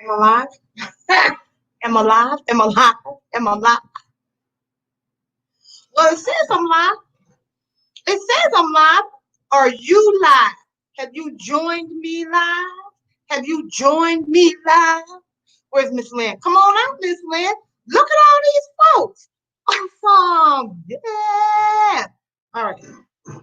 Am I live? Am I live? Am I live? Am I live? Well, it says I'm live. It says I'm live. Are you live? Have you joined me live? Have you joined me live? Where's Miss Lynn? Come on out, Miss Lynn. Look at all these folks. Awesome. Yeah. All right.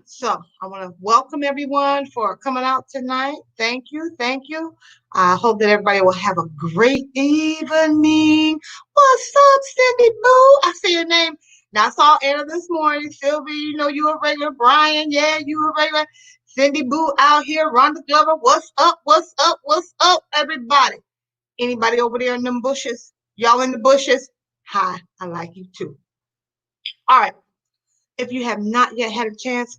So I want to welcome everyone for coming out tonight. Thank you. Thank you. I hope that everybody will have a great evening. What's up, Cindy Boo? I see your name. Now I saw Anna this morning. Sylvia, you know you a regular. Brian, yeah, you a regular. Cindy Boo out here. Rhonda Glover, what's up? What's up? What's up, everybody? Anybody over there in them bushes? Y'all in the bushes? Hi, I like you too. All right. If you have not yet had a chance,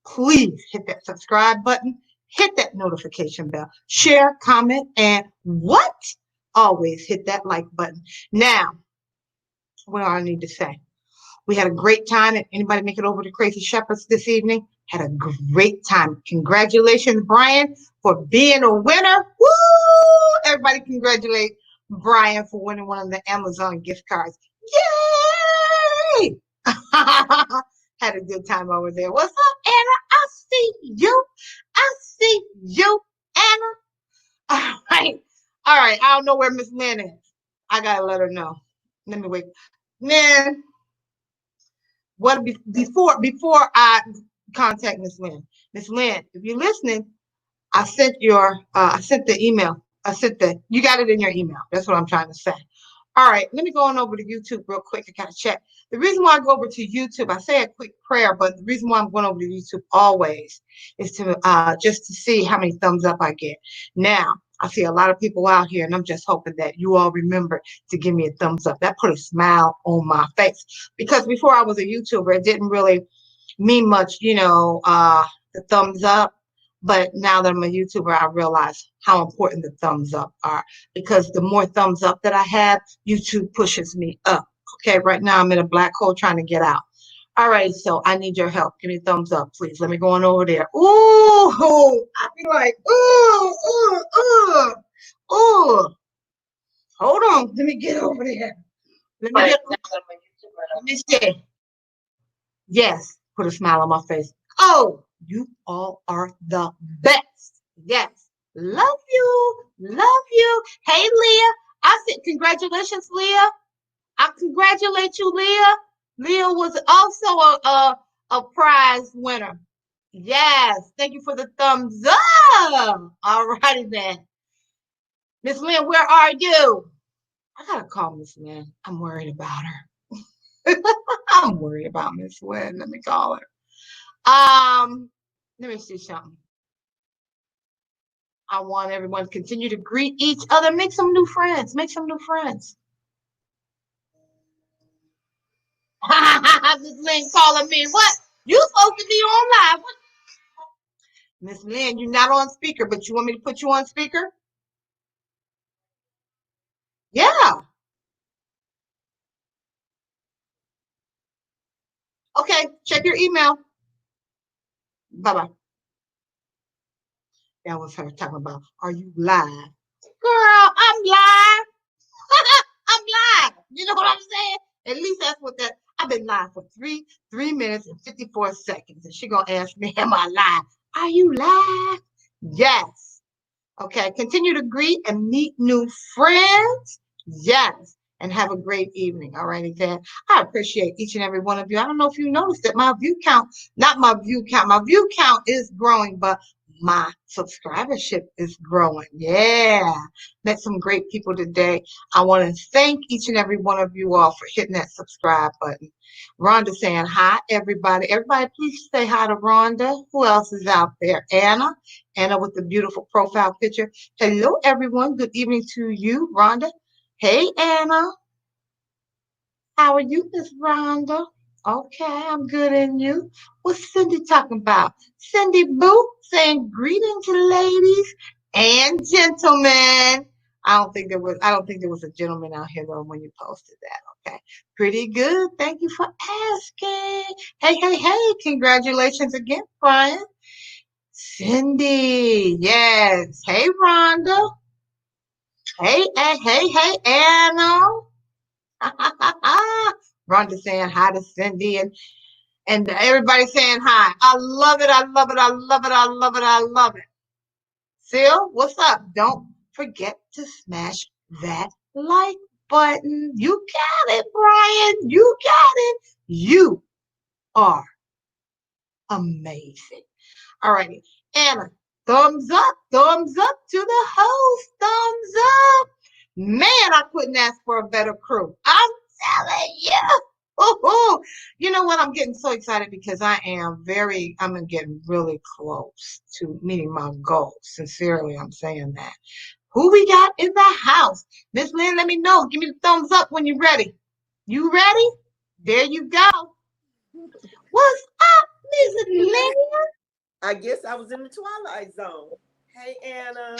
please hit that subscribe button, hit that notification bell, share, comment, and what? Always hit that like button. Now, what do I need to say? We had a great time. If anybody make it over to Crazy Shepherds this evening, had a great time. Congratulations, Brian, for being a winner. Woo! Everybody congratulate Brian for winning one of the Amazon gift cards. Yay! Had a good time over there. What's up, Anna? I see you. I see you, Anna. All right. All right. I don't know where Miss Lynn is. I gotta let her know. Let me wait. Man, what before I contact Miss Lynn. Miss Lynn, if you're listening, I sent the email. You got it in your email. That's what I'm trying to say. All right, let me go on over to YouTube real quick and kind of check. The reason why I go over to YouTube, I say a quick prayer, but the reason why I'm going over to YouTube always is to just to see how many thumbs up I get. Now, I see a lot of people out here, and I'm just hoping that you all remember to give me a thumbs up. That put a smile on my face. Because before I was a YouTuber, it didn't really mean much, the thumbs up. But now that I'm a YouTuber, I realize how important the thumbs up are, because the more thumbs up that I have, YouTube pushes me up. Okay, right now I'm in a black hole trying to get out. All right, so I need your help. Give me a thumbs up, please. Let me go on over there. Ooh, I be like, ooh. Hold on, let me get over there. Let me see. Yes, put a smile on my face. Oh, you all are the best. Yes. Love you. Love you. Hey, Leah. I said, congratulations, Leah. I congratulate you, Leah. Leah was also a prize winner. Yes. Thank you for the thumbs up. All righty then. Miss Lynn, where are you? I gotta call Miss Lynn. I'm worried about her. I'm worried about Miss Lynn. Let me call her. Let me see something. I want everyone to continue to greet each other. Make some new friends. Make some new friends. Miss Lynn calling me. What? You supposed to be on live. Miss Lynn, you're not on speaker, but you want me to put you on speaker? Yeah. Okay. Check your email. Bye-bye. That was her talking about, are you live? Girl, I'm live. I'm live. You know what I'm saying? At least that's what that. I've been live for 3 minutes and 54 seconds, and she gonna ask me, "Am I live? Are you live?" Yes. Okay. Continue to greet and meet new friends. Yes. And have a great evening. All righty, then. I appreciate each and every one of you. I don't know if you noticed that my view count is growing, but my subscribership is growing. Yeah. Met some great people today. I want to thank each and every one of you all for hitting that subscribe button. Rhonda saying hi, everybody. Everybody, please say hi to Rhonda. Who else is out there? Anna. Anna with the beautiful profile picture. Hello, everyone. Good evening to you, Rhonda. Hey, Anna. How are you, Miss Rhonda? Okay, I'm good, and you? What's Cindy talking about? Cindy Boo saying greetings, ladies and gentlemen. I don't think there was a gentleman out here though when you posted that. Okay. Pretty good. Thank you for asking. Hey, hey, hey. Congratulations again, Brian. Cindy. Yes. Hey, Rhonda. Hey, hey, hey, hey, Anna. Rhonda saying hi to Cindy and everybody saying hi. I love it. I love it. I love it. I love it. I love it. Sil, what's up? Don't forget to smash that like button. You got it, Brian. You got it. You are amazing. All righty. Anna, thumbs up to the host. Thumbs up. Man, I couldn't ask for a better crew. I'm telling you. Woo-hoo. You know what? I'm getting so excited because I'm getting really close to meeting my goals. Sincerely, I'm saying that. Who we got in the house? Miss Lynn, let me know. Give me the thumbs up when you're ready. You ready? There you go. What's up, Miss Lynn? I guess I was in the twilight zone. Hey, Anna.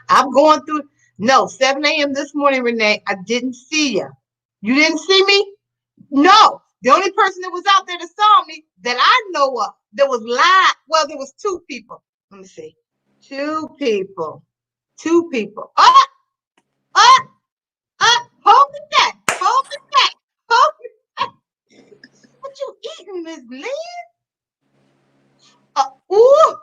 I'm going through. No, 7 a.m. this morning, Renee. I didn't see you. You didn't see me? No. The only person that was out there that saw me that I know of that was live. Well, there was two people. Let me see. Two people. Up, up, up. Hold it back. Hold it back. Hold it back. What you eating, Miss Lynn? Ooh.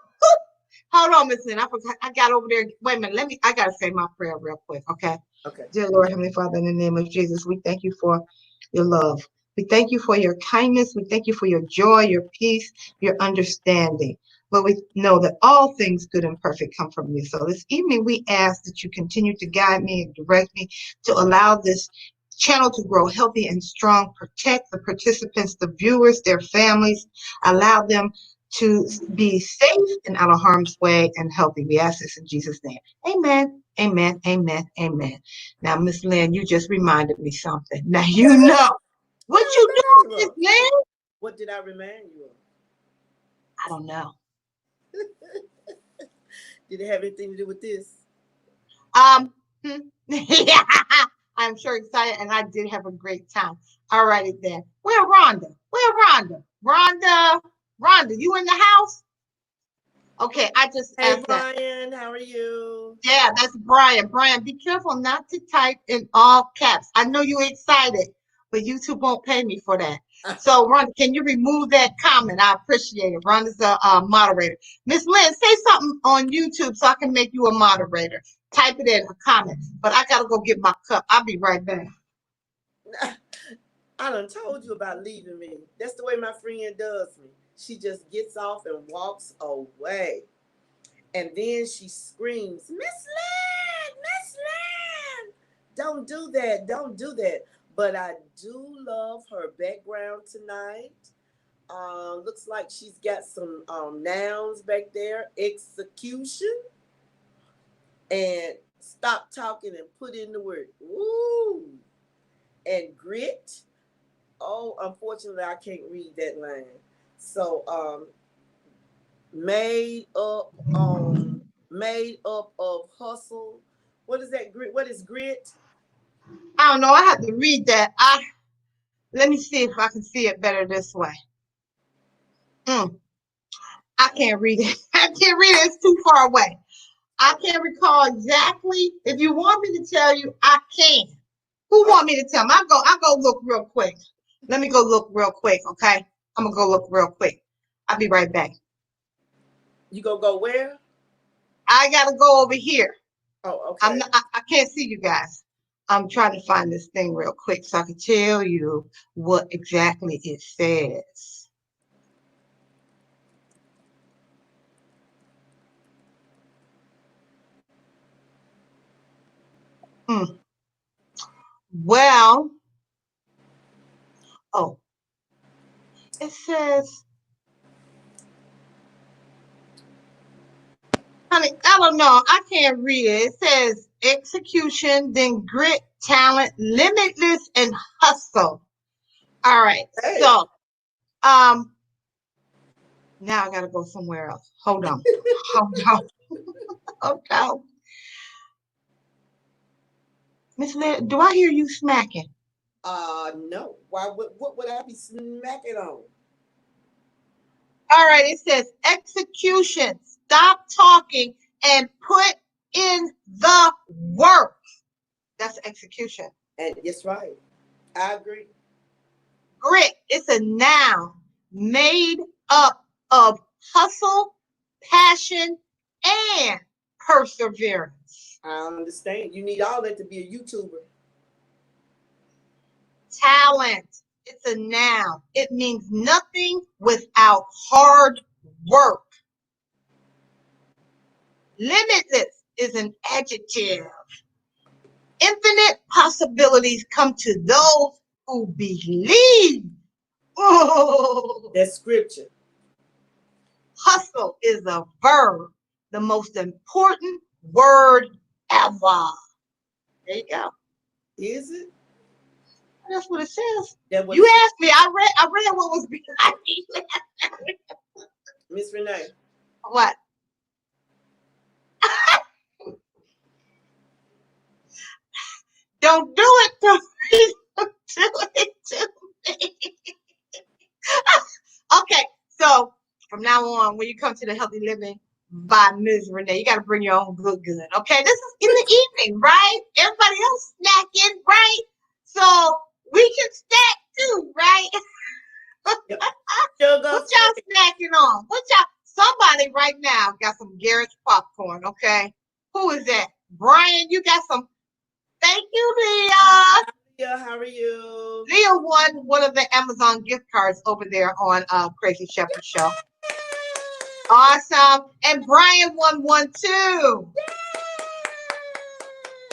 Hold on, Miss Lynn. I forgot. I got over there. Wait a minute. I gotta say my prayer real quick, okay? Okay. Dear Lord, Heavenly Father, in the name of Jesus, we thank you for your love. We thank you for your kindness. We thank you for your joy, your peace, your understanding. But we know that all things good and perfect come from you. So this evening, we ask that you continue to guide me and direct me to allow this channel to grow healthy and strong, protect the participants, the viewers, their families, allow them to be safe and out of harm's way and healthy. We ask this in Jesus' name. Amen. Amen. Amen. Amen. Now, Miss Lynn, you just reminded me something. Now you know what you doing, Miss Lynn. What did I remind you of? I don't know. Did it have anything to do with this? Yeah, I'm sure excited, and I did have a great time. All righty then. Where Rhonda? Rhonda, you in the house? Okay, I just Hey, asked that. Brian, how are you? Yeah, that's Brian. Brian, be careful not to type in all caps. I know you're excited, but YouTube won't pay me for that. So, Ron, can you remove that comment? I appreciate it. Ron is a moderator. Miss Lynn, say something on YouTube so I can make you a moderator. Type it in a comment. But I got to go get my cup. I'll be right back. I done told you about leaving me. That's the way my friend does me. She just gets off and walks away. And then she screams, Miss Lynn, Miss Lynn. Don't do that. Don't do that. But I do love her background tonight. Looks like she's got some nouns back there. Execution. And stop talking and put in the word. Ooh. And grit. Oh, unfortunately, I can't read that line. So, made up of hustle. What is that grit? What is grit? I don't know. I have to read that. Let me see if I can see it better this way. I can't read it. I can't read it. It's too far away. I can't recall exactly. If you want me to tell you, I can. Who want me to tell me? I'll go look real quick. Let me go look real quick, okay? I'm gonna go look real quick. I'll be right back. You gonna go where? I gotta go over here. Oh, okay. I can't see you guys. I'm trying to find this thing real quick so I can tell you what exactly it says. Well, oh, it says, honey, I don't know. I can't read it. It says execution, then grit, talent, limitless, and hustle. All right. Hey. So, now I gotta go somewhere else. Hold on. Hold on. Hold on. Miss Lynn, do I hear you smacking? No. Why would what would I be smacking on? All right, it says execution. Stop talking and put in the work. That's execution. And that's right. I agree. Grit, it's a noun made up of hustle, passion, and perseverance. I understand. You need all that to be a YouTuber. Talent, it's a noun. It means nothing without hard work. Limitless is an adjective. Infinite possibilities come to those who believe. Oh. That's scripture. Hustle is a verb, the most important word ever. There you go. Is it? That's what it says. That was You asked me. I read what was behind me. Miss Renee. What? Don't do it to me. Don't do it to me. Okay, so from now on, when you come to the Healthy Living by Ms. Renee, you got to bring your own good. Okay, this is in the evening, right? Everybody else snacking, right? So we can snack too, right? Yep. What y'all snacking on? What y'all? Somebody right now got some Garrett's popcorn. Okay, who is that? Brian, you got some. Thank you, Leah. Leah, how are you? Leah won one of the Amazon gift cards over there on Crazy Shepherd Show. Awesome. And Brian won one too.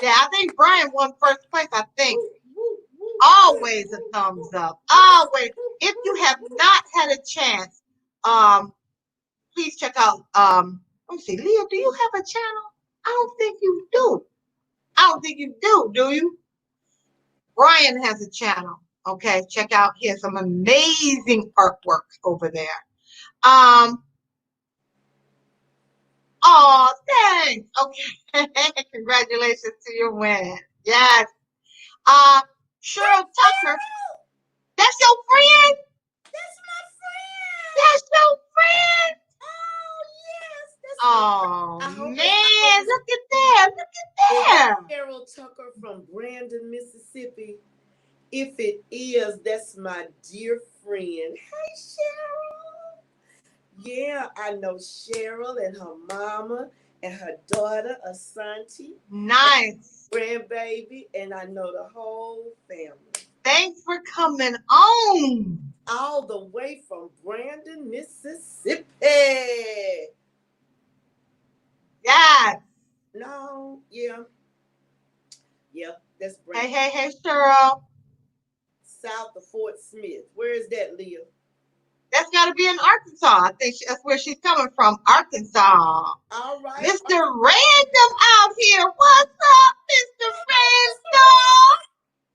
Yeah, I think Brian won first place, I think. Always a thumbs up. Always. If you have not had a chance, please check out let me see, Leah, do you have a channel? I don't think you do. I don't think you do you? Brian has a channel. Okay, check out. He has some amazing artwork over there. Oh, thanks. Okay. Congratulations to your win. Yes. Cheryl Tucker. That's your friend? That's my friend. That's your friend? Oh, yes. Oh, man. Look at that. Look at that. Cheryl Tucker from Brandon, Mississippi. If it is, that's my dear friend. Hey, Cheryl. Yeah, I know Cheryl and her mama and her daughter, Asante. Nice. Grandbaby, and I know the whole family. Thanks for coming on. All the way from Brandon, Mississippi. Yes. No, yeah. Yeah, that's Brandon. Hey, Cheryl. South of Fort Smith. Where is that, Leah? That's got to be in Arkansas. I think that's where she's coming from, Arkansas. All right. Mr. Random out here. What's up, Mr. Random?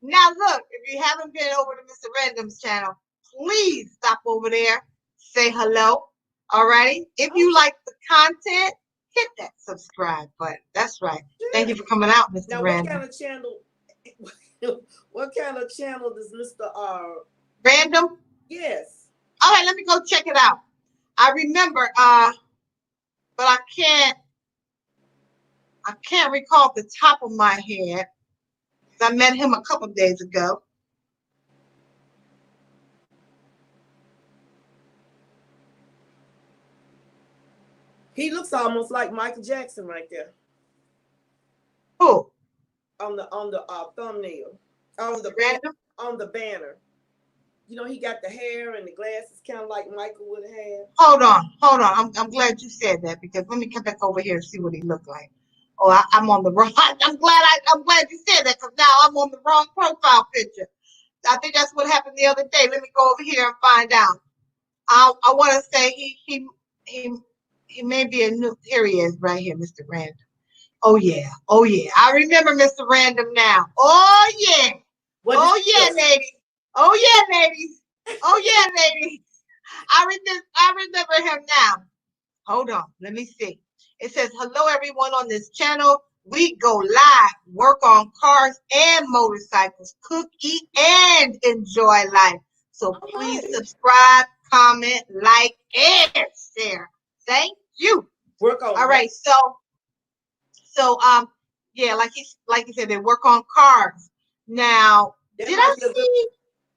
Now, look, if you haven't been over to Mr. Random's channel, please stop over there. Say hello. All righty. If you like the content, hit that subscribe button. That's right. Thank you for coming out, Mr. Now, Random. What kind of channel does Mr. Random? Yes. All right, let me go check it out. I remember, but I can't recall the top of my head. I met him a couple of days ago. He looks almost like Michael Jackson right there. Who? On the thumbnail. On the banner. You know, he got the hair and the glasses kind of like Michael would have. Hold on. I'm glad you said that, because let me come back over here and see what he looked like. Oh, I'm on the wrong. I'm glad you said that, because now I'm on the wrong profile picture. I think that's what happened the other day. Let me go over here and find out. I want to say he may be a new. Here he is, right here, Mr. Random. Oh yeah. I remember Mr. Random now. Oh yeah. Ladies. Oh yeah, ladies. I remember him now. Hold on. Let me see. It says, hello, everyone on this channel. We go live, work on cars and motorcycles, cook, eat, and enjoy life. So All please right. subscribe, comment, like, and share. Thank you. Work on All what? right, yeah, like you said, they work on cars. Now, That did might I be a good see?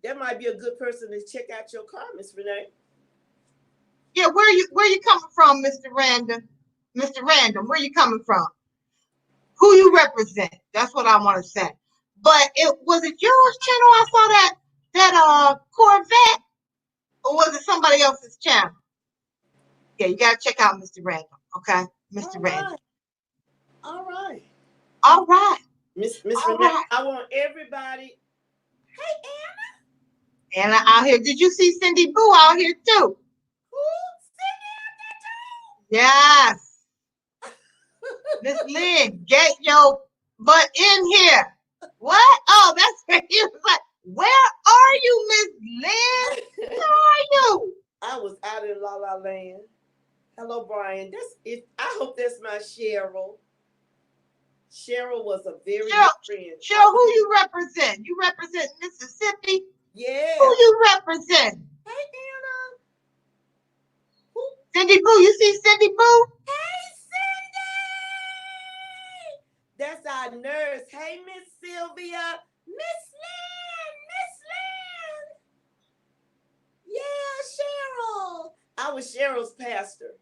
that might be a good person to check out your car, Miss Renee. Yeah, where you coming from, Mr. Random? Mr. Random, where you coming from? Who you represent? That's what I want to say. But it was it yours channel? I saw that Corvette, or was it somebody else's channel? Yeah, you gotta check out Mr. Random. Okay, Mr. All Random. right. All right. All right, Miss all Renee, right. I want everybody. Hey, And out here, did you see Cindy Boo out here too? who? Yes, Miss Lynn, get your butt in here. What? Oh, that's where he was like, where are you, Miss Lynn? Where are you? I was out in La La Land. Hello, Brian. That's it. I hope that's my Cheryl. Cheryl was a very Cheryl, good friend. Cheryl, who you represent? You represent Mississippi? Yeah. Who you represent? Hey, Anna. Who? Cindy Boo, you see Cindy Boo? Hey, Cindy. That's our nurse. Hey, Miss Sylvia. Miss Lynn. Miss Lynn. Yeah, Cheryl. I was Cheryl's pastor.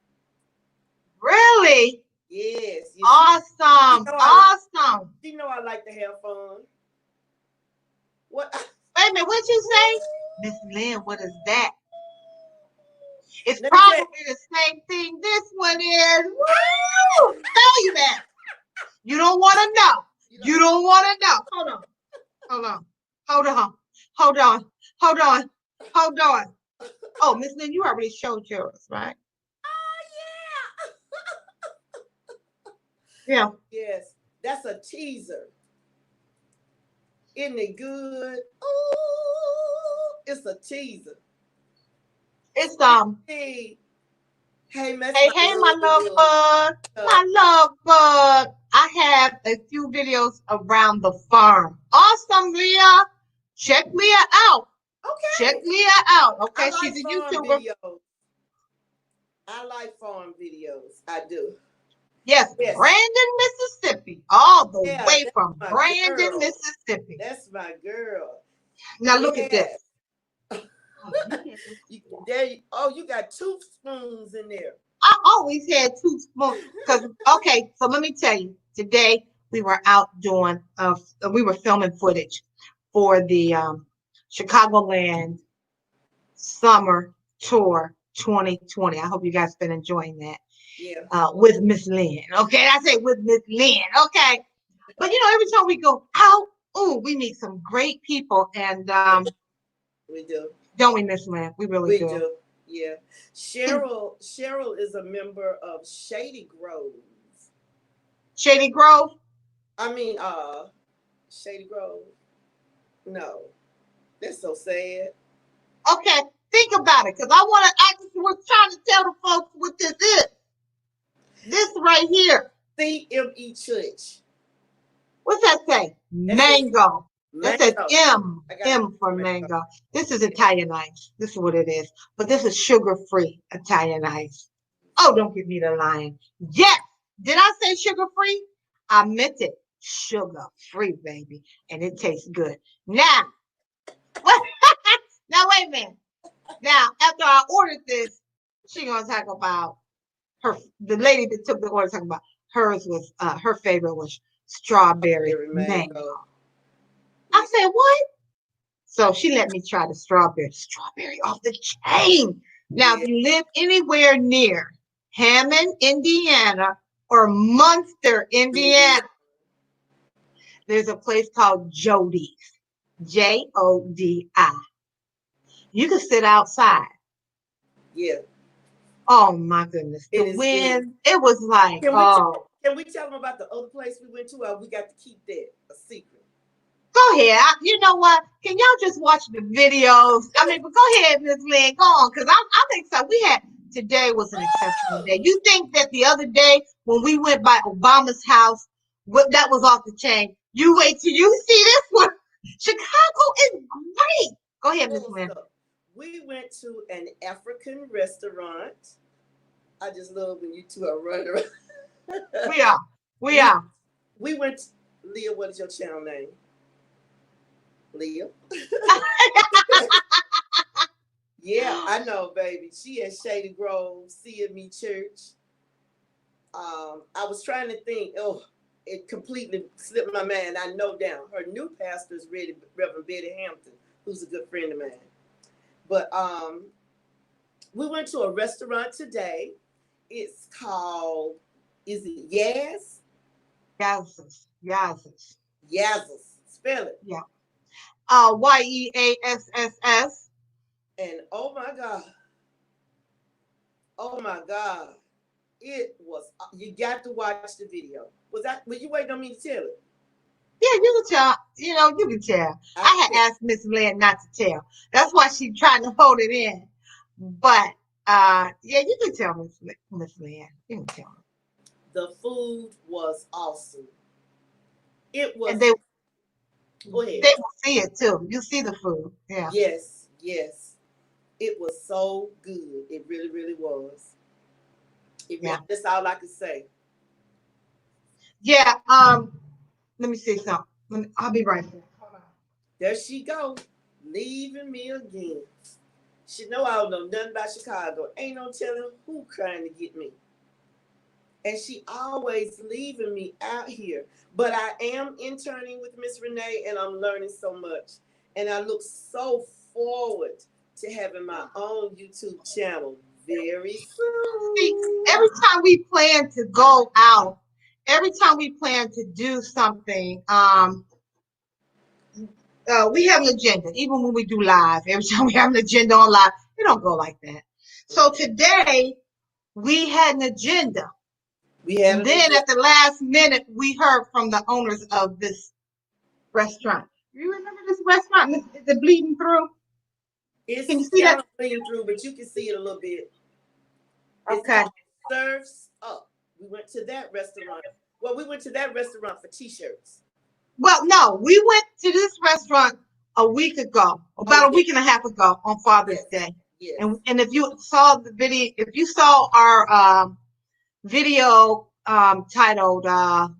Really? Yes. Awesome. Awesome. You know I like to have fun. What? Wait a minute, what'd you say? Miss Lynn, what is that? It's Let me probably the same thing this one is. Woo! Tell you that. You don't want to know. You don't want to know. Hold on. Hold on. Hold on. Hold on. Hold on. Hold on. Oh, Miss Lynn, you already showed yours, right? Yeah. Yes, that's a teaser. Isn't it good? Ooh, it's a teaser. It's Hey, my love bug. My love bug. I have a few videos around the farm. Awesome, Leah. Check Leah out. Okay. Check Leah out. Okay, I like she's a farm YouTuber. videos. I like farm videos. I do. Yes, Yes. Brandon, Mississippi. All the Yeah, way that's from my Brandon, girl. Mississippi. That's my girl. Now look at this. You got 2 spoons in there. I always had 2 spoons. Okay, so let me tell you. Today we were out doing, we were filming footage for the Chicagoland Summer Tour 2020. I hope you guys been enjoying that. Yeah. With Miss Lynn. Okay, I say with Miss Lynn. Okay, but you know, every time we go out, we meet some great people, and We do. don't we, Miss Lynn? We really do. Yeah. Cheryl is a member of Shady Grove. Shady Grove? I mean, Shady Grove. No. That's so sad. Okay, think about it, because I just was trying to tell the folks what this is. This right here. CME Church. What's that say? Mango. That says M for mango. This is Italian ice. This is what it is. But this is sugar-free Italian ice. Oh, don't give me the line. Yes. Did I say sugar-free? I meant it. Sugar-free, baby. And it tastes good. Now, what? Now, wait a minute. Now, after I ordered this, she's going to talk about the lady that took the order, talking about hers was, her favorite was strawberry mango. I said, what? So she let me try the strawberry. Strawberry off the chain. Now, if you live anywhere near Hammond, Indiana, or Munster, Indiana, there's a place called Jodi's. Jodi. You can sit outside. Yeah. Oh my goodness. The wind, it was like, Can we tell them about the other place we went to? Or we got to keep that a secret? Go ahead. You know what? Can y'all just watch the videos? I mean, but go ahead, Ms. Lynn. Go on, because I think so. Today was an exceptional day. You think that the other day when we went by Obama's house, What that was off the chain. You wait till you see this one. Chicago is great. Go ahead, Miss Lynn. We went to an African restaurant. I just love when you two are running around. We are. We went. Leah, what is your channel name? Leah. Yeah, I know, baby. She at Shady Grove CME Church. I was trying to think. Oh, it completely slipped my mind. I know down. Her new pastor is Reverend Betty Hampton, who's a good friend of mine. But we went to a restaurant today. It's called, is it Yaz? Yaz's. Spell it. Yeah. YEASSS. And oh my God. It was, you got to watch the video. Were you waiting on me to tell it? Yeah, you can tell. You can tell. I had asked Miss Lynn not to tell. That's why she's trying to hold it in. But yeah, you can tell Miss Lynn. You can tell her. The food was awesome. It was. And they go ahead. They will see it too. You see the food. Yeah. Yes. It was so good. It really, really was. That's all I could say. Yeah. Let me see something. I'll be right back. Hold on. There she go, leaving me again. She know I don't know nothing about Chicago. Ain't no telling who trying to get me. And she always leaving me out here. But I am interning with Miss Renee, and I'm learning so much. And I look so forward to having my own YouTube channel very soon. See, every time we plan to go out, every time we plan to do something, we have an agenda. Even when we do live, every time we have an agenda on live, we don't go like that. So today, we had an agenda. And then at the last minute, we heard from the owners of this restaurant. You remember this restaurant? Is it bleeding through? Can you see that? Bleeding through, but you can see it a little bit. Okay. Surfs Up. We went to that restaurant. Well, we went to that restaurant for T-shirts. Well, no, we went to this restaurant a week ago, about a week and a half ago on Father's Day. Yes. And if you saw the video, if you saw our video titled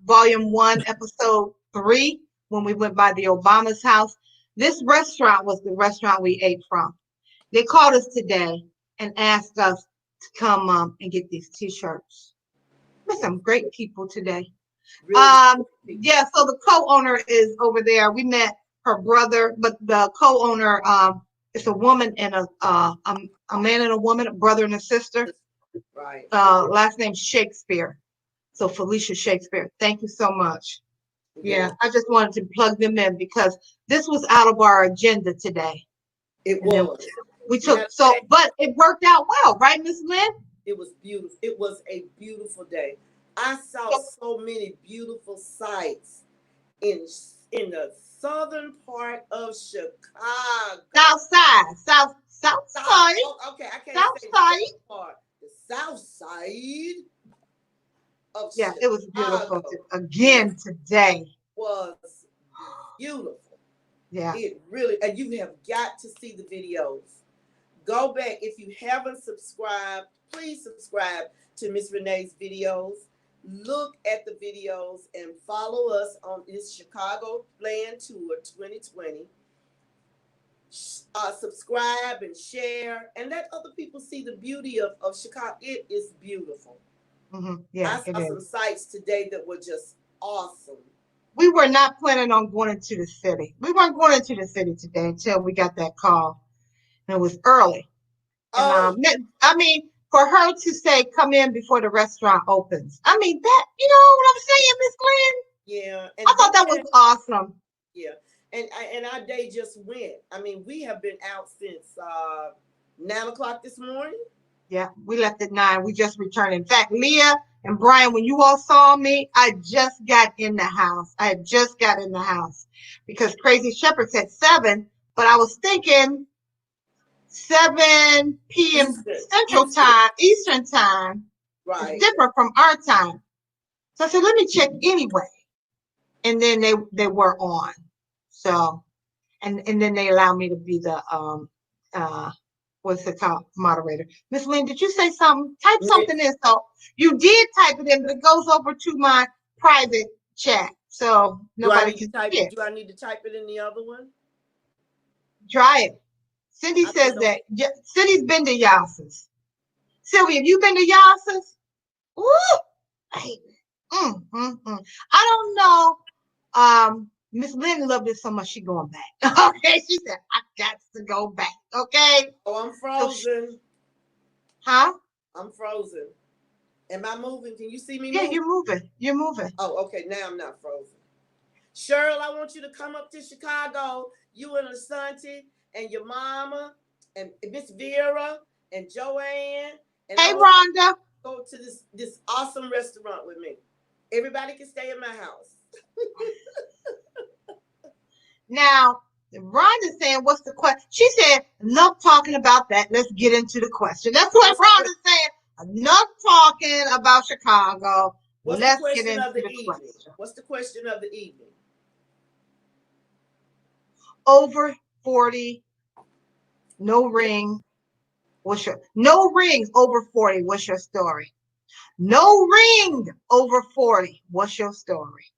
Volume 1, Episode 3, when we went by the Obama's house, this restaurant was the restaurant we ate from. They called us today and asked us to come and get these T-shirts. There's some great people today. Really? Yeah, so the co-owner is over there. We met her brother, but the co-owner is a woman and a man and a woman, a brother and a sister. Right. Last name Shakespeare. So Felicia Shakespeare. Thank you so much. Yeah, I just wanted to plug them in because this was out of our agenda today. It was. We took but it worked out well, right, Miss Lynn? It was beautiful. It was a beautiful day. I saw so many beautiful sights in the southern part of Chicago. South side. Oh, okay, I can't south say side. The part. The south side of Chicago. It was beautiful again today. Was beautiful. Yeah. It really, and you have got to see the videos. Go back. If you haven't subscribed, please subscribe to Miss Renee's videos. Look at the videos and follow us on this Chicago Land Tour 2020. Subscribe and share and let other people see the beauty of Chicago. It is beautiful. Mm-hmm. Yeah, I saw some sights today that were just awesome. We were not planning on going into the city. We weren't going into the city today until we got that call. And it was early. And, I mean, for her to say, come in before the restaurant opens. I mean, that, you know what I'm saying, Miss Glenn? Yeah. And I thought that was awesome. Yeah. And our day just went. I mean, we have been out since 9 o'clock this morning. Yeah, we left at 9. We just returned. In fact, Leah and Brian, when you all saw me, I just got in the house. I had just got in the house because Crazy Shepherd said 7, but I was thinking 7 p.m. Eastern time. Right. It's different from our time. So I said, let me check anyway. and then they were on. So and then they allowed me to be the what's it called, moderator. Miss Lynn, did you say something? Type something in. So you did type it in, but it goes over to my private chat, so nobody can see it. Do I need to type it in the other one? Try it. Cindy says that Cindy's been to Yassa's. Sylvia, have you been to Yassa's? Ooh, I don't know. Miss Lynn loved it so much she going back. Okay, she said I got to go back. Okay. Oh, I'm frozen. Huh? I'm frozen. Am I moving? Can you see me? Yeah, moving? you're moving. You're moving. Oh, okay. Now I'm not frozen. Cheryl, I want you to come up to Chicago. You and Asante and your mama and Miss Vera and Joanne and hey, Rhonda, go to this awesome restaurant with me. Everybody can stay in my house. Now, Rhonda's saying, what's the question? She said, enough talking about that. Let's get into the question. That's what Rhonda's saying. Enough talking about Chicago. Let's get into the question. What's the question of the evening? Over 40, no ring. No rings over 40? What's your story? No ring over 40. What's your story?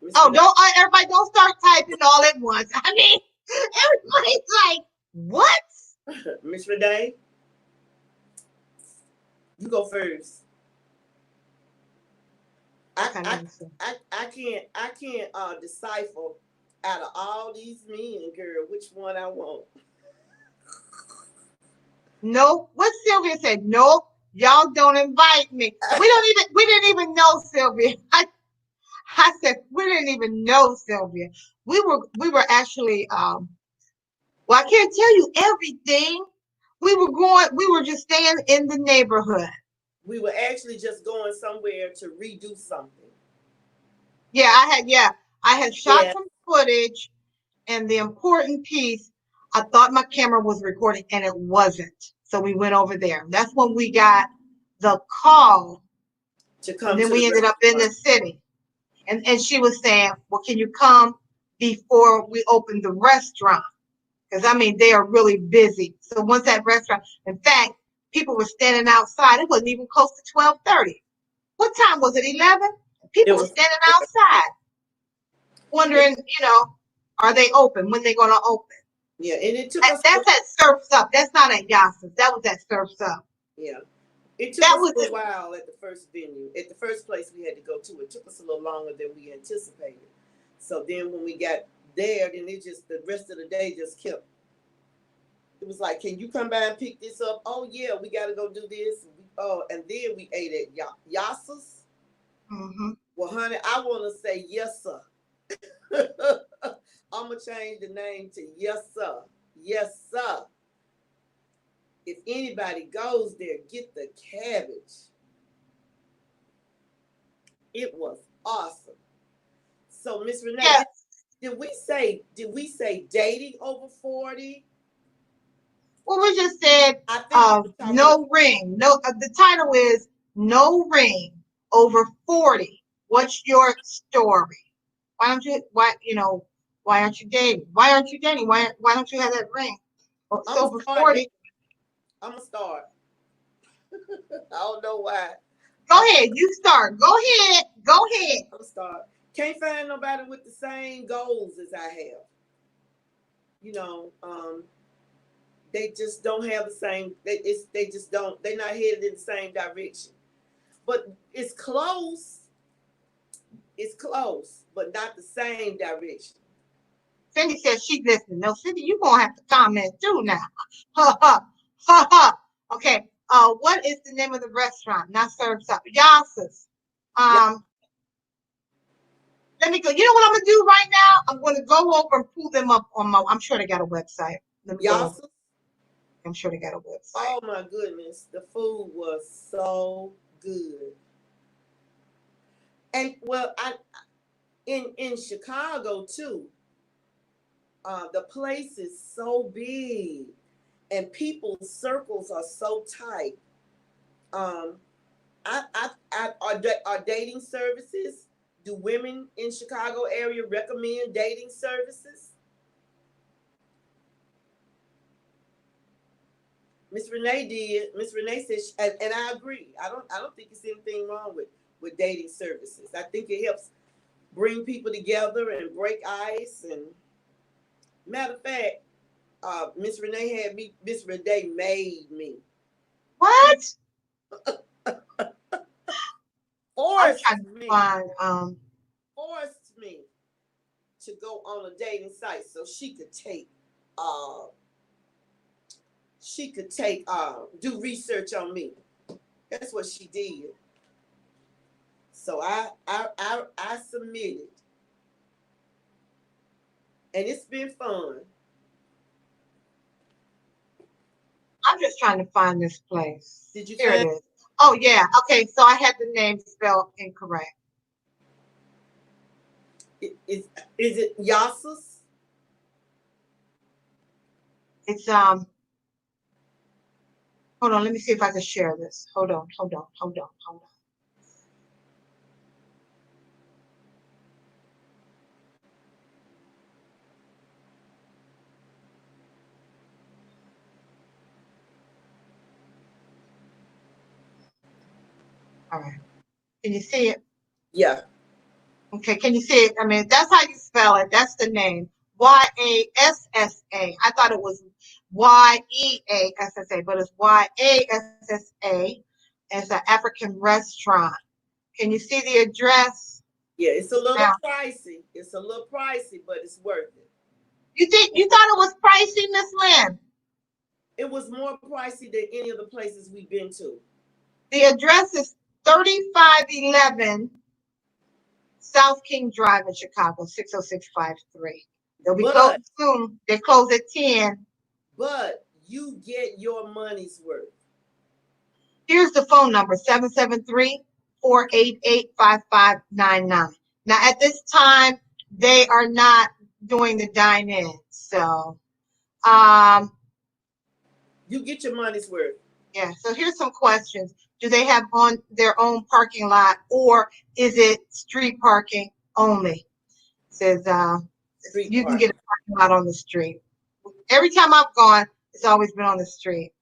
Everybody don't start typing all at once. I mean, everybody's like, what? Miss Renee, you go first. I can't decipher out of all these men, girl, which one I want. No, what Sylvia said, no, y'all don't invite me. We didn't even know Sylvia. I said, we didn't even know Sylvia. We were actually, well, I can't tell you everything. We were just staying in the neighborhood. We were actually just going somewhere to redo something. Yeah, I had shot some footage, and the important piece, I thought my camera was recording and it wasn't. So we went over there. That's when we got the call to come. And then we ended up in the city. And she was saying, well, can you come before we open the restaurant? Because I mean, they are really busy. So once that restaurant, in fact, people were standing outside. It wasn't even close to 12:30. What time was it? 11? People were standing outside, wondering, are they open? When they gonna open? Yeah, and it took us. That's at Surf's Up. That's not at Yassa's. That was at Surf's Up. Yeah. It took us a while at the first venue. At the first place we had to go to, it took us a little longer than we anticipated. So then when we got there, then the rest of the day just kept. It was like, can you come by and pick this up? Oh yeah, we got to go do this. And then we ate at Yassa's. Mm-hmm. Well, honey, I want to say yes, sir. I'm gonna change the name to yes, sir. Yes, sir. If anybody goes there, get the cabbage. It was awesome. So, Miss Renee, yes. did we say dating over 40? Well, we just said no ring. No, the title is No Ring Over 40. What's your story? Why aren't you dating? Why aren't you dating? Why don't you have that ring? Well, it's over 40. I'm gonna start. I don't know why. Go ahead, you start. Go ahead. I'm gonna start. Can't find nobody with the same goals as I have. They just don't have the same. They just don't. They're not headed in the same direction. But it's close. It's close, but not the same direction. Cindy says she's listening. No, Cindy, you're gonna have to comment too now. Ha ha ha ha. Okay. What is the name of the restaurant? Not Surf's Up. Yassa's. Let me go. You know what I'm gonna do right now? I'm gonna go over and pull them up on I'm sure they got a website. Yassa's? I'm sure they got a website. Oh my goodness. The food was so good. And well, in Chicago too, the place is so big and people's circles are so tight. Are dating services? Do women in Chicago area recommend dating services? Miss Renee did. Miss Renee said, and I agree. I don't think it's anything wrong with dating services. I think it helps bring people together and break ice. And matter of fact, Miss Renee had me. Miss Renee made me. What? I'm Forced trying to me. find Forced me to go on a dating site so she could do research on me. That's what she did. So I submitted, and it's been fun. I'm just trying to find this place. Did you Here it find? is. Oh yeah. Okay, so I had the name spelled incorrect. Is it Yasus? It's hold on, let me see if I can share this. Hold on. All right. Can you see it? Yeah. Okay, can you see it? I mean, that's how you spell it. That's the name. Yassa. I thought it was Yeassa, but it's Yassa. It's an African restaurant. Can you see the address? Yeah, it's a little Now, pricey. It's a little pricey, but it's worth it. you thought it was pricey, Miss Lynn? It was more pricey than any of the places we've been to. The address is 3511 South King Drive in Chicago, 60653. They'll be closing soon. They close at 10. But you get your money's worth. Here's the phone number, 773-488-5599. Now, at this time, they are not doing the dine-in. So, you get your money's worth. Yeah, so here's some questions. Do they have on their own parking lot, or is it street parking only? It says you can get a parking lot on the street. Every time I've gone, it's always been on the street.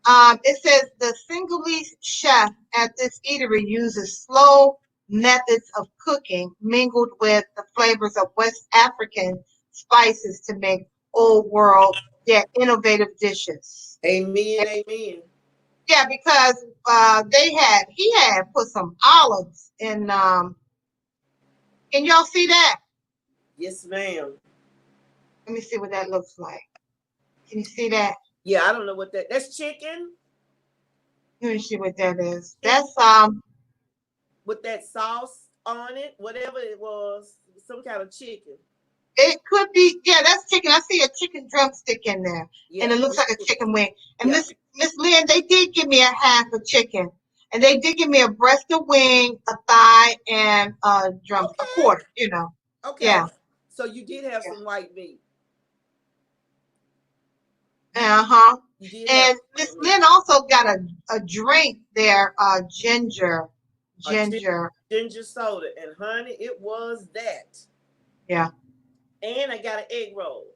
It says the Senegalese chef at this eatery uses slow methods of cooking mingled with the flavors of West African spices to make old world yet innovative dishes. Amen, amen. Yeah, because he had put some olives in. Can y'all see that? Yes, ma'am. Let me see what that looks like. Can you see that? Yeah, I don't know what that's chicken. Let me see what that is. That's with that sauce on it, whatever it was, some kind of chicken. It could be, yeah, that's chicken. I see a chicken drumstick in there, yeah, and it looks like a chicken wing. And yeah. Miss Lynn, they did give me a half a chicken, and they did give me a breast of wing, a thigh, and a quarter. You know. Okay. Yeah. So you did have some white meat. And Miss Lynn also got a drink there, ginger soda, and honey, it was that. Yeah. And I got an egg roll.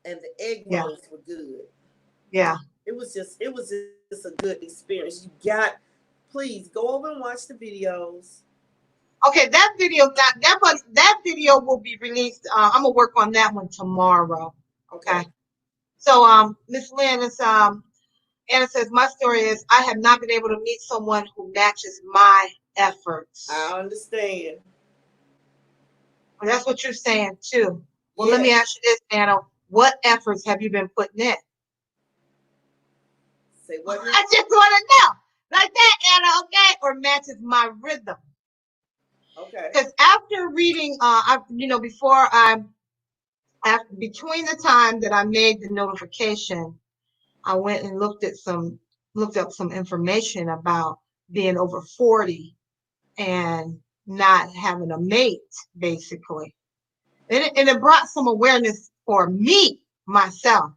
And the egg rolls were good. Yeah. It was just a good experience. Please go over and watch the videos. Okay, that video will be released. I'm gonna work on that one tomorrow. Okay. So Miss Lynn is Anna says, my story is I have not been able to meet someone who matches my efforts. I understand. Well, that's what you're saying too. Well, let me ask you this, Anna. What efforts have you been putting in? Say what? I just want to know. Like that, Anna, okay? Or matches my rhythm. Okay. Because after reading, between the time that I made the notification, I went and looked up some information about being over 40 and not having a mate, basically. And it brought some awareness for me, myself.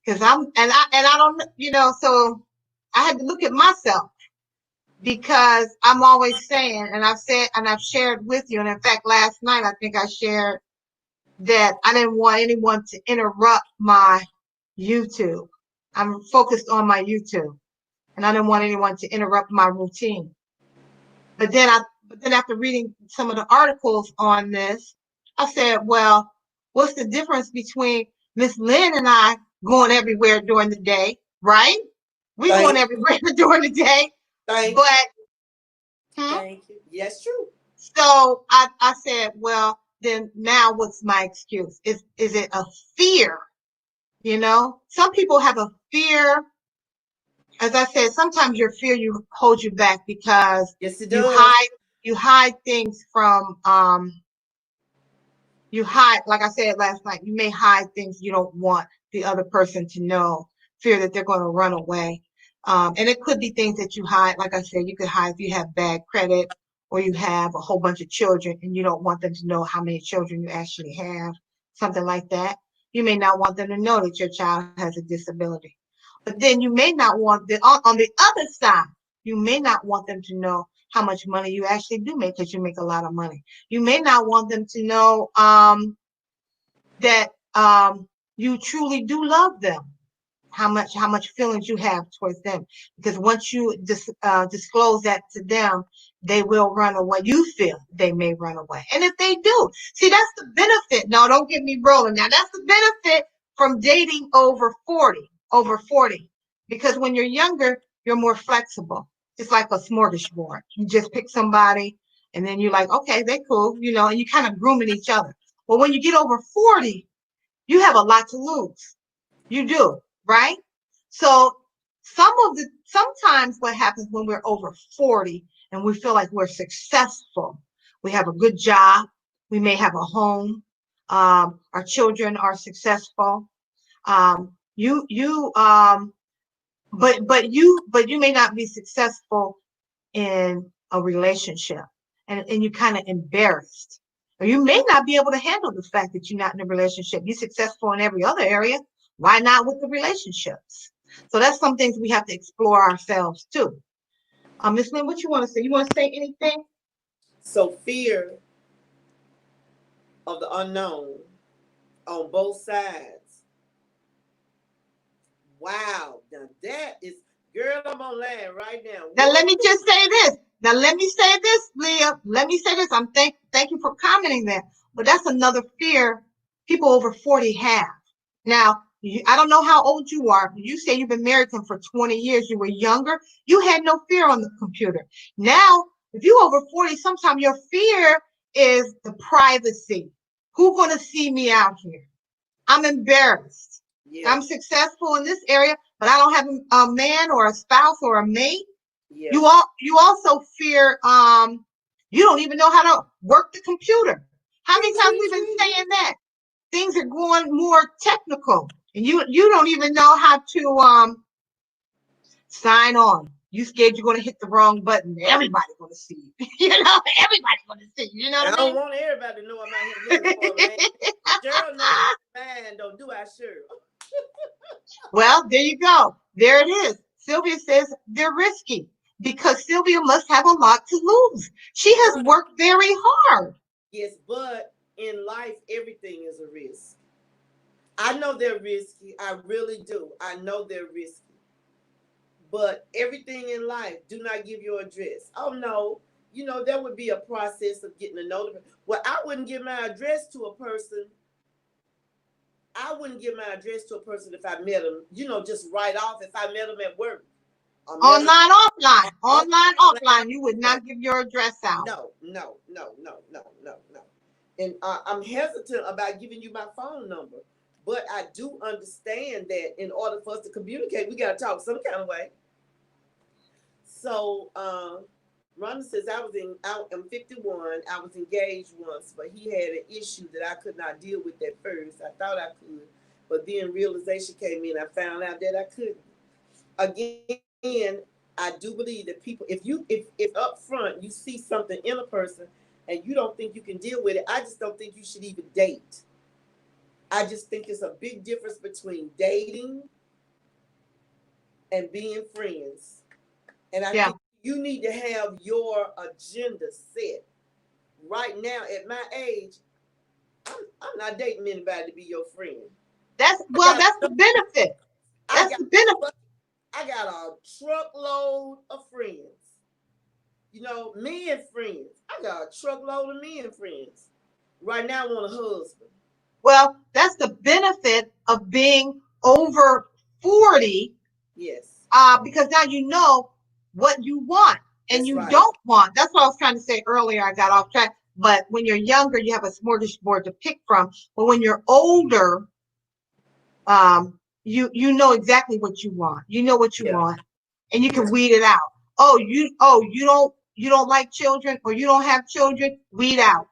Because I don't, so I had to look at myself because I'm always saying, and I've said, and I've shared with you, and in fact, last night I think I shared that I didn't want anyone to interrupt my YouTube. I'm focused on my YouTube, and I didn't want anyone to interrupt my routine. But then after reading some of the articles on this, I said, well, what's the difference between Miss Lynn and I going everywhere during the day, right? We going Thank, everywhere during the day, thank, but thank you. Yes, true. so I said, well, then now what's my excuse? Is it a fear? You know, some people have a fear. As I said, sometimes your fear you holds you back because Yes, it you does. hide things from you hide, like I said last night, you may hide things you don't want the other person to know, fear that they're going to run away. And it could be things that you hide. Like I said, you could hide if you have bad credit or you have a whole bunch of children and you don't want them to know how many children you actually have, something like that. You may not want them to know that your child has a disability. But then you may not want on the other side, you may not want them to know how much money you actually do make because you make a lot of money. You may not want them to know that you truly do love them, how much feelings you have towards them. Because once you disclose that to them, they will run away. You feel they may run away, and if they do, see that's the benefit. No, don't get me rolling now. That's the benefit from dating over 40, because when you're younger, you're more flexible. It's like a smorgasbord. You just pick somebody, and then you're like, okay, they're cool, you know, and you kind of grooming each other. But when you get over 40, you have a lot to lose. You do, right? So sometimes what happens when we're over 40 and we feel like we're successful, we have a good job, we may have a home, our children are successful. You but you may not be successful in a relationship, and you're kind of embarrassed. Or you may not be able to handle the fact that you're not in a relationship. You're successful in every other area. Why not with the relationships? So that's some things we have to explore ourselves too. Miss Lynn, what you want to say? You want to say anything? So fear of the unknown on both sides. Wow. Now that is, girl, I'm on land right now. Now let What? me just say this. Now let me say this, Leah. Let me say this. I'm thank you for commenting that. But that's another fear people over 40 have. Now, I don't know how old you are. You say you've been married to him for 20 years. You were younger. You had no fear on the computer. Now, if you over 40, sometimes your fear is the privacy. Who's going to see me out here? I'm embarrassed. Yeah. I'm successful in this area, but I don't have a man or a spouse or a mate. Yeah. You also fear you don't even know how to work the computer. How many times we've been saying that? Things are going more technical, and you don't even know how to sign on. You scared you're gonna hit the wrong button. Everybody's gonna see you. You know, everybody's gonna see you. You know I what don't want everybody to know I'm out here looking for a man. Cheryl knows I man, don't do I sure. mean? Well, there you go. There it is. Sylvia says they're risky because Sylvia must have a lot to lose. She has But worked very hard. yes, but in life everything is a risk. I know they're risky. I really do. I know they're risky. But everything in life, do not give your address. Oh no, you know there would be a process of getting a notice. Well, I wouldn't give my address to a person. I wouldn't give my address to a person if I met them. You know, just right off if I met them at work. I met them Online, offline. offline. You would not give your address out. No, no, no, no, no, no, no. And I'm hesitant about giving you my phone number, but I do understand that in order for us to communicate, we got to talk some kind of way. So, Rhonda says I'm 51. I was engaged once, but he had an issue that I could not deal with at first. I thought I could, but then realization came in. I found out that I couldn't. Again, I do believe that people, if up front you see something in a person and you don't think you can deal with it, I just don't think you should even date. I just think it's a big difference between dating and being friends. And I Yeah. think you need to have your agenda set. Right now, at my age, I'm not dating anybody to be your friend. That's I got that's the benefit. I That's got the benefit. I got a truckload of friends. You know, men friends. I got a truckload of men friends. Right now, I want a husband. Well, that's the benefit of being over 40, Yes, because now you know what you want and that's you right. don't want. That's what I was trying to say earlier. I got off track. But when you're younger, you have a smorgasbord to pick from. But when you're older, you know exactly what you want. You know what you Yeah. want, and you can weed it out. Oh, you don't like children, or you don't have children. Weed out.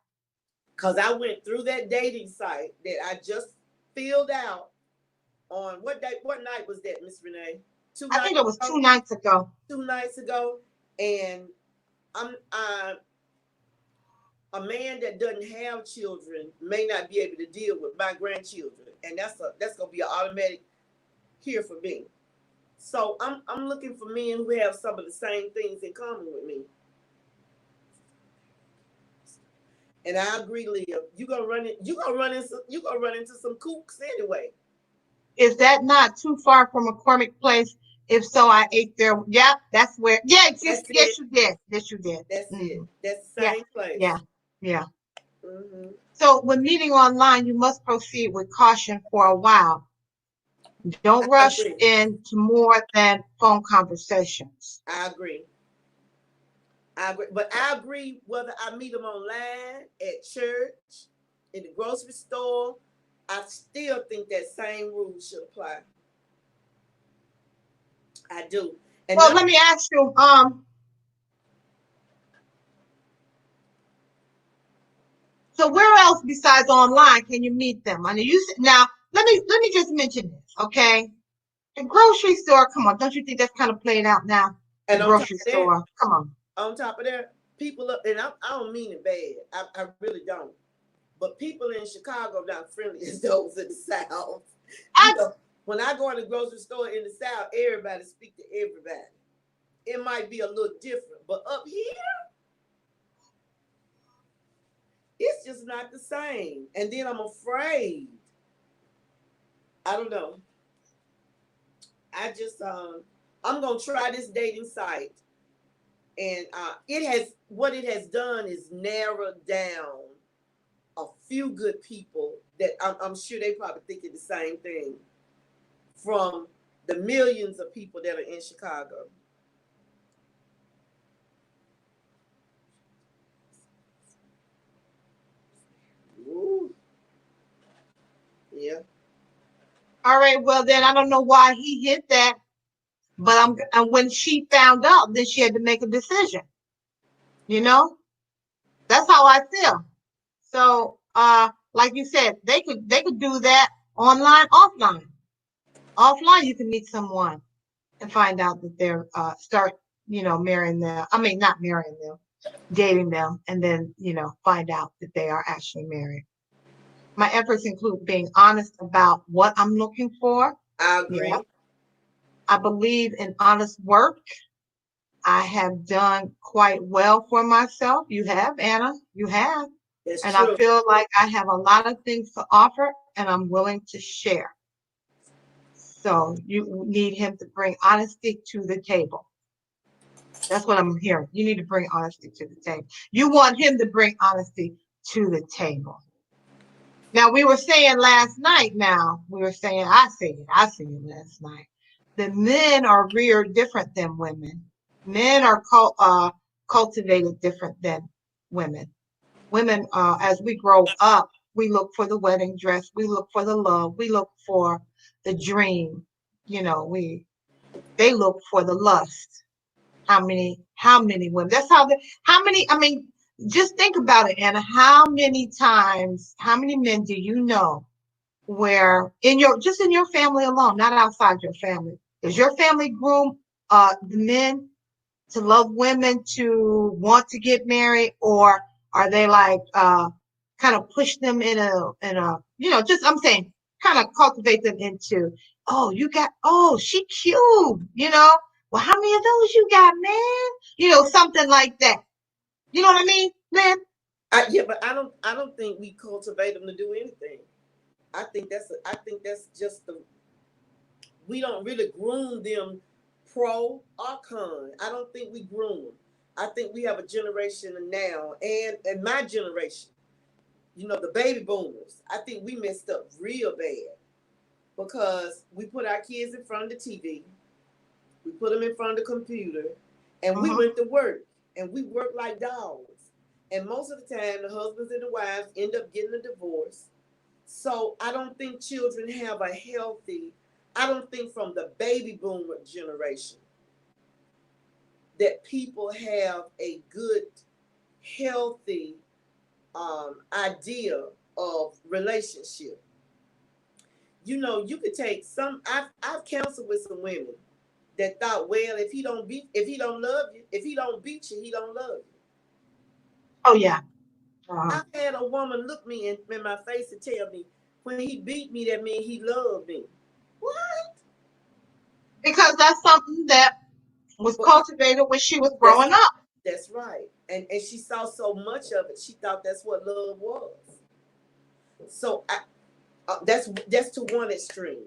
Because I went through that dating site that I just filled out on what day, what night was that, Miss Renee? Two I nights think it was ago. 2 nights ago. 2 nights ago, and I'm a man that doesn't have children may not be able to deal with my grandchildren, and that's gonna be an automatic here for me. So I'm looking for men who have some of the same things in common with me. And I agree, Leah. You gonna run into some kooks anyway. Is that not too far from McCormick Place? If so, I ate there. Yep, that's where. Yeah, That's yes, it. you did. Yes, you did. That's Hmm. it. That's the Yeah, same yeah, place. yeah. Hmm. So when meeting online, you must proceed with caution for a while. Don't I rush agree. into more than phone conversations. I agree. I agree. But I agree whether I meet them online, at church, in the grocery store. I still think that same rule should apply. I do. And Well, not, let me ask you. So where else besides online can you meet them? I know you said now. Let me just mention this, okay? The grocery store. Come on, don't you think that's kind of played out now? The and grocery store. Come on. on top of that, people up, and I don't mean it bad. I really don't. But people in Chicago are not friendly as those in the South. You I know, when I go in the grocery store in the South, everybody speak to everybody. It might be a little different, but up here, it's just not the same. And then I'm afraid. I don't know. I just I'm gonna try this dating site, and it has what it has done is narrowed down a few good people that I'm sure they probably thinking the same thing from the millions of people that are in Chicago. Ooh, yeah. all right. Well, then I don't know why he hit that, but and when she found out, then she had to make a decision. You know, that's how I feel. So, like you said, they could do that online, offline. Offline, you can meet someone and find out that they're start, marrying them. I mean, not marrying them, dating them, and then find out that they are actually married. My efforts include being honest about what I'm looking for. I Yeah, agree. I believe in honest work. I have done quite well for myself. You have, Anna. You have. That's And I true. feel like I have a lot of things to offer and I'm willing to share. So you need him to bring honesty to the table. That's what I'm hearing. You need to bring honesty to the table. You want him to bring honesty to the table. Now, we were saying last night, I said last night, that men are reared different than women. Men are cultivated different than women. Women, as we grow up, we look for the wedding dress, we look for the love, we look for the dream. They look for the lust. How many women? I mean, just think about it, Anna. How many men do you know where in your family alone, not outside your family, does your family groom the men to love women, to want to get married, or are they like kind of push them in a just I'm saying kind of cultivate them into, oh, she cute, well, how many of those you got, man? Something like that. You know what I mean, Lynn? Yeah, but I don't think we cultivate them to do anything. I think that's just we don't really groom them pro or con. I don't think we groom them. I think we have a generation now, and my generation, the baby boomers. I think we messed up real bad because we put our kids in front of the TV, we put them in front of the computer, and we went to work, and we worked like dogs. And most of the time, the husbands and the wives end up getting a divorce. So I don't think children have a healthy, I don't think from the baby boomer generation that people have a good, healthy idea of relationship. You could take I've counseled with some women that thought, well, if he don't love you, if he don't beat you, he don't love you. Oh yeah. I've had a woman look me in my face and tell me, when he beat me, that means he loved me. What? Because that's something that was cultivated when she was growing up. That's right. And she saw so much of it, she thought that's what love was. So that's to one extreme.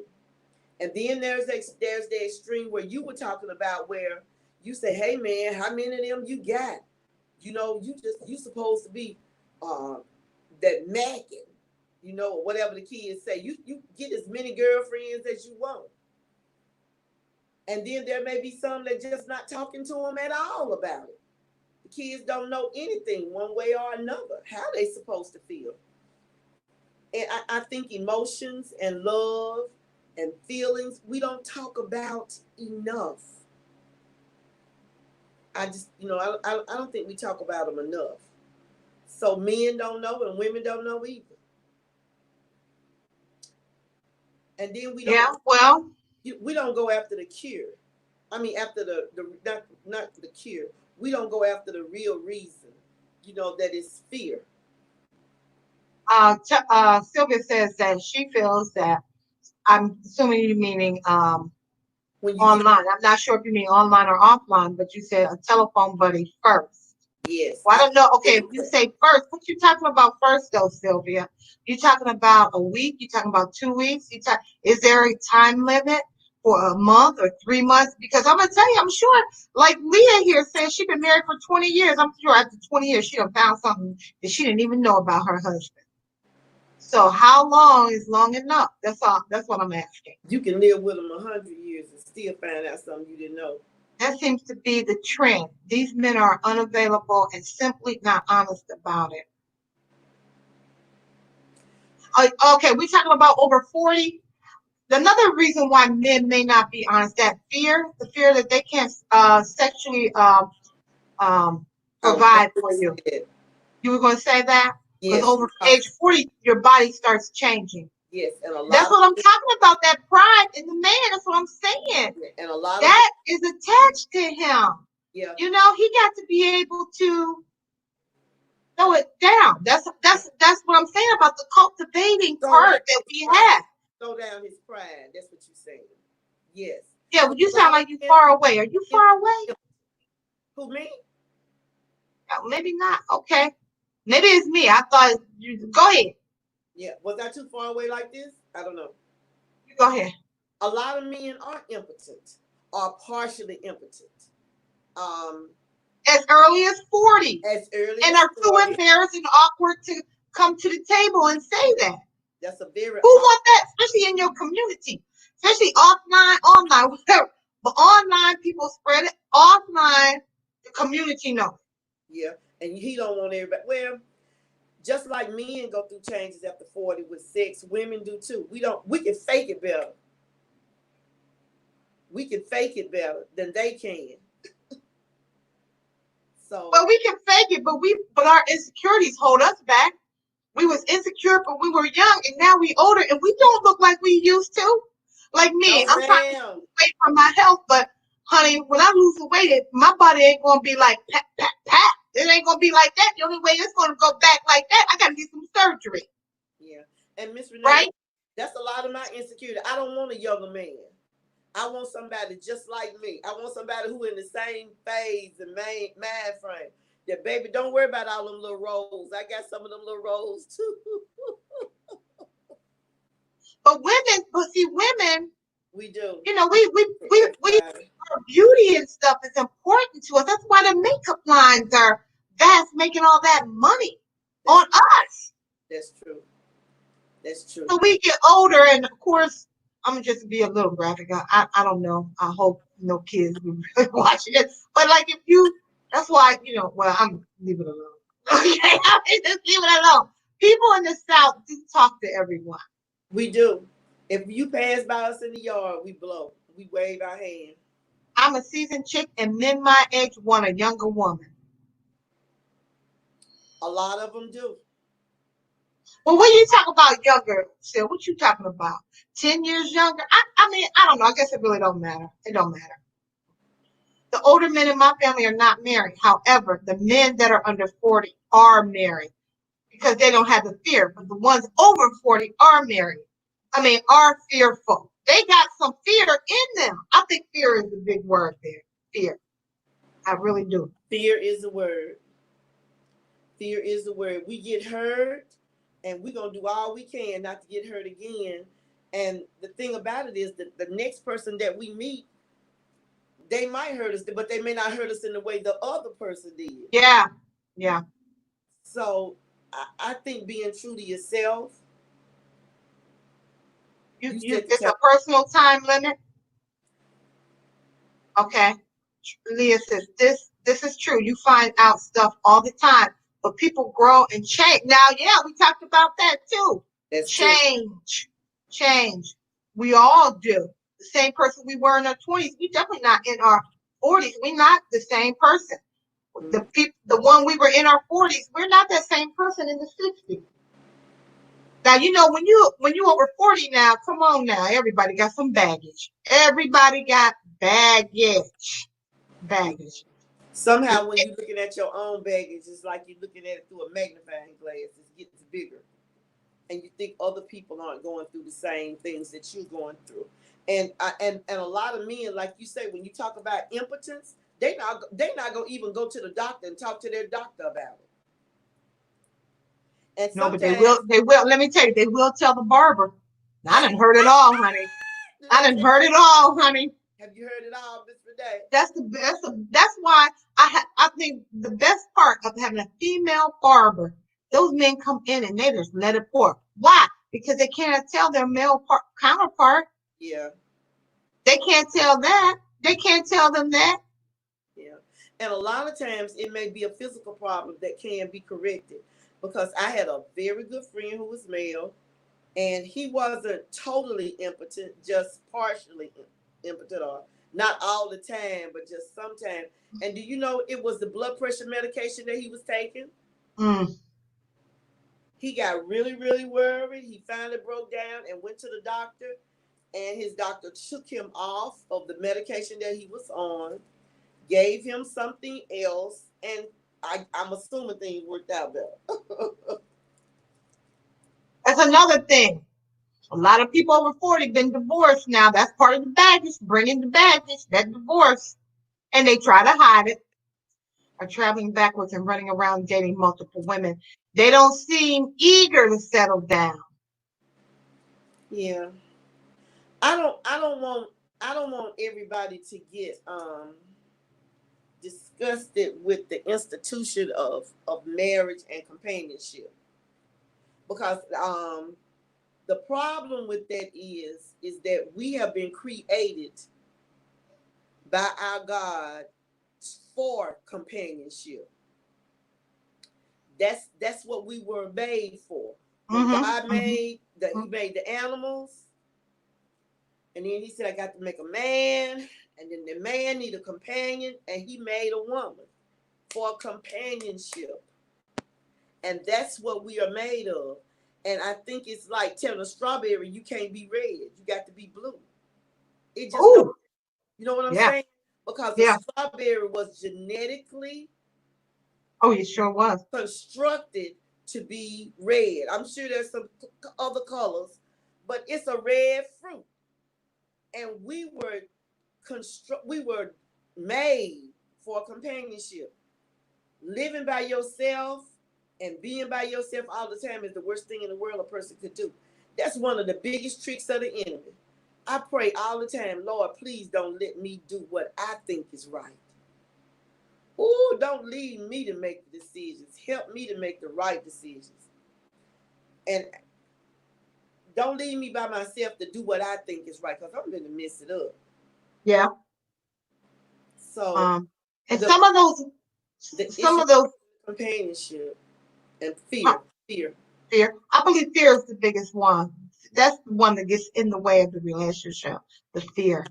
And then there's the extreme where you were talking about, where you say, hey man, how many of them you got? You supposed to be that macking, or whatever the kids say. You get as many girlfriends as you want. And then there may be some that just not talking to them at all about it. The kids don't know anything one way or another, how they supposed to feel. And I think emotions and love and feelings, we don't talk about enough. I just, I don't think we talk about them enough. So men don't know and women don't know either. And then we don't go after the cure. I mean, after the not the cure. We don't go after the real reason, that is fear. Sylvia says that she feels that, I'm assuming you meaning online. I'm not sure if you mean online or offline, but you said a telephone buddy first. Yes. Well, I don't know. Okay, if you say first, what you talking about first though, Sylvia? You talking about a week? You talking about 2 weeks? Is there a time limit for a month or 3 months? Because I'm gonna tell you, I'm sure, like Leah here says, she's been married for 20 years. I'm sure after 20 years, she done found something that she didn't even know about her husband. So how long is long enough? That's all. That's what I'm asking. You can live with them 100 years and still find out something you didn't know. That seems to be the trend. These men are unavailable and simply not honest about it. Okay, we're talking about over 40. Another reason why men may not be honest, the fear that they can't sexually provide for you. You were going to say that? Because over age 40, your body starts changing. Yes, and that's what I'm talking about, that pride in the man. That's what I'm saying. And a lot that is attached to him. Yeah. He got to be able to throw it down. That's what I'm saying about the cultivating part that we have. Throw down his pride. That's what you're saying. Yes. Yeah, but you sound like you're far away. Are you far away? Who, me? Maybe not. Okay. Maybe it's me. I thought you go ahead. Yeah. Was I too far away like this? I don't know. You go ahead. A lot of men are impotent or partially impotent. As early as 40. As early and as are too 40. embarrassed and awkward to come to the table and say that. That's a very who want that, especially in your community, especially offline, online, whatever. But online, people spread it. Offline, the community knows. Yeah, and he don't want everybody. Well, just like men go through changes after 40 with sex, women do too. We can fake it better. We can fake it better than they can. But we can fake it, but our insecurities hold us back. We was insecure when we were young, and now we older, and we don't look like we used to. Like me, I'm trying to lose weight for my health, but honey, when I lose the weight, my body ain't gonna be like pat, pat, pat. It ain't gonna be like that. The only way it's gonna go back like that, I gotta get some surgery. Yeah, and Miss Renee, right? That's a lot of my insecurity. I don't want a younger man. I want somebody just like me. I want somebody who in the same phase and mind frame. That baby, don't worry about all them little roles. I got some of them little roles too. But women, We do. you know, our beauty and stuff is important to us. That's why the makeup lines are vast, making all that money on us. That's true. That's true. So we get older, and of course, I'm gonna just be a little graphic. I don't know. I hope no kids will be watching it. But like if you, that's why Well, I'm leave it alone. Okay, I mean, just leave it alone. People in the South do talk to everyone. We do. If you pass by us in the yard, we blow. We wave our hand. I'm a seasoned chick, and men my age want a younger woman. A lot of them do. Well, when you talk about younger, Sil, what you talking about? 10 years younger? I mean, I don't know. I guess it really don't matter. It don't matter. The older men in my family are not married. However, the men that are under 40 are married because they don't have the fear. But the ones over 40 are married. I mean, are fearful. They got some fear in them. I think fear is a big word there. Fear. I really do. Fear is the word. Fear is the word. We get hurt, and we're going to do all we can not to get hurt again. And the thing about it is that the next person that we meet, they might hurt us, but they may not hurt us in the way the other person did. Yeah. Yeah. So I think being true to yourself. It's a personal time limit. Okay. Leah says, this is true. You find out stuff all the time, but people grow and change. Now, yeah, we talked about that too. That's change. True. Change. We all do. The same person we were in our 20s, we definitely not in our 40s. We're not the same person. Mm-hmm. The one we were in our 40s, we're not that same person in the 60s. Now, when you over 40 now, come on now, everybody got some baggage. Everybody got baggage. Somehow when you're looking at your own baggage, it's like you're looking at it through a magnifying glass. It gets bigger. And you think other people aren't going through the same things that you're going through. And a lot of men, like you say, when you talk about impotence, they not gonna even go to the doctor and talk to their doctor about it. And no, but they will. Let me tell you, they will tell the barber. I done heard it all, honey. Have you heard it all, Miss Renee? That's why I think the best part of having a female barber, those men come in and they just let it pour. Why? Because they can't tell their male counterpart. Yeah. They can't tell that. They can't tell them that. Yeah. And a lot of times it may be a physical problem that can be corrected. Because I had a very good friend who was male, and he wasn't totally impotent, just partially impotent, or not all the time, but just sometimes. And do you know it was the blood pressure medication that he was taking? He got really, really worried. He finally broke down and went to the doctor, and his doctor took him off of the medication that he was on, gave him something else, and I'm assuming things worked out better. That's another thing. A lot of people over 40 been divorced now. That's part of the baggage, bringing the baggage, that divorce. And they try to hide it. Are traveling backwards and running around dating multiple women. They don't seem eager to settle down. Yeah. I don't want everybody to get disgusted with the institution of marriage and companionship, because the problem with that is that we have been created by our God for companionship. That's what we were made for. When God made he made the animals, and then he said, I got to make a man. And then the man need a companion, and he made a woman for companionship. And that's what we are made of. And I think it's like telling a strawberry, you can't be red. You got to be blue. It just don't, you know what I'm saying? Because the strawberry was genetically it sure was constructed to be red. I'm sure there's some other colors, but it's a red fruit, and we were made for companionship. Living by yourself and being by yourself all the time is the worst thing in the world a person could do. That's one of the biggest tricks of the enemy. I pray all the time, Lord, please don't let me do what I think is right. Ooh, don't leave me to make the decisions. Help me to make the right decisions. And don't leave me by myself to do what I think is right, because I'm going to mess it up. Yeah. So, and the some of those companionship and uh, fear. fear. I believe fear is the biggest one. That's the one that gets in the way of the relationship. The fear,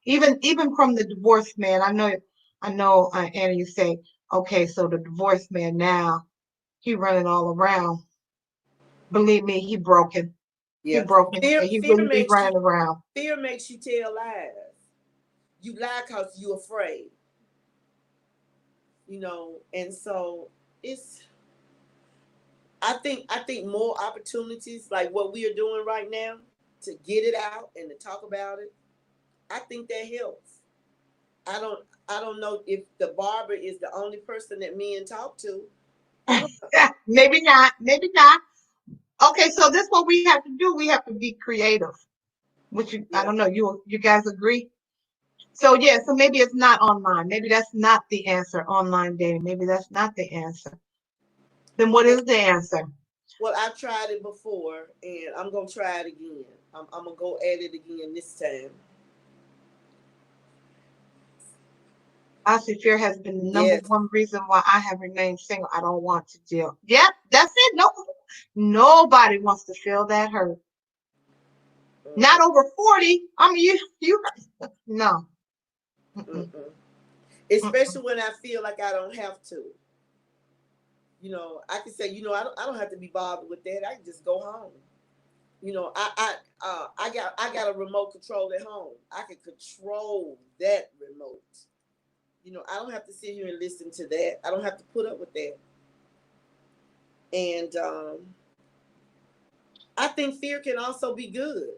even from the divorced man. Anna. You say, okay, so the divorced man now he running all around. Believe me, he broken. He Yeah. broken, Fear, and he fear wouldn't be makes you running around. fear makes you tell lies. You lie because you're afraid. And so it's I think more opportunities like what we are doing right now to get it out and to talk about it. I think that helps. I don't know if the barber is the only person that men talk to. I don't Maybe not. Maybe not. Okay, so this is what we have to do. We have to be creative. I Yeah. don't know. You guys agree? So yeah, so maybe it's not online. Maybe that's not the answer. Online dating. Maybe that's not the answer. Then what is the answer? Well, I've tried it before, and I'm gonna try it again. I'm gonna go at it again this time. Honestly, fear has been the number Yes. one reason why I have remained single. I don't want to deal. Yep, that's it. No, nobody wants to feel that hurt. Not Mm-mm, over 40. I mean, you, no. Mm-mm, mm-mm. mm-mm. Especially when I feel like I don't have to. I can say, I don't have to be bothered with that. I can just go home. I got a remote control at home. I can control that remote. I don't have to sit here and listen to that. I don't have to put up with that. And I think fear can also be good.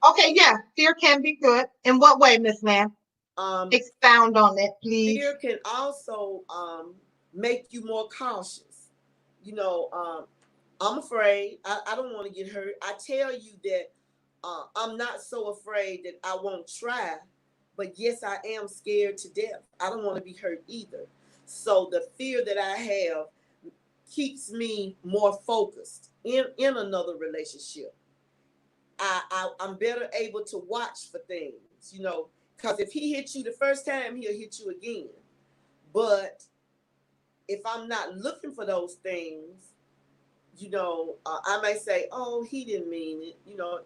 Okay, yeah, fear can be good. In what way, Miss Lamb? Um, Expound on it, please. Fear can also make you more cautious. I'm afraid. I don't want to get hurt. I tell you that I'm not so afraid that I won't try, but yes, I am scared to death. I don't want to be hurt either. So the fear that I have keeps me more focused in another relationship. I'm better able to watch for things, because if he hits you the first time, he'll hit you again. But if I'm not looking for those things, I may say, "Oh, he didn't mean it."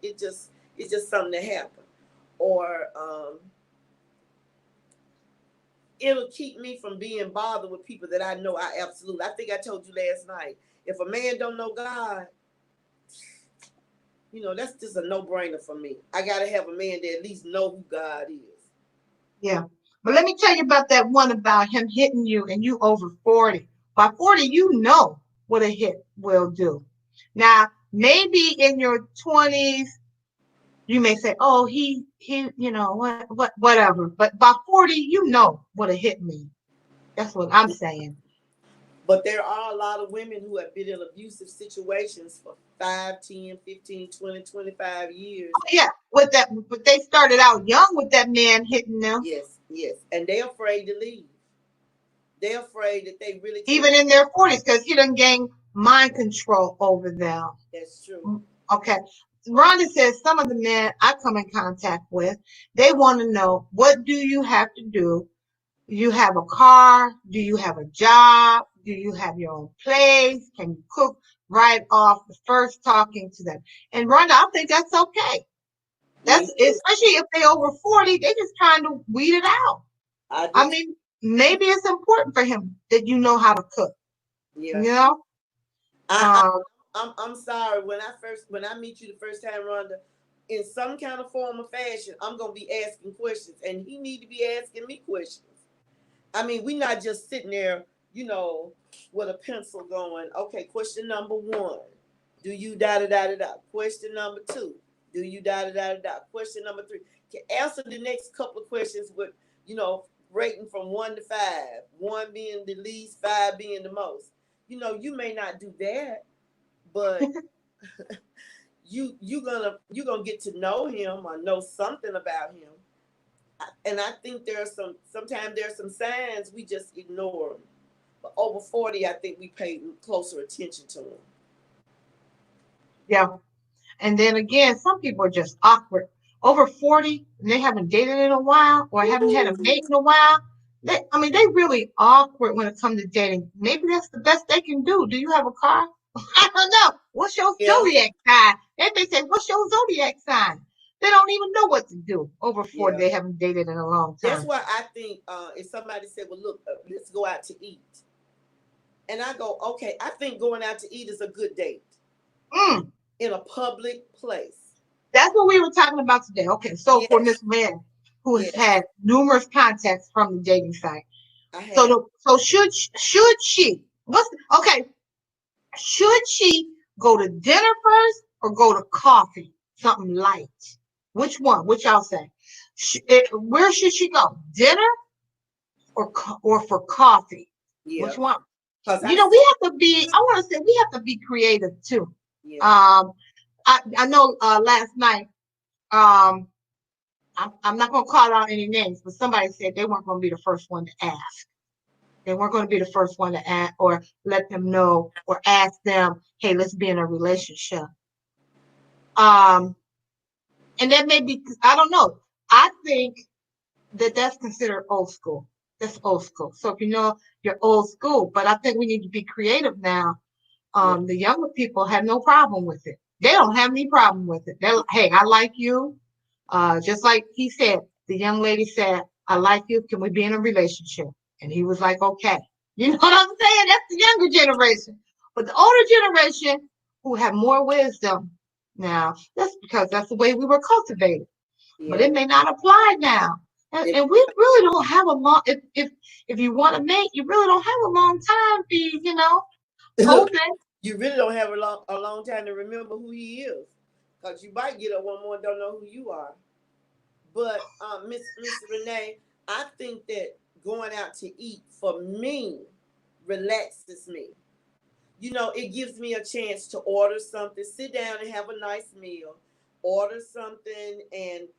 It's just something that happened, or it'll keep me from being bothered with people that I know I absolutely. I think I told you last night. If a man don't know God, that's just a no-brainer for me. I gotta have a man that at least know who God is. Yeah. But let me tell you about that one about him hitting you and you over 40. By 40, you know what a hit will do. Now, maybe in your 20s, you may say, oh, whatever. But by 40, you know what a hit means. That's what I'm saying. But there are a lot of women who have been in abusive situations for 5, 10, 15, 20, 25 years. Yeah, but they started out young with that man hitting them, Yes, yes. And they're afraid to leave. They're afraid that they really can't. even in their 40s, because he done gained mind control over them. That's true. Okay. Rhonda says some of the men I come in contact with, they want to know, what do you have to do? You have a car? Do you have a job? Do you have your own place? Can you cook? Right off the first talking to them. And Rhonda, I think that's okay. That's Me too. especially if they over 40, they just trying to weed it out. I I do too. mean, maybe it's important for him that you know how to cook, Yeah. you know? I, Um, I'm sorry. When I meet you the first time, Rhonda, in some kind of form or fashion, I'm gonna be asking questions, and he need to be asking me questions. I mean, we not just sitting there, with a pencil going, okay, question number one. Do you da da da da da? Question number 2. Do you da da da da da? Question number 3. Can answer the next couple of questions with, rating from 1 to 5. 1 being the least, 5 being the most. You may not do that, but you're gonna get to know him or know something about him. And I think sometimes there are some signs we just ignore them. But over 40, I think we pay closer attention to them. Yeah. And then again, some people are just awkward. Over 40, and they haven't dated in a while or haven't had a mate in a while. They really awkward when it comes to dating. Maybe that's the best they can do. Do you have a car? I don't know. What's your zodiac sign? If they say, what's your zodiac sign? They don't even know what to do. Over 40, they haven't dated in a long time. That's why I think if somebody said, well, look, let's go out to eat. And I go, okay, I think going out to eat is a good date. In a public place. That's what we were talking about today. Okay, so for Miss Lynn, who has had numerous contacts from the dating site. So should she should she go to dinner first or go to coffee? Something light. Which one? Which y'all say? Where should she go? Dinner or for coffee? Yeah. Which one? We have to be, I want to say we have to be creative too. Yeah. I know last night, I'm not going to call out any names, but somebody said they weren't going to be the first one to ask. They weren't going to be the first one to ask or let them know or ask them, hey, let's be in a relationship. And that may be, I don't know. I think that's considered old school. That's old school. So if you're old school, but I think we need to be creative now. The younger people have no problem with it. They don't have any problem with it. They're like, hey, I like you. Just like he said, the young lady said, I like you. Can we be in a relationship? And he was like, okay. You know what I'm saying? That's the younger generation. But the older generation who have more wisdom now, that's because that's the way we were cultivated. Yeah. But it may not apply now. And we really don't have a long, if you want to mate, you really don't have a long time to, hoping. You really don't have a long time to remember who he is, because you might get up one more and don't know who you are. But Miss Renee, I think that going out to eat for me relaxes me. It gives me a chance to order something, sit down and have a nice meal, order something, and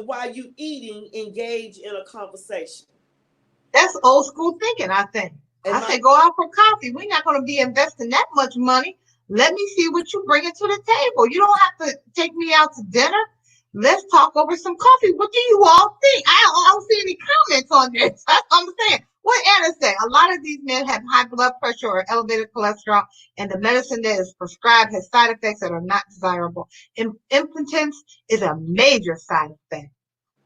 while you eating, engage in a conversation. That's old school thinking, I think. I say go out for coffee. We're not going to be investing that much money. Let me see what you bring to the table. You don't have to take me out to dinner. Let's talk over some coffee. What do you all think? I don't see any comments on this. That's what I'm saying. What Anna said, a lot of these men have high blood pressure or elevated cholesterol, and the medicine that is prescribed has side effects that are not desirable. Impotence is a major side effect.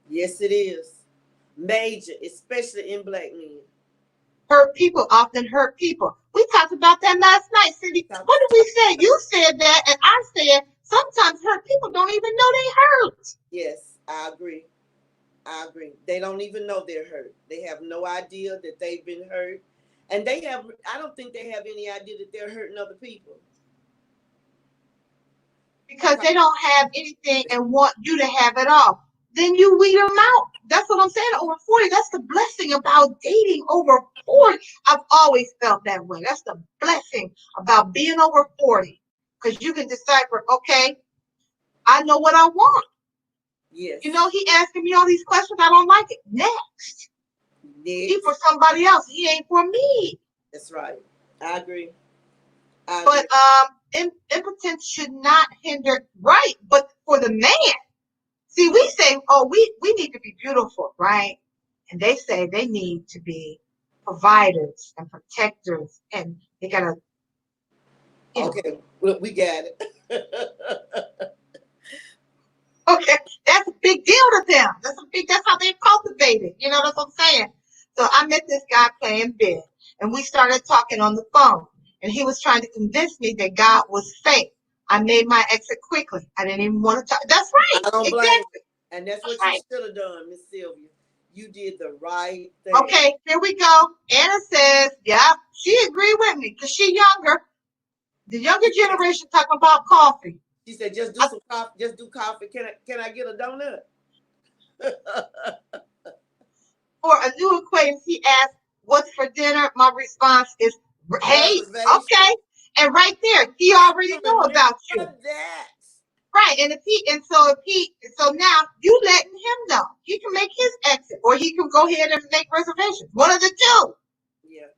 Yes, it is. Major, especially in Black men. Hurt people often hurt people. We talked about that last night, Cindy. What did we say? You said that, and I said sometimes hurt people don't even know they hurt. Yes, I agree. They don't even know they're hurt. They have no idea that they've been hurt. And I don't think they have any idea that they're hurting other people. Because they don't have anything and want you to have it all. Then you weed them out. That's what I'm saying. Over 40, that's the blessing about dating over 40. I've always felt that way. That's the blessing about being over 40. Because you can decipher, okay, I know what I want. Yes. He asking me all these questions. I don't like it. Next. He for somebody else. He ain't for me. That's right. I agree. But impotence should not hinder, right? But for the man, see, we say, oh, we need to be beautiful, right? And they say they need to be providers and protectors, and they gotta. Okay, look, we got it. Okay, that's a big deal to them. That's how they're cultivated. That's what I'm saying. So I met this guy playing bid, and we started talking on the phone. And he was trying to convince me that God was fake. I made my exit quickly. I didn't even want to talk. That's right. I don't blame you. And that's what you should have done, Miss Sylvia. You did the right thing. Okay, here we go. Anna says, yeah, she agreed with me because she's younger. The younger generation talking about coffee. She said, just do some coffee. Just do coffee. Can I get a donut? For a new acquaintance, he asked, "What's for dinner?" My response is, "Hey, Reservation. okay." And right there, he already know about you. That. Right. So now you letting him know. He can make his exit or he can go ahead and make reservations. One of the two. Yeah.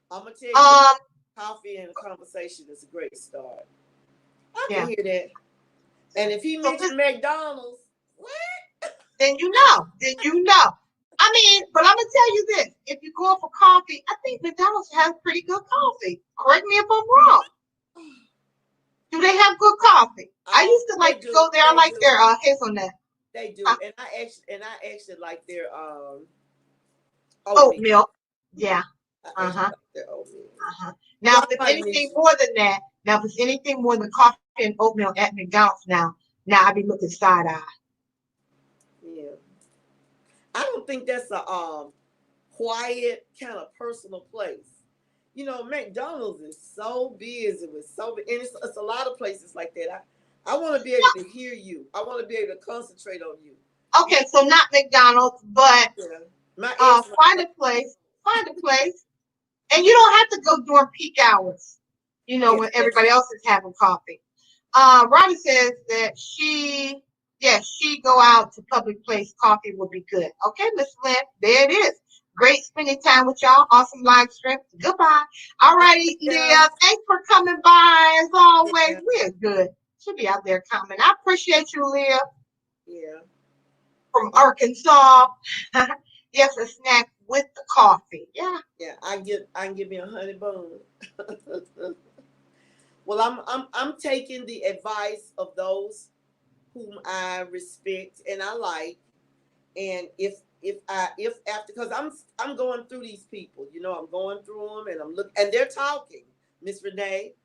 I'm gonna tell you, coffee and a conversation is a great start. I can hear that. And if he mentioned McDonald's, what? Then you know. I mean, but I'm gonna tell you this: if you're going for coffee, I think McDonald's has pretty good coffee. Correct me if I'm wrong. Do they have good coffee? I used to like to go there. I like their hazelnut. They do, and I actually like their oatmeal. Yeah. Like their oatmeal. Now, if it's anything more than that, if it's anything more than coffee and oatmeal at McDonald's, now I be looking side eye. Yeah. I don't think that's a quiet kind of personal place. You know, McDonald's is so busy and it's a lot of places like that. I want to be able to hear you. I want to be able to concentrate on you. Okay, so not McDonald's, but find a place, and you don't have to go during peak hours. You know, when everybody else is having coffee. Rhonda says that she go out to public place. Coffee would be good. Okay, Miss Lynn, there it is. Great spending time with y'all. Awesome live stream. Goodbye. All righty, Leah. Thanks for coming by. As always, we're good. She'll be out there coming. I appreciate you, Leah. Yeah. From Arkansas. Yes, a snack with the coffee. Yeah. Yeah, I can give me a honey bun. Well, I'm taking the advice of those whom I respect and I like, and if after, because I'm going through these people, you know, I'm going through them and I'm looking and they're talking, Miss Renee,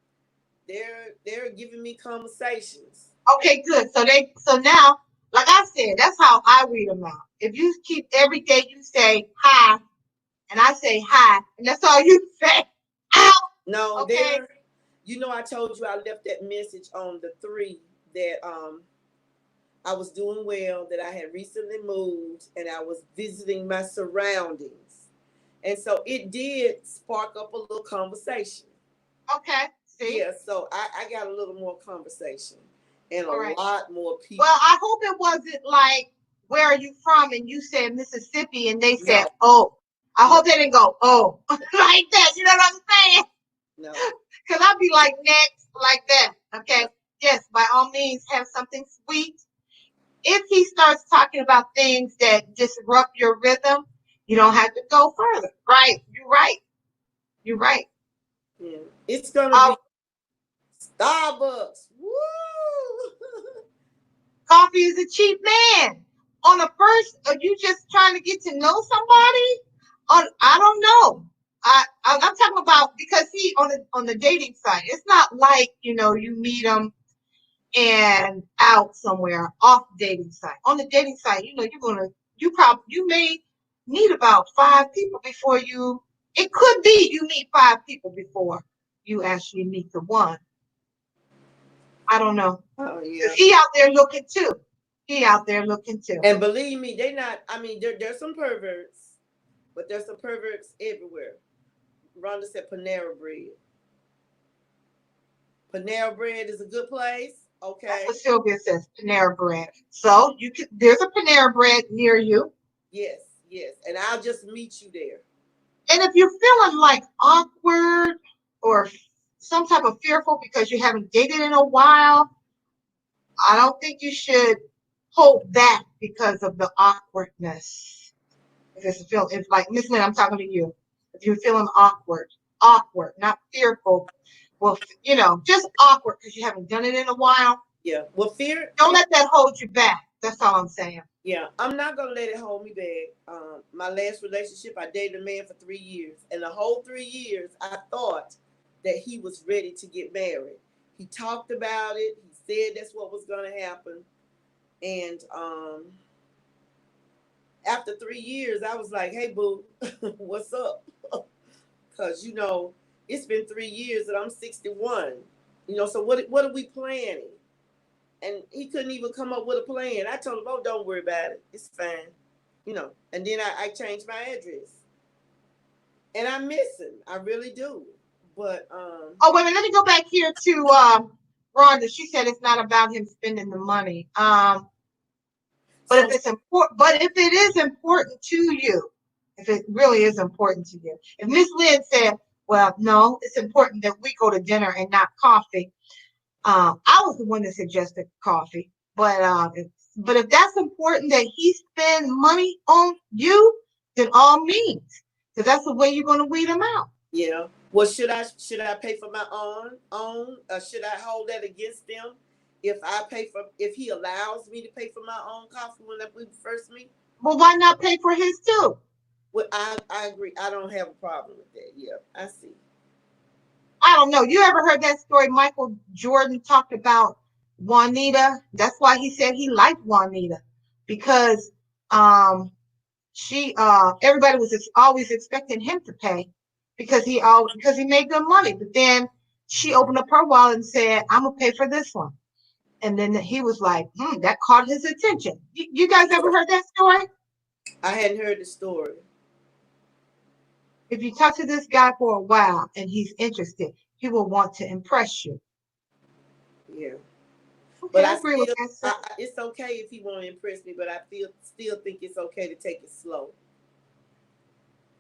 they're giving me conversations. Okay, good. So now, like I said, that's how I read them out. If you keep every day you say hi, and I say hi, and that's all you say out. No, okay. You know, I told you I left that message on the 3 that I was doing well, that I had recently moved, and I was visiting my surroundings. And so it did spark up a little conversation. Okay. See? Yeah, so I got a little more conversation and a lot more people. Well, I hope it wasn't like, where are you from? And you said Mississippi, and they said, oh. I hope they didn't go, oh, like that. You know what I'm saying? No. Because I'd be like, next, like that. Okay. Yes, by all means, have something sweet. If he starts talking about things that disrupt your rhythm, you don't have to go further. Right. You're right. Yeah. It's going to be Starbucks. Woo! Coffee is a cheap man. On a first, are you just trying to get to know somebody? I don't know. I'm talking about, because on the dating site, it's not like, you know, you meet them and out somewhere off the dating site. On the dating site, you know, you may meet about 5 people before it could be you meet 5 people before you actually meet the one. I don't know. Oh, yeah. He out there looking too. And believe me, there's some perverts, but there's some perverts everywhere. Rhonda said Panera Bread. Panera Bread is a good place. Okay. That's what Sylvia says, Panera Bread. So there's a Panera Bread near you. Yes. And I'll just meet you there. And if you're feeling like awkward or some type of fearful because you haven't dated in a while, I don't think you should hold back because of the awkwardness. If like Miss Lynn, I'm talking to you. If you're feeling awkward, not fearful. Well, you know, just awkward because you haven't done it in a while. Yeah. Well, don't let that hold you back. That's all I'm saying. Yeah, I'm not gonna let it hold me back. My last relationship, I dated a man for 3 years, and the whole 3 years, I thought that he was ready to get married. He talked about it. He said that's what was gonna happen, and after 3 years, I was like, "Hey, boo, what's up?" Because you know it's been 3 years, and I'm 61. You know, so what are we planning? And he couldn't even come up with a plan. I told him, oh, don't worry about it. It's fine. You know, and then I changed my address. And I miss him. I really do. But Oh, wait a minute. Let me go back here to Rhonda. She said it's not about him spending the money. But if it's important, but if it is important to you, if it really is important to you, if Miss Lynn said, "Well, no, it's important that we go to dinner and not coffee," I was the one that suggested coffee. But if that's important that he spend money on you, then all means, because that's the way you're going to weed him out. yeah. Well, should I pay for my own? Should I hold that against them if he allows me to pay for my own coffee when we first meet? Well, why not pay for his too? Well, I agree. I don't have a problem with that. Yeah, I see. I don't know. You ever heard that story? Michael Jordan talked about Juanita. That's why he said he liked Juanita, because she everybody was always expecting him to pay because he made good money. But then she opened up her wallet and said, "I'm gonna pay for this one." And then he was like, that caught his attention. You guys ever heard that story? I hadn't heard the story. If you talk to this guy for a while and he's interested, he will want to impress you. Yeah. Okay, But I agree with that. it's okay if he won't impress me, but I still think it's okay to take it slow.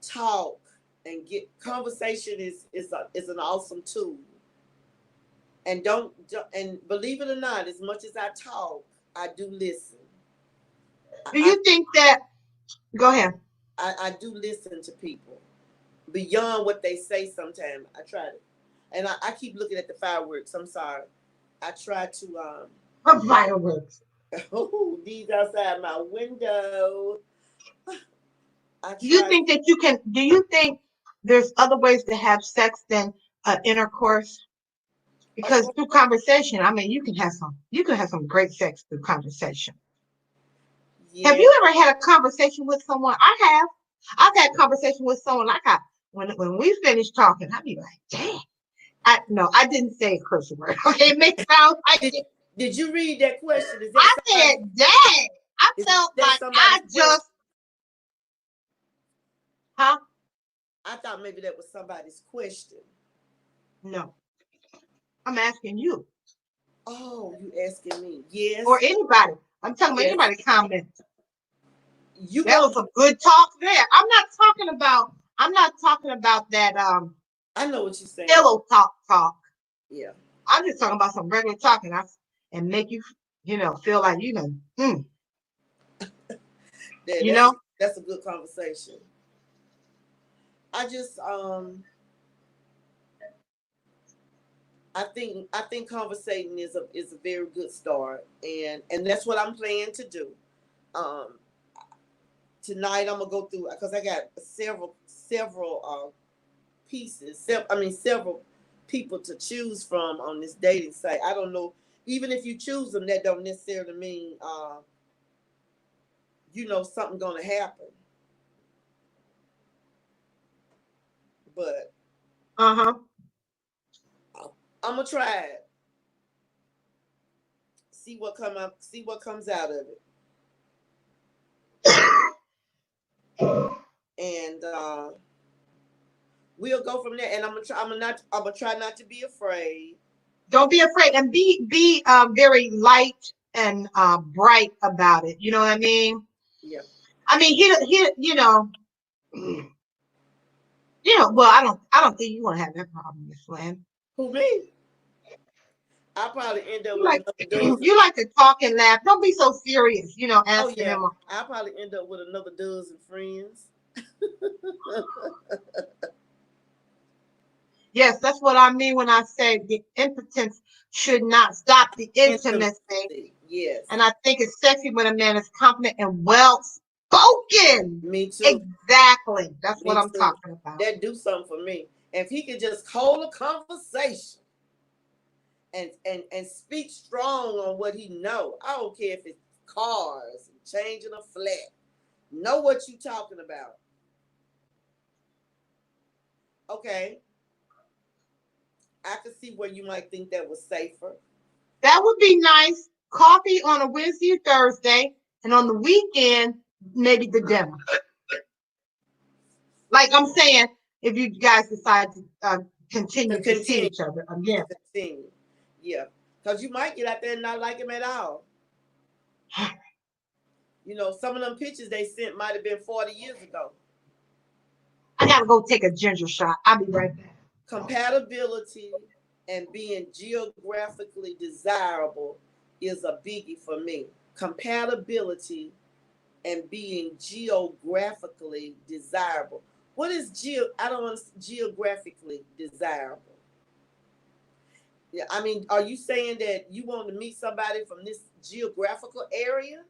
Talk and get conversation is an awesome tool. And and believe it or not, as much as I talk, I do listen. Do you think that? Go ahead. I do listen to people beyond what they say. Sometimes I try to, and I keep looking at the fireworks. I'm sorry. I try to Fireworks. oh, these outside my window. Do you think that you can? Do you think there's other ways to have sex than intercourse? Because through conversation, I mean, you can have some great sex through conversation. Yeah. Have you ever had a conversation with someone? I have. I've had conversation with someone like when we finished talking, I'd be like, "Dang." I didn't say a curse word. Okay, it makes sound like it. Did you read that question? Is that I said, "Dang." I felt like I just, huh? I thought maybe that was somebody's question. No, I'm asking you. Oh, you asking me? Yes. Or anybody. I'm talking about Yes. anybody comment. You That was a good talk there. I'm not talking about that I know what you're saying. pillow talk. Yeah. I'm just talking about some regular talking and make you feel like That's a good conversation. I just I think conversating is a very good start, and that's what I'm planning to do. Um, Tonight I'm gonna go through because I got several pieces. Several people to choose from on this dating site. I don't know. Even if you choose them, that don't necessarily mean something gonna happen. But I'm gonna try it. See what comes out of it. And we'll go from there. And I'm gonna try not to be afraid. Don't be afraid, and be very light and bright about it. You know what I mean? Yeah. I mean, well, I don't think you want to have that problem, Miss Lynn. Who, me? I'll probably end up with another dozen. You like to talk and laugh. Don't be so serious, asking yeah. him. I'll probably end up with another dozen friends. Yes, that's what I mean when I say the impotence should not stop the intimacy. Yes. And I think it's sexy when a man is confident and well spoken. Me too. Exactly. That's what I'm talking about. That do something for me. If he could just hold a conversation and speak strong on what he know. I don't care if it's cars and changing a flat. Know what you talking about. Okay. I could see where you might think that was safer. That would be nice. Coffee on a Wednesday or Thursday, and on the weekend, maybe the dinner. Like I'm saying, if you guys decide to continue to see each other again. Continue. Yeah. Because you might get out there and not like him at all. You know, some of them pictures they sent might have been 40 years ago. I gotta go take a ginger shot. I'll be right back. Compatibility and being geographically desirable is a biggie for me. Compatibility and being geographically desirable. What is I don't want geographically desirable. Yeah, I mean, are you saying that you want to meet somebody from this geographical area?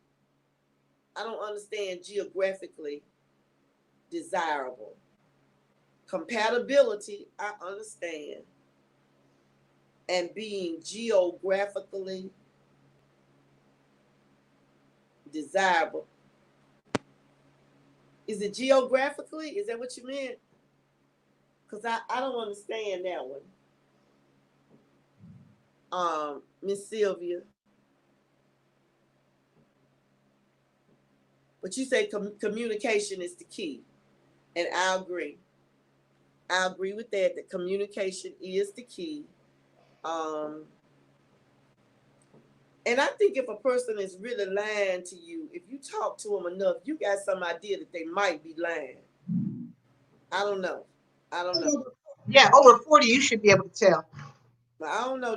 I don't understand geographically desirable. Compatibility, I understand. And being geographically desirable. Is it geographically? Is that what you meant? Because I don't understand that one. Miss Sylvia. But you say communication is the key. And I agree. I agree with that communication is the key. And I think if a person is really lying to you, if you talk to them enough, you got some idea that they might be lying. I don't know. Yeah, over 40, you should be able to tell. I don't know.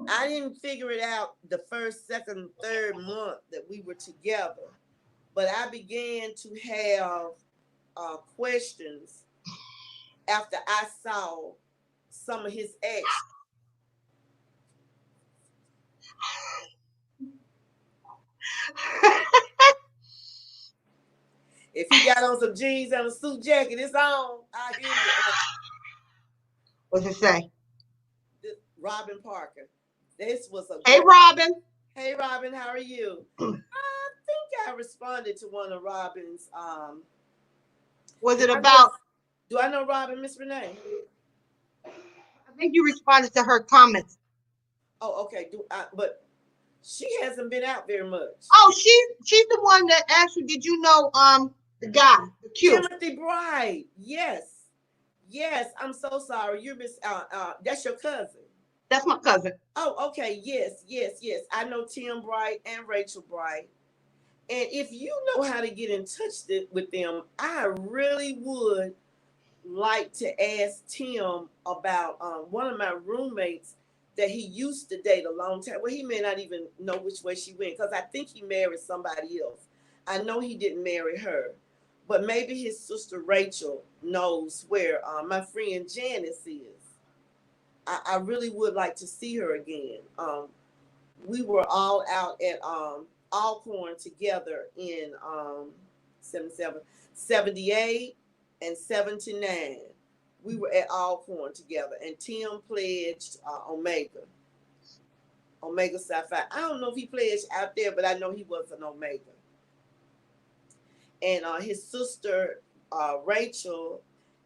I didn't figure it out the first, second, third month that we were together. But I began to have questions after I saw some of his actions. If he got on some jeans and a suit jacket, it's on. I hear you. What's it say? Robin Parker. This was a Hey, Robin. Hey, Robin, how are you? I think I responded to one of Robin's. Was it about? Do I know Robin, Miss Renee? I think you responded to her comments. Oh, okay. But she hasn't been out very much. Oh, she's the one that asked you, did you know the guy, the Q? Timothy Bright. Yes. I'm so sorry. You're Miss that's your cousin. That's my cousin. Oh, okay. Yes. I know Tim Bright and Rachel Bright. And if you know how to get in touch with them, I really would like to ask Tim about one of my roommates that he used to date a long time. Well, he may not even know which way she went because I think he married somebody else. I know he didn't marry her, but maybe his sister Rachel knows where my friend Janice is. I really would like to see her again. We were all out at Alcorn together in 78 and 79. We were at Alcorn together, and Tim pledged Omega Psi Phi. I don't know if he pledged out there, but I know he was an Omega. And his sister Rachel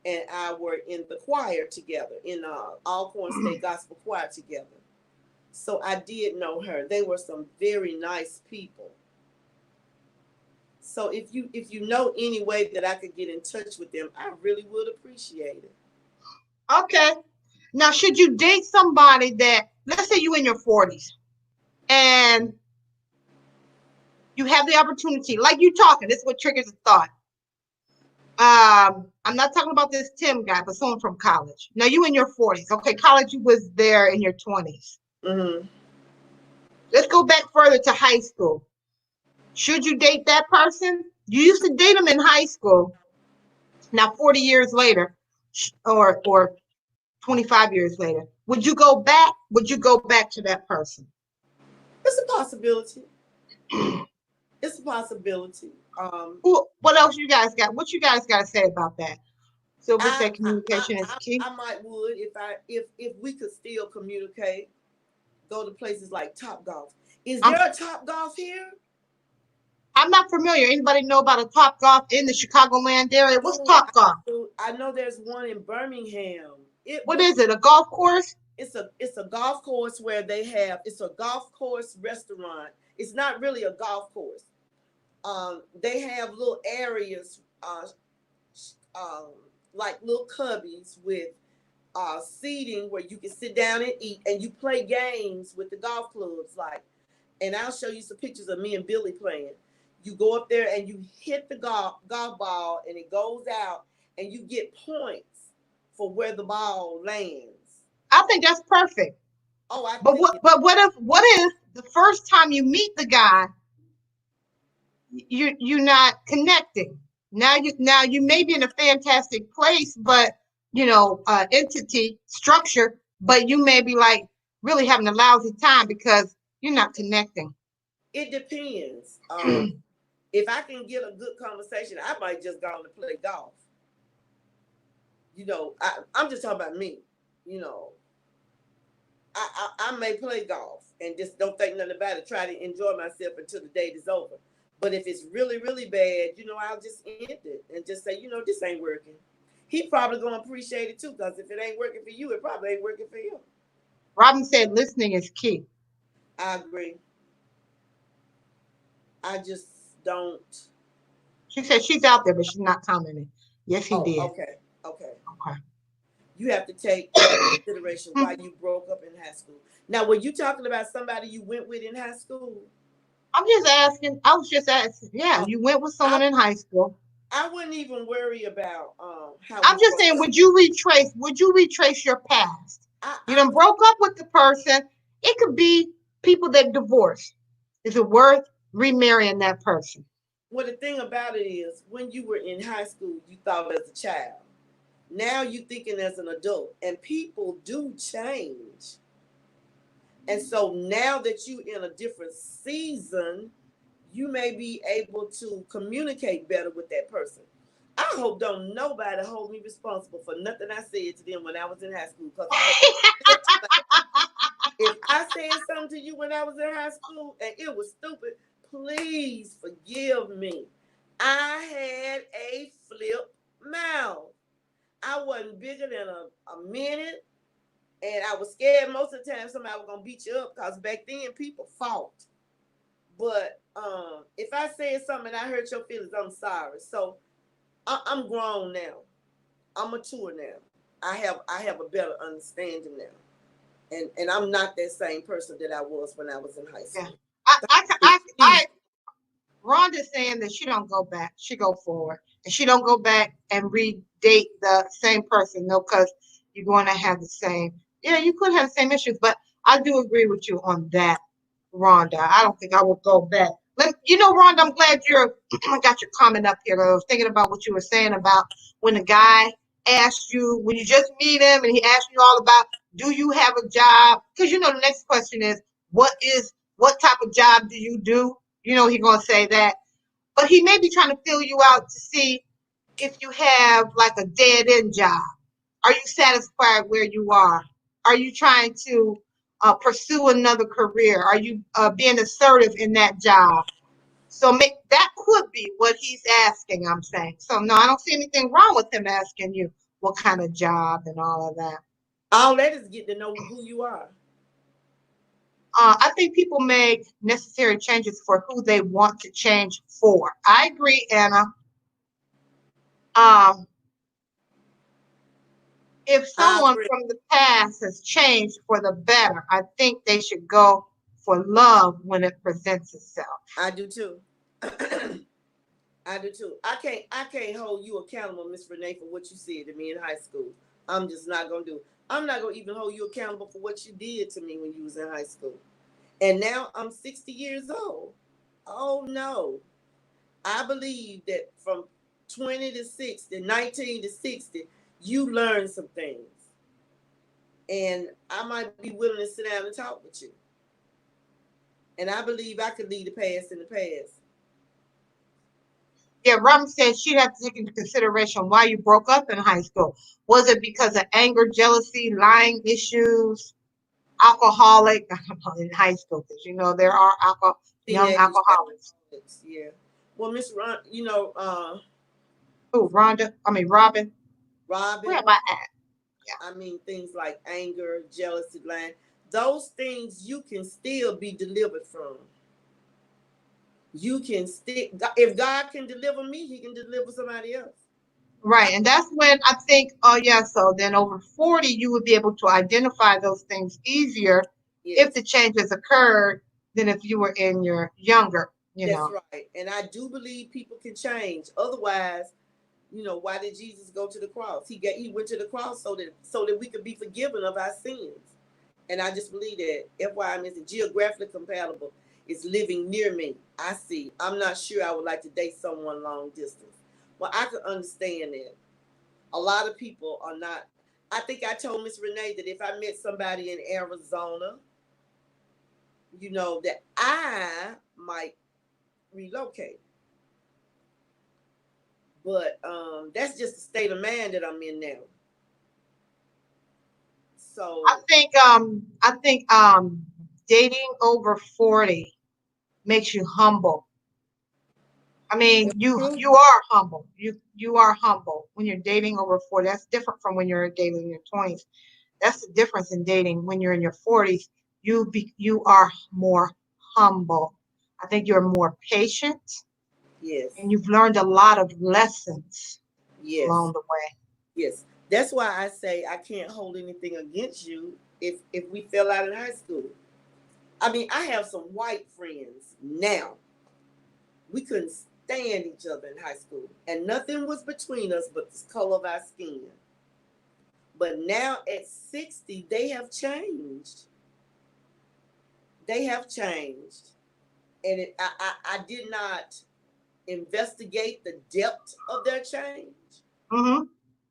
and I were in the choir together, in Alcorn State Gospel Choir together. So I did know her. They were some very nice people. So if you know any way that I could get in touch with them, I really would appreciate it. Okay. Now, should you date somebody that, let's say you in your 40s, and you have the opportunity, like you talking, this is what triggers a thought. I'm not talking about this Tim guy, but someone from college. Now you in your 40s. Okay, college, you was there in your 20s. Mm-hmm. Let's go back further to high school. Should you date that person? You used to date them in high school. Now, 40 years later, or 25 years later, would you go back? Would you go back to that person? It's a possibility. It's a possibility. What else you guys got? What you guys got to say about that? So with that communication is key. I might would if we could still communicate. Go to places like Topgolf. Is there a Topgolf here? I'm not familiar. Anybody know about a Topgolf in the Chicagoland area? What's Topgolf? I know there's one in Birmingham. What is it? A golf course? It's a golf course where it's a golf course restaurant. It's not really a golf course. They have little areas, um, like little cubbies with seating where you can sit down and eat, and you play games with the golf clubs. And I'll show you some pictures of me and Billy playing. You go up there and you hit the golf ball, and it goes out, and you get points for where the ball lands. I think that's perfect. Oh, but what if the first time you meet the guy, you're not connecting? Now you may be in a fantastic place, but entity structure, but you may be like really having a lousy time because you're not connecting. It depends. If I can get a good conversation, I might just go on to play golf. I'm just talking about me. I may play golf and just don't think nothing about it. Try to enjoy myself until the date is over. But if it's really, really bad, I'll just end it and just say, this ain't working. He probably gonna appreciate it too, because if it ain't working for you, it probably ain't working for him. Robin said listening is key. I agree. I just don't. She said she's out there, but she's not commenting. Yes, he did. Okay. Okay. You have to take into consideration why you broke up in high school. Now, were you talking about somebody you went with in high school? I was just asking. Yeah, you went with someone in high school. I wouldn't even worry about how. I'm just saying, would you retrace your past? You done broke up with the person. It could be people that divorced. Is it worth remarrying that person? Well, the thing about it is, when you were in high school, you thought as a child. Now you're thinking as an adult, and people do change. And so now that you're in a different season, you may be able to communicate better with that person. I hope don't nobody hold me responsible for nothing I said to them when I was in high school. Because if I said something to you when I was in high school and it was stupid, please forgive me. I had a flip mouth. I wasn't bigger than a minute. And I was scared most of the time somebody was going to beat you up, because back then people fought. But if I said something and I hurt your feelings, I'm sorry. So I'm grown now. I'm mature now. I have a better understanding now. And I'm not that same person that I was when I was in high school. Yeah. Rhonda's saying that she don't go back. She go forward. And she don't go back and re-date the same person. No, because you're going to have the same. Yeah, you could have the same issues. But I do agree with you on that, Rhonda. I don't think I would go back. Rhonda, I'm glad I got your comment up here. I was thinking about what you were saying about when a guy asked you, when you just meet him and he asked you all about, do you have a job? Because the next question is, what type of job do you do? He's going to say that. But he may be trying to fill you out to see if you have like a dead end job. Are you satisfied where you are? Are you trying to pursue another career? Are you being assertive in that job? So that could be what he's asking, I'm saying. So, no, I don't see anything wrong with him asking you what kind of job and all of that. All that is get to know who you are. I think people make necessary changes for who they want to change for. I agree, Anna. If someone from the past has changed for the better, I think they should go for love when it presents itself. I do too. I do too. I can't hold you accountable, Miss Renee, for what you said to me in high school. I'm just not gonna do it. I'm not gonna even hold you accountable for what you did to me when you was in high school. And now I'm 60 years old. Oh no. I believe that from 20 to 60, 19 to 60, you learn some things. And I might be willing to sit down and talk with you. And I believe I could leave the past in the past. Yeah, Robin said she'd have to take into consideration why you broke up in high school. Was it because of anger, jealousy, lying issues, alcoholic? In high school, because there are young alcoholics. Yeah. Well, Miss Ron, Robin. Robin. Where am I at? I mean, things like anger, jealousy, lying. Those things you can still be delivered from. You can still, if God can deliver me, he can deliver somebody else. Right. And that's when I think, oh yeah, so then over 40, you would be able to identify those things easier if Yes, the changes occurred than if you were in your younger, you that's know. right. And I do believe people can change. Otherwise, why did Jesus go to the cross? He went to the cross so that we could be forgiven of our sins. And I just believe that FYI is geographically compatible is living near me. I see. I'm not sure I would like to date someone long distance. Well, I can understand that. A lot of people are not. I think I told Miss Renee that if I met somebody in Arizona, that I might relocate. But that's just the state of mind that I'm in now. So I think dating over 40 makes you humble. I mean, that's you true. you are humble. You are humble when you're dating over 40. That's different from when you're dating in your 20s. That's the difference in dating. When you're in your 40s, you are more humble. I think you're more patient, Yes, and you've learned a lot of lessons yes, along the way. yes. That's why I say I can't hold anything against you if we fell out in high school. I mean, I have some white friends now. We couldn't stand each other in high school, and nothing was between us but the color of our skin. But now at 60, they have changed. They have changed, and I did not investigate the depth of their change, Hmm.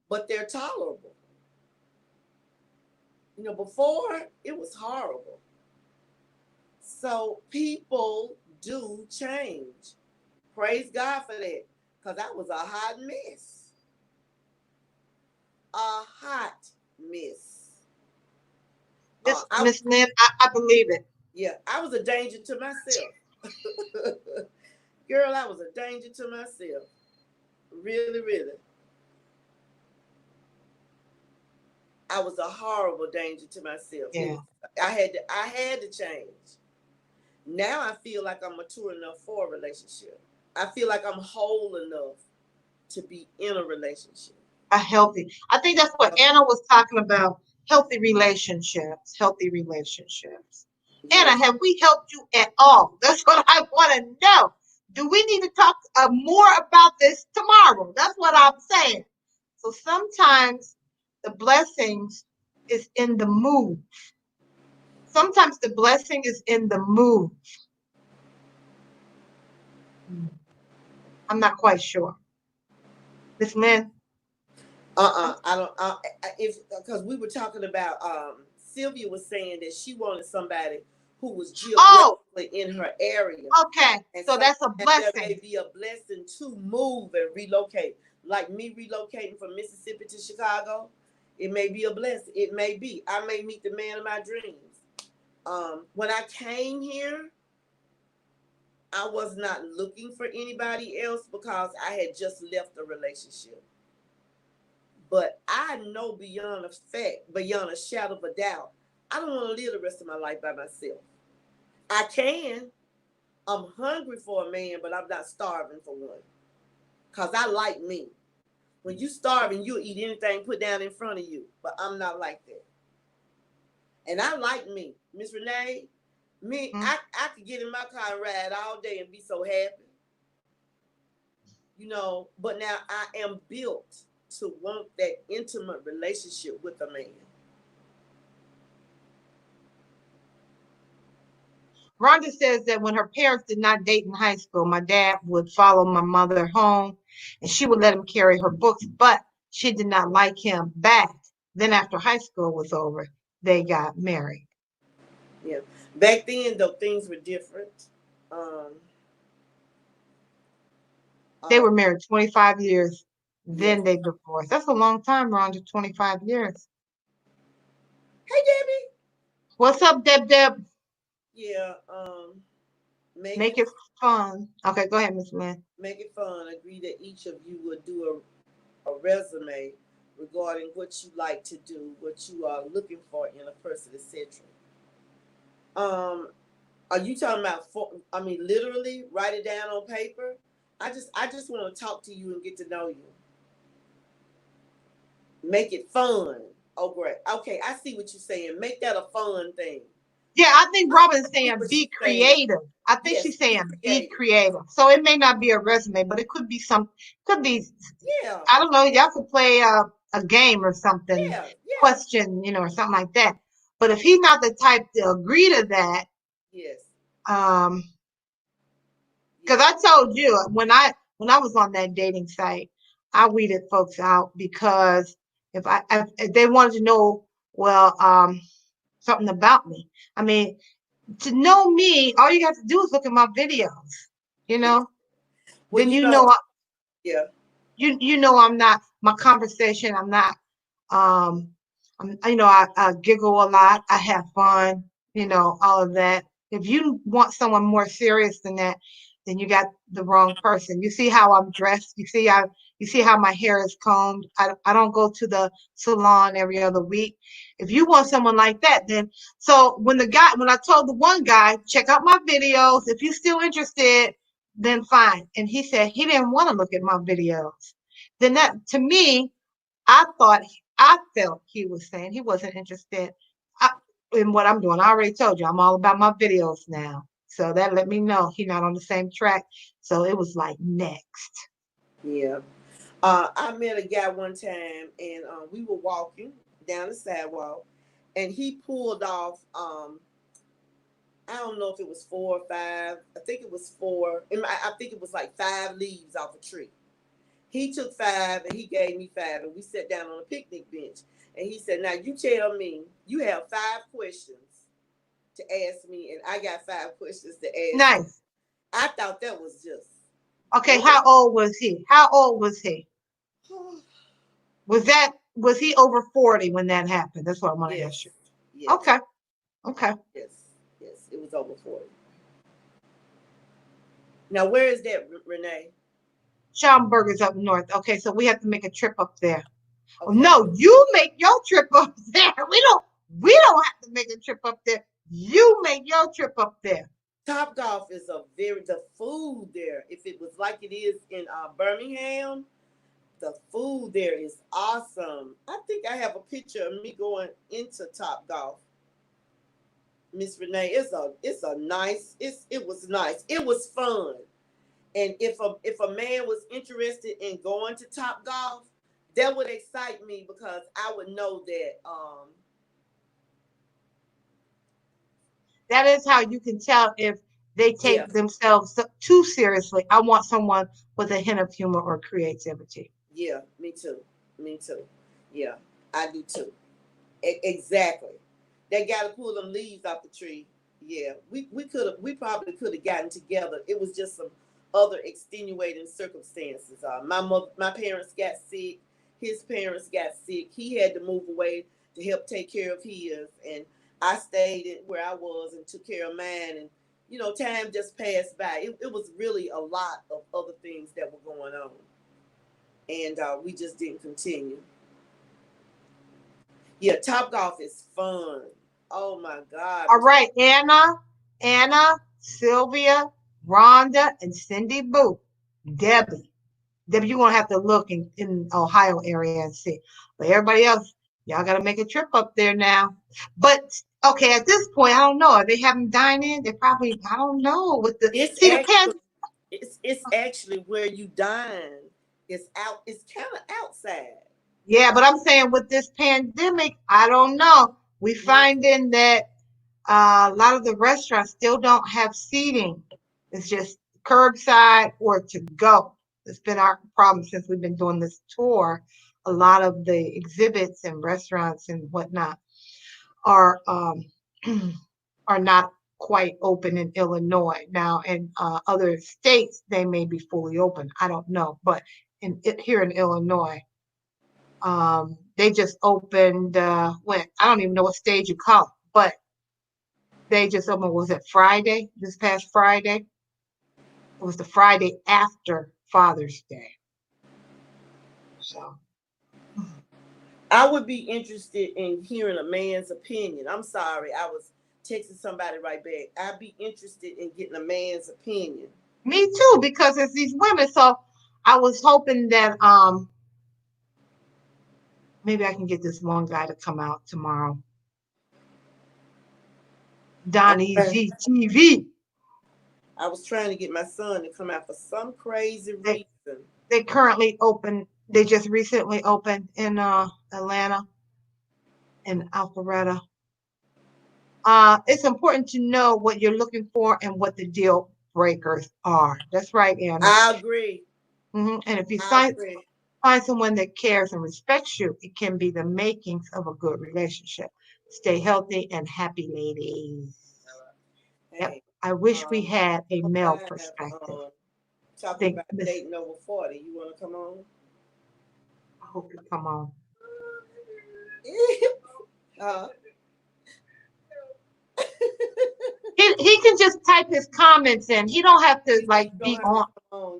but they're tolerable. Before it was horrible. So people do change. Praise God for that, because I was a hot mess. A hot mess. I Miss Lynn, I believe it. Yeah, I was a danger to myself. Girl, I was a danger to myself. Really, really. I was a horrible danger to myself. It Yeah. was I had to change. Now I feel like I'm mature enough for a relationship. I feel like I'm whole enough to be in a relationship. A healthy. I think that's what Anna was talking about. Healthy relationships. Healthy relationships. Anna, Yes. have we helped you at all? That's what I want to know. Do we need to talk more about this tomorrow? That's what I'm saying. So sometimes the blessings is in the move. Sometimes the blessing is in the move. I'm not quite sure. Miss Lynn? I don't. If because we were talking about Sylvia was saying that she wanted somebody who was Oh, geographically in her area, okay. and So that's a sometimes there may blessing. be a blessing to move and relocate. Like me relocating from Mississippi to Chicago, it may be a blessing. It may be. I may meet the man of my dreams. When I came here, I was not looking for anybody else because I had just left a relationship. But I know beyond a fact, beyond a shadow of a doubt, I don't want to live the rest of my life by myself. I can. I'm hungry for a man, but I'm not starving for one. Because I like me. When you starving, you'll eat anything put down in front of you. But I'm not like that. And I like me. Miss Renee, I could get in my car and ride all day and be so happy. But now I am built to want that intimate relationship with a man. Rhonda says that when her parents did not date in high school, my dad would follow my mother home and she would let him carry her books, but she did not like him back. Then, after high school was over, they got married. Yeah. Back then, though, things were different. Um, They uh, were married 25 years, yes. then they divorced. That's a long time, Rhonda, 25 years. Hey, Debbie. What's up, Deb Deb? Yeah. Make Make it it fun. Okay, go ahead, Miss Lynn. make it fun. Agree that each of you would do a resume regarding what you like to do, what you are looking for in a person, etc. Are you talking about? I mean, literally write it down on paper. I just want to talk to you and get to know you. Make it fun. Oh, great. Okay, I see what you're saying. Make that a fun thing. Yeah, I think Robin's saying what be she's saying. creative. I think Yes, she's be saying be creative. creative. So it may not be a resume, but it could be Yeah, I don't know, y'all could play a game or something, yeah, question, or something like that. But if he's not the type to agree to that, yes, because yes, I told you when I was on that dating site, I weeded folks out because if they wanted to know, well, something about me. I mean, to know me, all you have to do is look at my videos, you yes. know. Well, Then yeah, you know I'm not my conversation. I'm not I giggle a lot. I have fun, all of that. If you want someone more serious than that, then you got the wrong person. You see how I'm dressed. You see how my hair is combed. I don't go to the salon every other week. If you want someone like that, then so when I told the one guy, check out my videos. If you're still interested, then fine. And he said he didn't want to look at my videos. Then that to me, I felt he was saying he wasn't interested in what I'm doing. I already told you I'm all about my videos now. So that let me know he's not on the same track. So it was like next. yeah. I met a guy one time, and we were walking down the sidewalk, and he pulled off. I don't know if it was 4 or 5. I think it was 4. I think it was like 5 leaves off a tree. He took 5 and he gave me 5, and we sat down on a picnic bench. And he said, "Now you tell me you have 5 questions to ask me, and I got 5 questions to ask you." Nice. I thought that was just Okay, great. how old was he? How old was he? Was he over 40 when that happened? That's what I want to ask Yes, you. yes, Okay. Okay. yes, yes. It was over 40. Now, where is that, Renee? Schaumburger's up north. Okay, so we have to make a trip up there. Oh, Okay. no, you make your trip up there. We don't have to make a trip up there. You make your trip up there. Top Golf is the food there. If it was like it is in Birmingham, the food there is awesome. I think I have a picture of me going into Top Golf. Miss Renee, it was nice. It was fun. And if a man was interested in going to Top Golf, that would excite me because I would know that That is how you can tell if they yeah, take themselves too seriously. I want someone with a hint of humor or creativity. yeah, me too. Me too. Yeah, I do too. Exactly. They got to pull them leaves off the tree. Yeah, we probably could have gotten together. It was just some other extenuating circumstances. My parents got sick. His parents got sick. He had to move away to help take care of his, and I stayed where I was and took care of mine. And time just passed by. It was really a lot of other things that were going on, and we just didn't continue. Yeah, Top Golf is fun. Oh my God. All right, Anna, Sylvia, Rhonda, and Cindy Boo. Debbie. Debbie, you're gonna have to look in Ohio area and see. But everybody else, y'all gotta make a trip up there now. But okay, at this point, I don't know. Are they having dine-in? They probably, I don't know. It's See the pan. actually it's actually where you dine. It's out. It's kind of outside. Yeah, but I'm saying with this pandemic, I don't know. We Yeah. finding that a lot of the restaurants still don't have seating. It's just curbside or to go. It's been our problem since we've been doing this tour. A lot of the exhibits and restaurants and whatnot are are not quite open in Illinois. Now, in other states, they may be fully open. I don't know, but here in Illinois, they just opened when I don't even know what stage you call it, but they just opened. Was it Friday? This past Friday? It was the Friday after Father's Day. So I would be interested in hearing a man's opinion. I'm sorry, I was texting somebody right back. I'd be interested in getting a man's opinion. Me too, because it's these women. So I was hoping that maybe I can get this one guy to come out tomorrow. Donnie Okay. GTV. I was trying to get my son to come out for some crazy reason. They currently open. They just recently opened in Atlanta and Alpharetta. It's important to know what you're looking for and what the deal breakers are. That's right, Anna. I agree. And if you I agree. find someone that cares and respects you, it can be the makings of a good relationship. Stay healthy and happy, ladies. Yep. Hey, I wish we had a male live, perspective. talking about dating over 40. You want to come on? I hope you come on. He can just type his comments in. He don't have to like be on.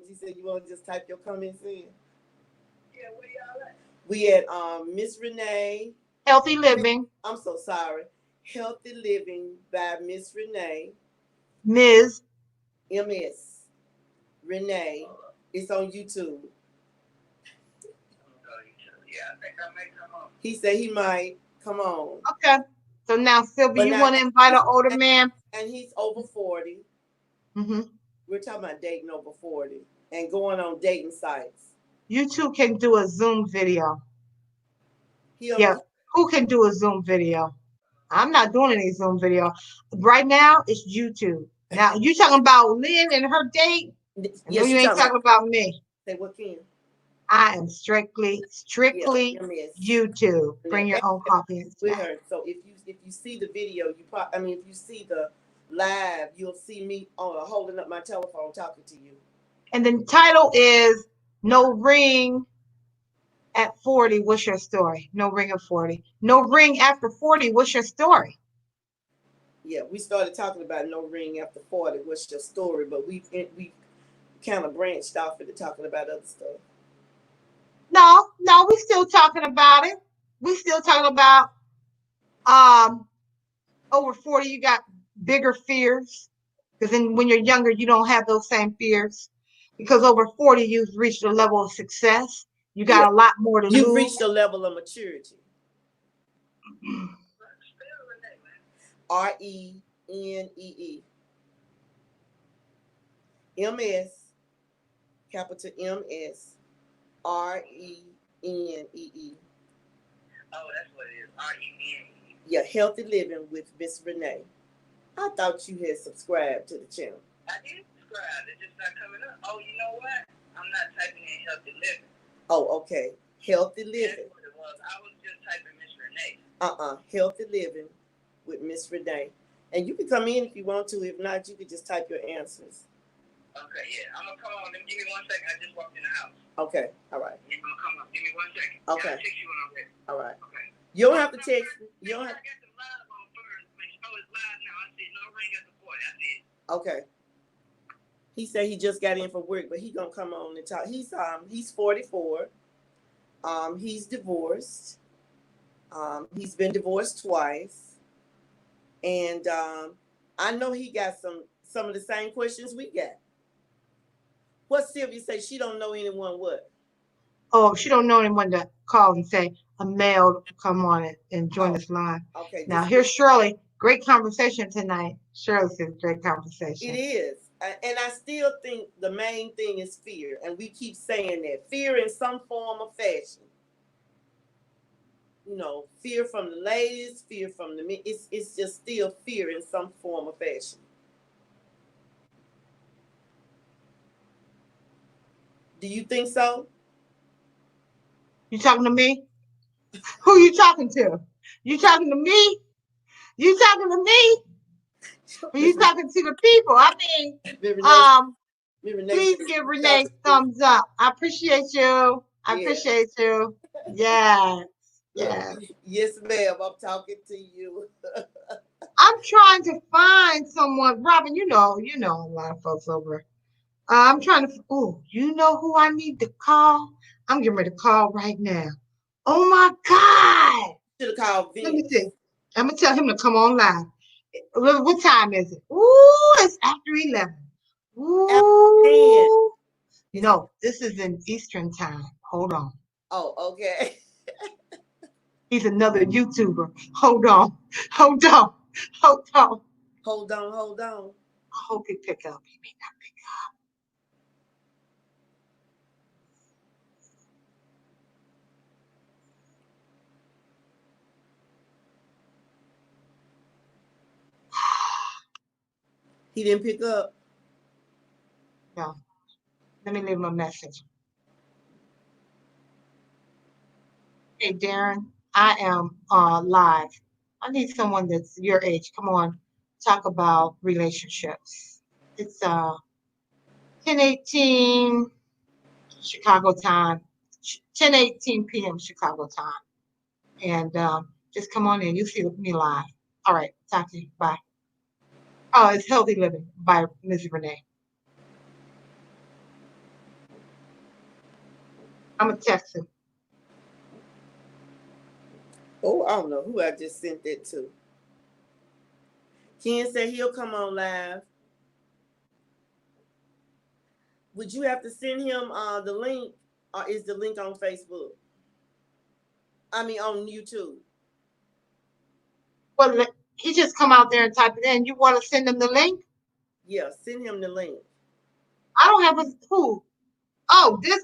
He said you want to just type your comments in. Yeah, where y'all at? We at Miss Renee. Healthy Living. I'm so sorry. Healthy Living by Miss Renee. Ms. Renee. It's on YouTube. Yeah, I think I may come on. He said he might come on. Okay. So now, Sylvia, you want to invite an older man? And he's over 40. Mm-hmm. We're talking about dating over 40 and going on dating sites. You two can do a Zoom video. Yeah. Who can do a Zoom video? I'm not doing any Zoom video. Right now, it's YouTube. Now, you talking about Lynn and her date? No, you ain't talking about me. Say what, Ken? I am strictly YouTube. Bring your own coffee and with her. So if you see the video, if you see the live, you'll see me holding up my telephone talking to you. And the title is No Ring at 40. What's your story? No ring at 40. No ring after 40. What's your story? Yeah, we started talking about no ring after 40. What's your story? But we kind of branched off into talking about other stuff. No, we still talking about it. We still talking about over 40, you got bigger fears. Because then when you're younger, you don't have those same fears. Because over 40, you've reached a level of success. You got a lot more to lose. You've reached a level of maturity. RENEE. MS, capital MS, RENEE. Oh, that's what it is. RENEE. Yeah, Healthy Living with Miss Renee. I thought you had subscribed to the channel. I did subscribe. It's just not coming up. Oh, you know what? I'm not typing in Healthy Living. Oh, okay. Healthy Living. That's what it was. I was just typing Miss Renee. Healthy Living with Miss Renee. And you can come in if you want to. If not, you can just type your answers. Okay, yeah. I'm going to come on. Give me 1 second. I just walked in the house. Okay, all right. I'm going to come up. Give me 1 second. Okay. I'll text you when I'm ready. All right. Okay. You don't have to text me. You don't have. I got the live on first. Make sure it's live now. I said no ring at the 40. I did. Okay. He said he just got in from work, but he gonna come on and talk. He's 44. He's divorced. He's been divorced twice, and I know he got some of the same questions we got. What Sylvia say? She don't know anyone what? Oh, she don't know anyone to call and say a male to come on it and join us live. Okay. Now here's Shirley. Great conversation tonight. Shirley says great conversation. It is. And I still think the main thing is fear. And we keep saying that. Fear in some form or fashion. You know, fear from the ladies, fear from the men. It's just still fear in some form or fashion. Do you think so? You talking to me? Who you talking to? You talking to me? You talking to me? Or you talking to the people? I mean, please give Renee thumbs up. I appreciate you. I appreciate you. Yes. Yes. Yes, ma'am. I'm talking to you. I'm trying to find someone. Robin, you know a lot of folks over. I'm trying to. Oh, you know who I need to call? I'm getting ready to call right now. Oh my God. Should have called Let me Vince. see. I'm gonna tell him to come on live. What time is it? Ooh, it's after 11. Ooh. No, this is in Eastern time. Hold on. Oh, okay. He's another YouTuber. Hold on. Hold on. Hold on. Hold on, hold on. I hope he pick up. He may not pick He didn't pick up. up. No. Let me leave him a message. Hey, Darren, I am live. I need someone that's your age. Come on, talk about relationships. It's 10:18 Chicago time, 10:18 p.m. Chicago time, and just come on in. You see me live. All right, talk to you. Bye. Oh, it's Healthy Living by Ms. Renee. I'm a text him. Oh, I don't know who I just sent that to. Ken said he'll come on live. Would you have to send him the link, or is the link on Facebook? I mean, on YouTube. Well, he just come out there and type it in. You want to send him the link? Yeah, send him the link. I don't have a who. Oh, this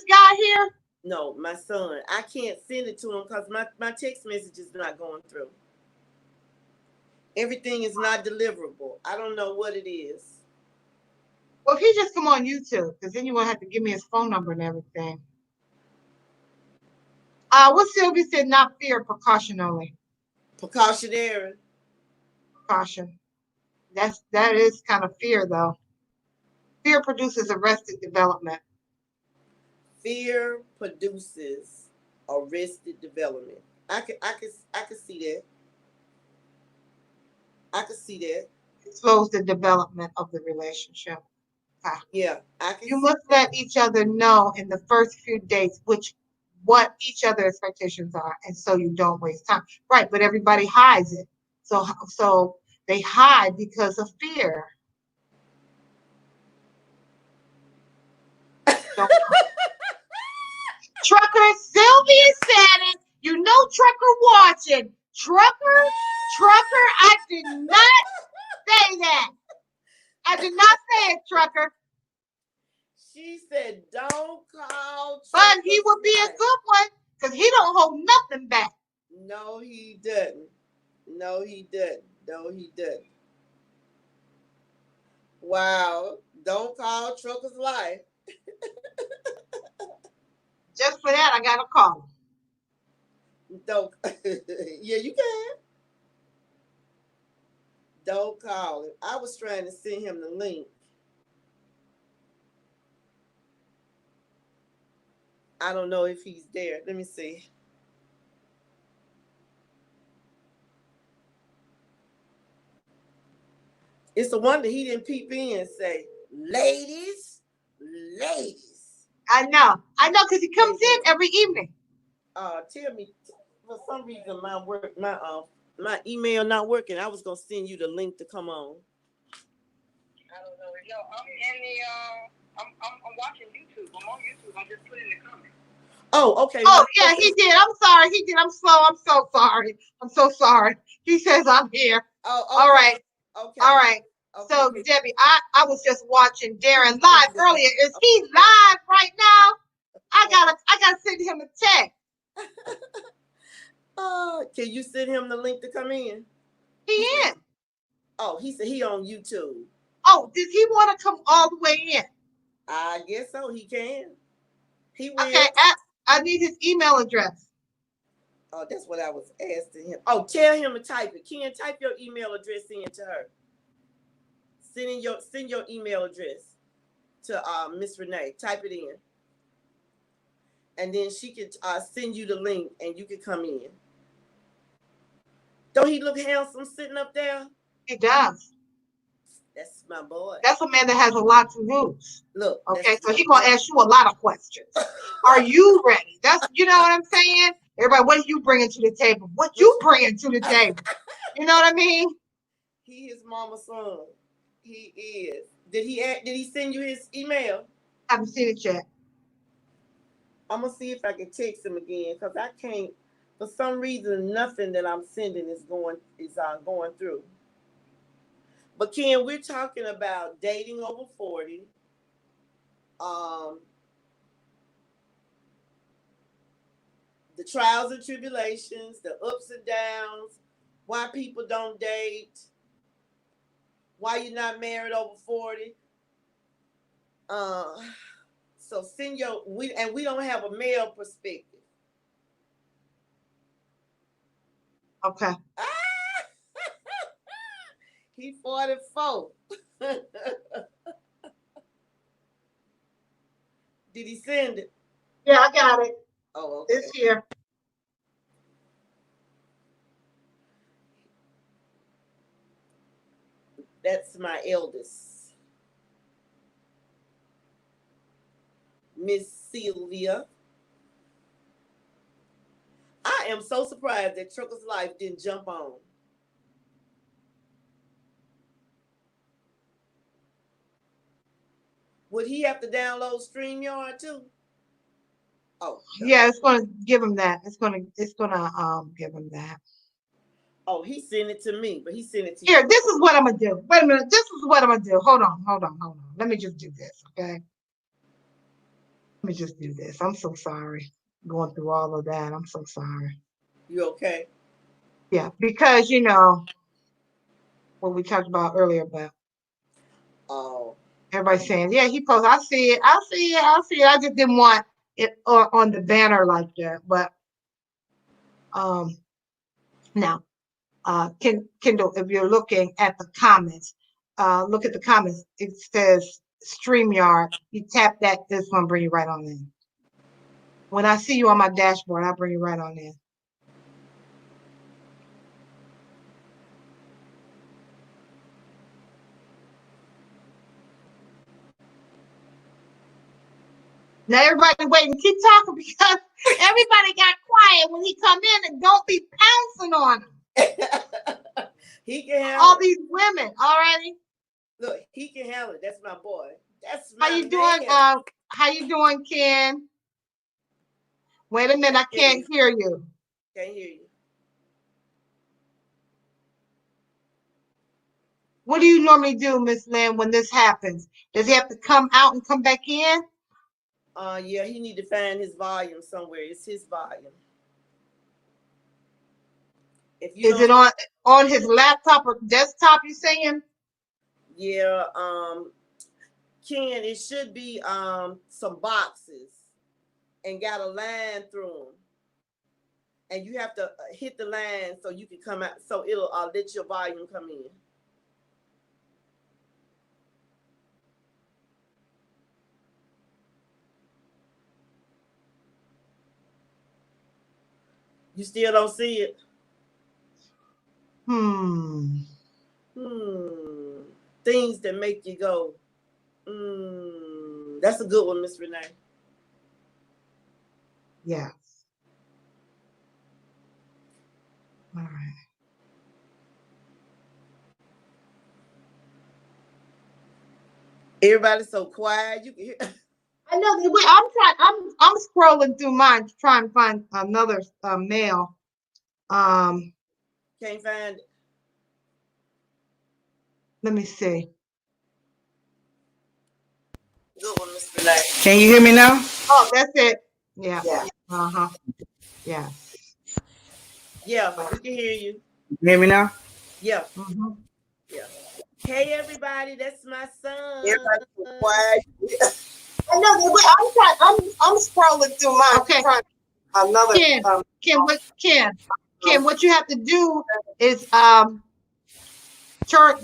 guy here. No, my son. I can't send it to him because my text message is not going through. Everything is not deliverable. I don't know what it is. Well, if he just come on YouTube, because then you won't have to give me his phone number and everything. What Sylvia said, not fear, precaution only. Precautionary. Precaution. That is kind of fear though. Fear produces arrested development. Fear produces arrested development. I can see that. I can see that. It slows the development of the relationship. Okay. Yeah, I can. You must let each other know in the first few dates what each other's expectations are, and so you don't waste time. Right, but everybody hides it. So they hide because of fear. Trucker, Sylvia said it. You know Trucker watching. Trucker, I did not say that. I did not say it, Trucker. She said, "Don't call." But he would be a good one because he don't hold nothing back. No, he doesn't. No, he doesn't. No, he doesn't. Wow. Don't call Trucker's life. Just for that, I got to call him. Don't. Yeah, you can. Don't call him. I was trying to send him the link. I don't know if he's there. Let me see. It's a wonder he didn't peep in and say, ladies. I know, because he comes in every evening. Tell me, for some reason my email not working. I was gonna send you the link to come on. I don't know. Yo, I'm in the I'm watching YouTube. I'm on YouTube. I'm just putting the comments. Oh, okay. Oh, yeah, he did. I'm sorry. He did. I'm slow. I'm so sorry. I'm so sorry. He says I'm here. Oh, okay. All right. Okay. All right. Okay. So, Debbie, I was just watching Darren live earlier. Is he live right now? I gotta send him a text. Can you send him the link to come in? He in. Oh, he said he on YouTube. Oh, does he want to come all the way in? I guess so. He can. He will. Okay, I need his email address. Oh, that's what I was asking him. Oh, tell him to type it. Ken, type your email address in to her. Send your email address to Miss Renee. Type it in. And then she could send you the link and you can come in. Don't he look handsome sitting up there? He does. That's my boy. That's a man that has a lot to lose. Look. Okay, so he's gonna ask you a lot of questions. Are you ready? That's, you know what I'm saying? Everybody, what are you bringing to the table? What you bringing to the table? You know what I mean? He is mama's son. He is. Did he send you his email? I haven't seen it yet. I'm gonna see if I can text him again because I can't. For some reason, nothing that I'm sending is going through. But Ken, we're talking about dating over 40. The trials and tribulations, the ups and downs, why people don't date, why you're not married over 40. So send we don't have a male perspective. Okay. He 44. Did he send it? Yeah, I got it. Oh, okay. It's here. That's my eldest, Miss Sylvia. I am so surprised that Trucker's Life didn't jump on. Would he have to download StreamYard too? Oh. No. Yeah, it's gonna give him that. It's gonna give him that. Oh, he sent it to me, but he sent it to Here, you. this is what I'm gonna do. Wait a minute. This is what I'm gonna do. Hold on. Let me just do this, okay? Let me just do this. I'm so sorry. Going through all of that. I'm so sorry. You okay? Yeah, because you know what we talked about earlier about everybody saying, yeah, he posted. I see it. I just didn't want it on the banner like that. But now, Kendall, if you're looking at the comments, look at the comments. It says StreamYard. You tap that, this one bring you right on in. When I see you on my dashboard, I'll bring you right on in. Now everybody waiting, keep talking because everybody got quiet when he come in, and don't be pouncing on him. He can handle all these women already. Look, he can handle it. That's my boy. That's my How you doing? How you doing, Ken? Wait a minute, I can't hear you. Can't hear you. What do you normally do, Miss Lynn, when this happens? Does he have to come out and come back in? Yeah, he need to find his volume somewhere. It's his volume. Is it on his laptop or desktop, you saying? Yeah, Ken, it should be some boxes and got a line through them. And you have to hit the line so you can come out, so it'll let your volume come in. You still don't see it? Things that make you go, That's a good one, Miss Renee. Yes. All right. Everybody's so quiet. You can hear. I know. I'm scrolling through mine to try and find another mail. Can't find it. Let me see. Good one, Miss Renee. Can you hear me now? Oh, that's it. Yeah. Uh-huh. Yeah. Yeah, we can hear you. You hear me now? Yeah. Mm-hmm. Yeah. Hey, everybody, that's my son. Everybody's so quiet. I know. I'm scrolling through mine. Okay. Another. Ken, what you have to do is turn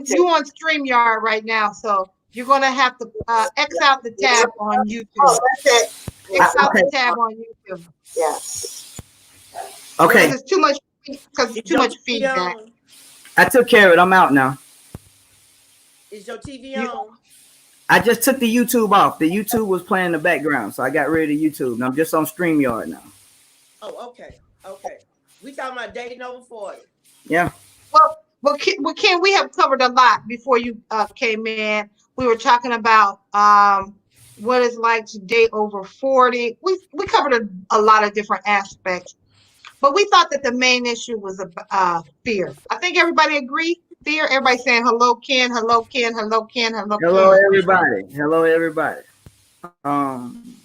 you on StreamYard right now. So you're gonna have to X out the tab on YouTube. Oh, that's it. X out the tab on YouTube. Yes. Okay. Because it's too much feedback. I took care of it. I'm out now. Is your TV on? I just took the YouTube off. The YouTube was playing in the background, so I got rid of YouTube, and I'm just on StreamYard now. Oh, okay. Okay. We talking about dating over 40. Yeah. Well, Ken, we have covered a lot before you came in. We were talking about what it's like to date over 40. We covered a lot of different aspects, but we thought that the main issue was fear. I think everybody agreed. Fear. Everybody saying hello, Ken. Hello, Ken. Hello, Ken. Hello, Hello, Ken. everybody. Hello, everybody. Um.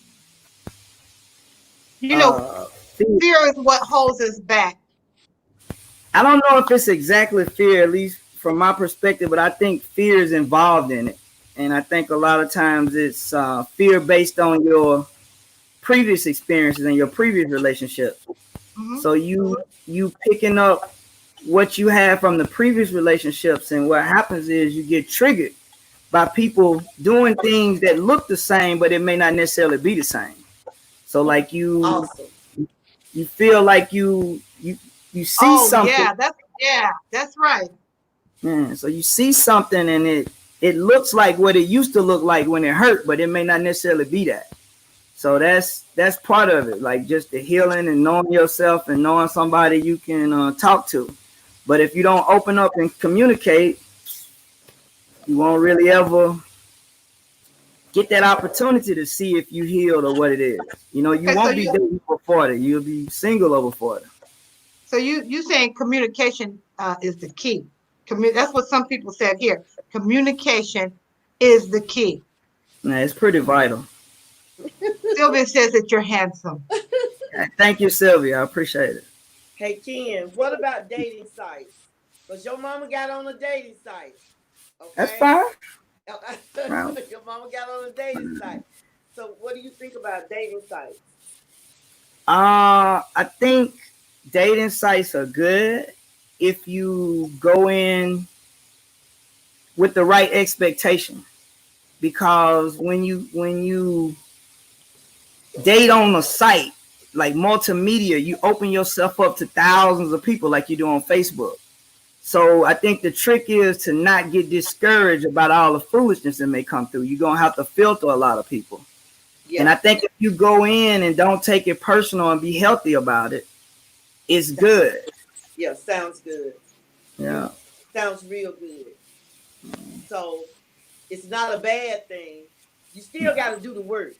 You know, Fear. fear is what holds us back. I don't know if it's exactly fear, at least from my perspective, but I think fear is involved in it, and I think a lot of times it's fear based on your previous experiences and your previous relationships. Mhm. So you picking up what you had from the previous relationships, and what happens is you get triggered by people doing things that look the same, but it may not necessarily be the same. So like Awesome. you feel like you see Oh something. yeah, that's right. Yeah, so you see something and it looks like what it used to look like when it hurt, but it may not necessarily be that. So that's part of it, like just the healing and knowing yourself and knowing somebody you can talk to. But if you don't open up and communicate, you won't really ever get that opportunity to see if you healed or what it is. You know, you Okay, so won't be dating for 40. You'll be single over 40. So you saying communication is the key. That's what some people said here. Communication is the key. Yeah, it's pretty vital. Sylvia says that you're handsome. Thank you, Sylvia. I appreciate it. Hey, Ken, what about dating sites? Because your mama got on a dating site. Okay? That's fine. Your mama got on a dating site. So what do you think about dating sites? I think dating sites are good if you go in with the right expectation, because when you date on a site like multimedia, you open yourself up to thousands of people like you do on Facebook. So I think the trick is to not get discouraged about all the foolishness that may come through. You're gonna have to filter a lot of people. Yeah. And I think if you go in and don't take it personal and be healthy about it, it's good. Yeah, sounds good. Yeah. Sounds real good. So it's not a bad thing. You still got to do the work.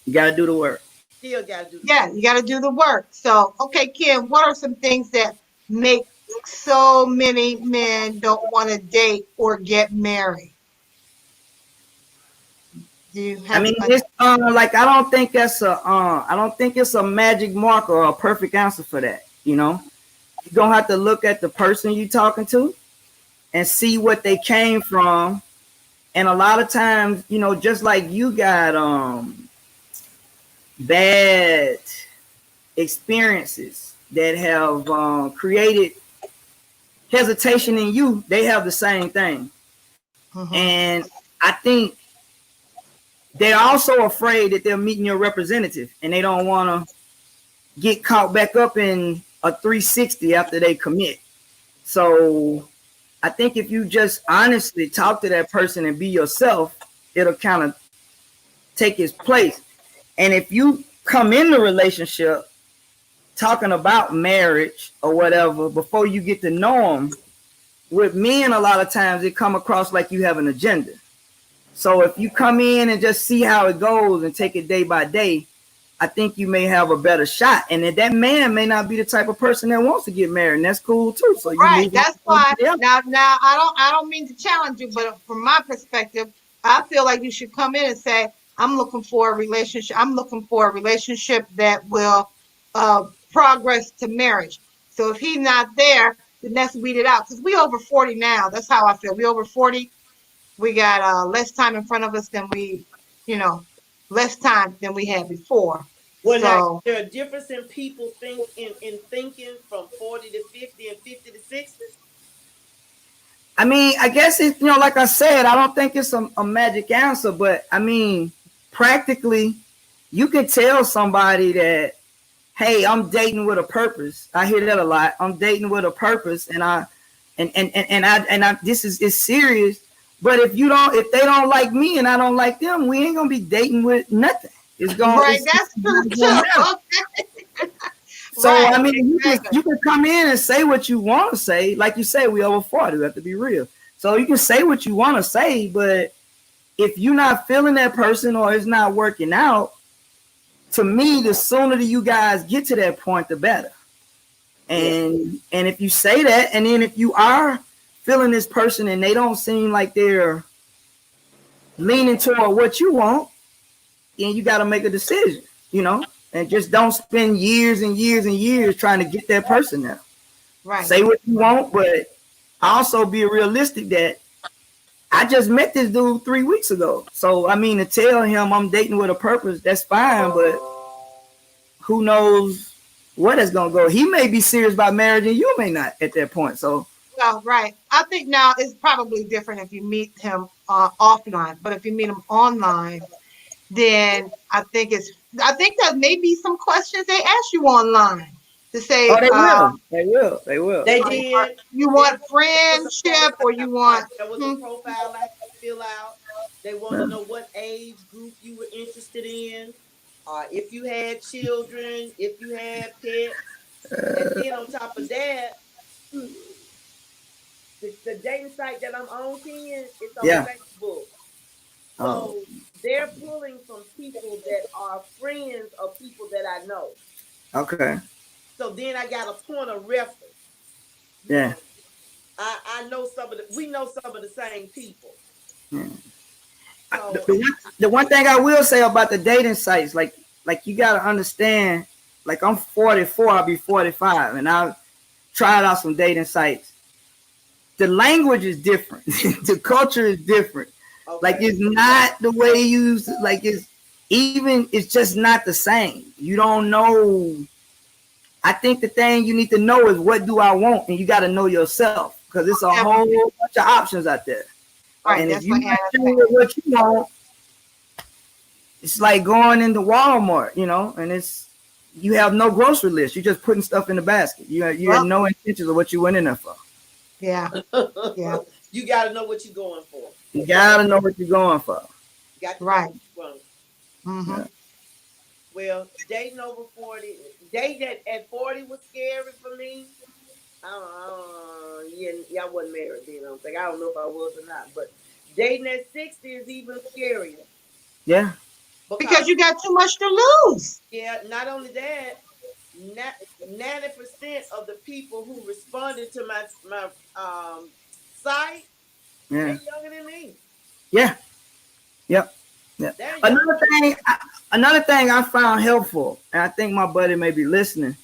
You got to do the work. Still got to do the work. You got to do the work. So, okay, Kim, what are some things that make so many men don't want to date or get married? Do you have it's like I don't think it's a magic mark or a perfect answer for that. You know, you're gonna have to look at the person you're talking to and see what they came from. And a lot of times, you know, just like you got bad experiences that have created hesitation in you, they have the same thing. Mm-hmm. And I think they're also afraid that they're meeting your representative and they don't want to get caught back up in a 360 after they commit. So I think if you just honestly talk to that person and be yourself, it'll kind of take its place. And if you come in the relationship talking about marriage or whatever before you get to know them, with men, a lot of times it come across like you have an agenda. So if you come in and just see how it goes and take it day by day, I think you may have a better shot. And that man may not be the type of person that wants to get married, and that's cool too. So right, that's why. Now, I don't mean to challenge you, but from my perspective, I feel like you should come in and say, "I'm looking for a relationship. I'm looking for a relationship that will progress to marriage." So if he's not there, then let's weed it out. Because we over 40 now. That's how I feel. We over 40. We got less time in front of us than less time than we had before. Well, now, there a difference in people thinking from 40 to 50 and 50 to 60? I mean, I guess it's, like I said, I don't think it's a magic answer, but I mean, practically, you can tell somebody that, hey, I'm dating with a purpose. I hear that a lot. I'm dating with a purpose, and this is serious. But if they don't like me and I don't like them, we ain't gonna be dating with nothing. It's going right. That's true too. Okay. So Right, I mean, exactly. you can come in and say what you want to say. Like you say, we over 40. We have to be real. So you can say what you want to say, but if you're not feeling that person or it's not working out, to me, the sooner that you guys get to that point, the better. And if you say that, and then if you are feeling this person and they don't seem like they're leaning toward what you want, then you got to make a decision, you know, and just don't spend years and years and years trying to get that person now. Right. Say what you want, but also be realistic that I just met this dude 3 weeks ago. So, I mean, to tell him I'm dating with a purpose, that's fine, but who knows what it's going to go. He may be serious about marriage and you may not at that point. So, Well, right. I think now it's probably different if you meet him offline, but if you meet him online, then I think there may be some questions they ask you online to say, oh, they will. They did. you want friendship or you want, There was a profile I had to fill out. They want to know what age group you were interested in, if you had children, if you had pets, and then on top of that, the dating site that I'm on, Ken, it's on Facebook. So they're pulling from people that are friends of people that I know. Okay. So then I got a point of reference. Yeah. I know we know some of the same people. Yeah. So, The one thing I will say about the dating sites, like you got to understand, like I'm 44, I'll be 45, and I've tried out some dating sites. The language is different. The culture is different. Okay. Like it's not the way you like it's just not the same. You don't know. I think the thing you need to know is what do I want, and you got to know yourself because it's a whole bunch of options out there. right, And that's if you what not sure what you want, it's like going into Walmart, you know, and you have no grocery list. You're just putting stuff in the basket. You have no intentions of what you went in there for. Yeah. Yeah. You got to know what you're going for. You got to know what you're going for. Right. Mm-hmm. Yeah. Well, dating over 40, dating at 40 was scary for me. Yeah, I wasn't married then. I don't know if I was or not, but dating at 60 is even scarier. Yeah. Because you got too much to lose. Yeah, not only that, 90% of the people who responded to my site, they're younger than me. Yeah. Yep. Yeah. Another thing I found helpful, and I think my buddy may be listening.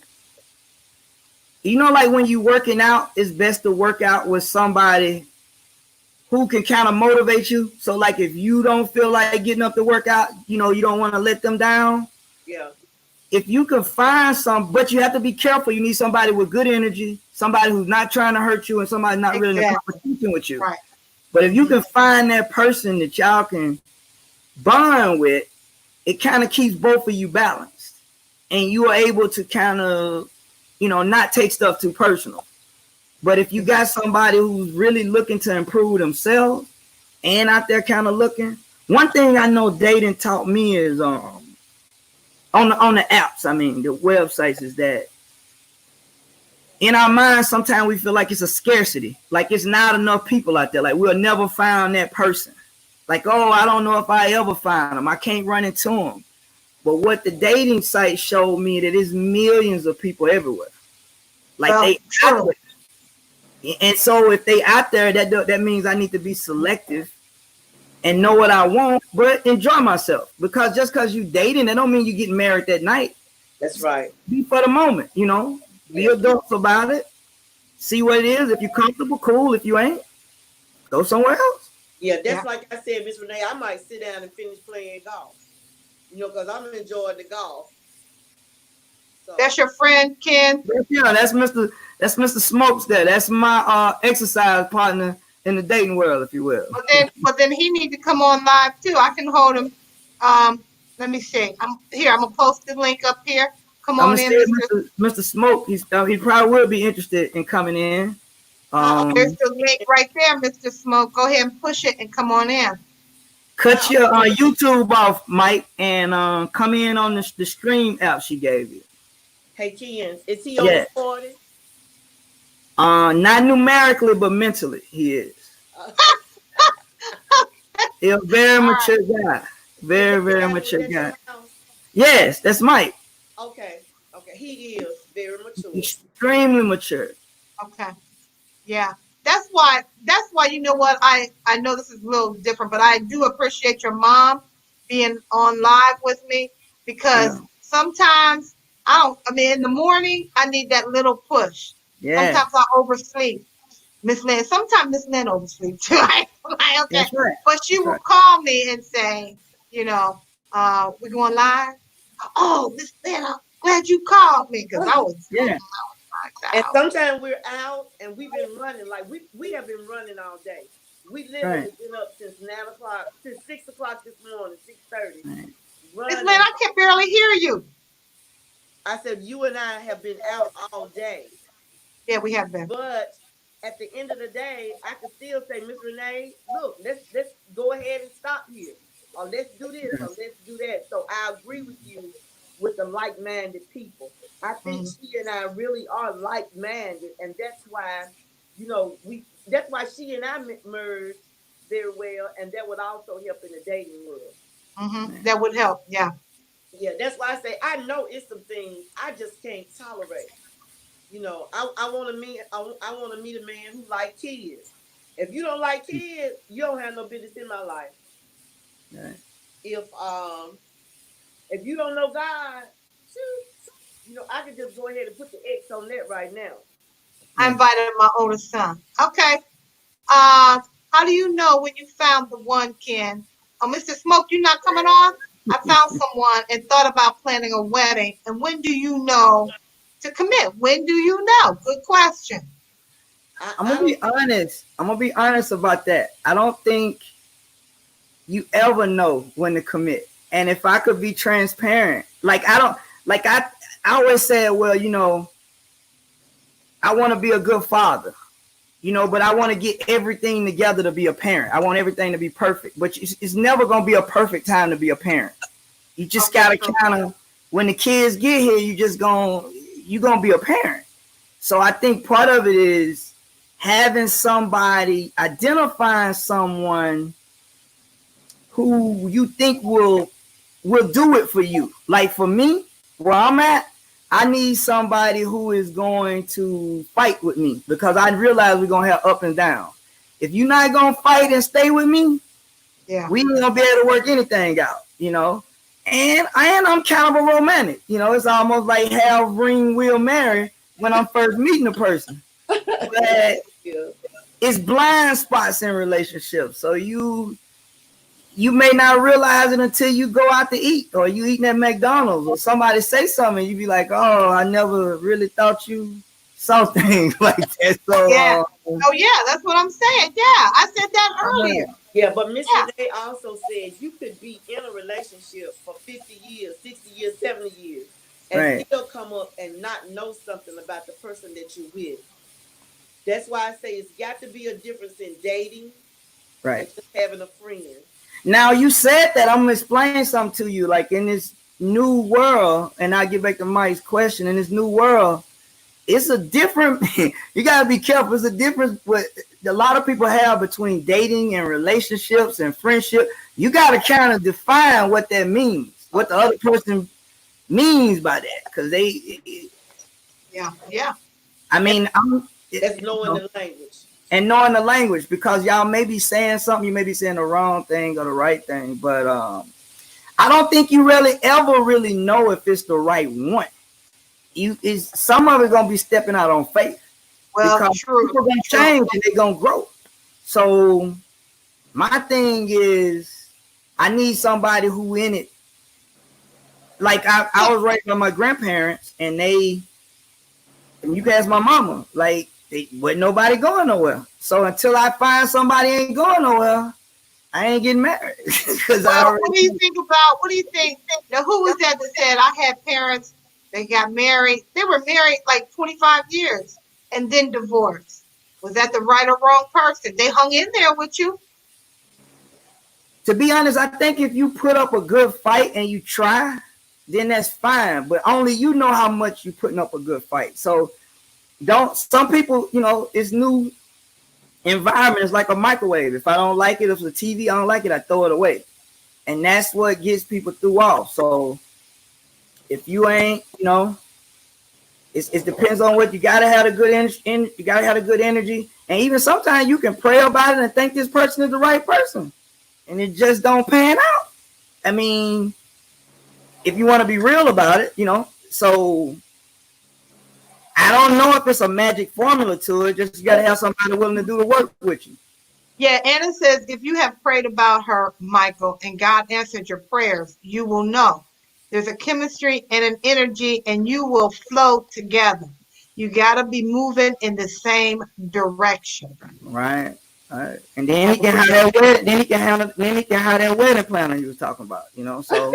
You know, like when you working out, it's best to work out with somebody who can kind of motivate you. So like if you don't feel like getting up to work out, you know, you don't want to let them down. Yeah. If you can find but you have to be careful. You need somebody with good energy, somebody who's not trying to hurt you, and somebody not really in competition with you. Right. But if you can find that person that y'all can bond with, it kind of keeps both of you balanced. And you are able to kind of, you know, not take stuff too personal. But if you got somebody who's really looking to improve themselves and out there kind of looking, one thing I know dating taught me is on the apps, I mean, the websites, is that in our minds, sometimes we feel like it's a scarcity, like it's not enough people out there. Like we'll never find that person. Like, oh, I don't know if I ever find them. I can't run into them. But what the dating site showed me that there's millions of people everywhere. Like out there. And so if they out there, that means I need to be selective and know what I want, but enjoy myself. Because just because you dating, that don't mean you getting married that night. That's right. Be for the moment, you know. Be adults about it. See what it is. If you're comfortable, cool. If you ain't, go somewhere else. Yeah, that's like I said, Miss Renee, I might sit down and finish playing golf. You know, because I'm enjoying the golf. So. That's your friend, Ken? Yeah, that's Mr. Smokes there. That's my exercise partner in the dating world, if you will. But then he need to come on live too. I can hold him. Let me see. I'm gonna post the link up here. Come on in, Mr. Smoke. He probably will be interested in coming in. There's the link right there, Mr. Smoke. Go ahead and push it and come on in. Cut your YouTube off, Mike, and come in on the stream app she gave you. Hey, Ken, is he Yeah. over 40? Not numerically, but mentally, he is. He's a very All right. mature guy. Is Very, that the very guy who mature lives at guy. your house? Yes, that's Mike. Okay. He is very mature. Extremely mature. Okay. Yeah. That's why you know what, I know this is a little different, but I do appreciate your mom being on live with me, because Yeah. sometimes in the morning I need that little push. Yeah. Sometimes I oversleep. Miss Lynn, sometimes Miss Lynn oversleep too. Like, okay. That's right. But she That's will right. call me and say, we going live? Oh, Miss Lynn, I'm glad you called me, because I was Yeah. knocked And out. sometimes we're out and we've been running. Like we have been running all day. We literally Right. been up since 9 o'clock, since 6 o'clock this morning, 6:30. Right. Miss Lynn, Running. I can barely hear you. I said, you and I have been out all day. Yeah, we have been. But at the end of the day, I can still say, Miss Renee, look, let's go ahead and stop here. Or let's do this, or let's do that. So I agree with you with the like-minded people. I think she and I really are like-minded, and that's why, that's why she and I merged very well, and that would also help in the dating world. That would help. Yeah. Yeah, that's why I say I know it's some things I just can't tolerate. I want to meet. I want to meet a man who like kids. If you don't like kids, you don't have no business in my life. Right. If you don't know God, shoot, I can just go ahead and put the X on that right now. I invited my oldest son. Okay. How do you know when you found the one, Ken? Oh, Mr. Smoke, you not coming on? I found someone and thought about planning a wedding. And when do you know to commit? When do you know? Good question. I'm gonna be honest. I'm gonna be honest about that. I don't think you ever know when to commit. And if I could be transparent, I always said, well, I want to be a good father, but I want to get everything together to be a parent. I want everything to be perfect, but it's never gonna be a perfect time to be a parent. You just gotta kind of, when the kids get here, you're gonna be a parent. So I think part of it is having somebody, identifying someone who you think will do it for you. Like for me, where I'm at, I need somebody who is going to fight with me, because I realize we're gonna have up and down. If you're not gonna fight and stay with me, we ain't gonna be able to work anything out, And I'm kind of a romantic, it's almost like half ring will marry when I'm first meeting a person. But it's blind spots in relationships. So you may not realize it until you go out to eat, or you eating at McDonald's, or somebody say something, and you be like, oh, I never really thought you saw things like that. So yeah. That's what I'm saying. Yeah, I said that earlier. Yeah, but Miss Renee also said you could be in a relationship for 50 years, 60 years, 70 years, and still come up and not know something about the person that you're with. That's why I say it's got to be a difference in dating and just having a friend. Now you said that, I'm gonna explain something to you. Like in this new world, and I'll get back to Mike's question. In this new world, it's a different. You gotta be careful. It's a difference what a lot of people have between dating and relationships and friendship. You gotta kind of define what that means, what the other person means by that, because I mean, that's knowing the language. And knowing the language, because y'all may be saying something, you may be saying the wrong thing or the right thing, but I don't think you really ever really know if it's the right one. Some of it gonna be stepping out on faith. Well, because people gonna change and they're gonna grow. So my thing is, I need somebody who in it. Like I was raised by my grandparents, and you can ask my mama, like, wasn't nobody going nowhere. So until I find somebody ain't going nowhere, I ain't getting married. What do you think? Now, who was that said I had parents, they got married, they were married like 25 years and then divorced? Was that the right or wrong person? They hung in there with you? To be honest, I think if you put up a good fight and you try, then that's fine. But only you know how much you're putting up a good fight. So some people, it's new environment. It's like a microwave. If I don't like it, if it's a TV, I don't like it, I throw it away. And that's what gets people through off. So if you ain't, it depends on what you gotta have a good energy. You gotta have a good energy. And even sometimes you can pray about it and think this person is the right person. And it just don't pan out. I mean, if you want to be real about it, so I don't know if it's a magic formula to it. Just you got to have somebody willing to do the work with you. Yeah, Anna says, if you have prayed about her, Michael, and God answered your prayers, you will know. There's a chemistry and an energy, and you will flow together. You got to be moving in the same direction. Right. Right. And then he can have that wedding. Then he can have that wedding planner you was talking about. So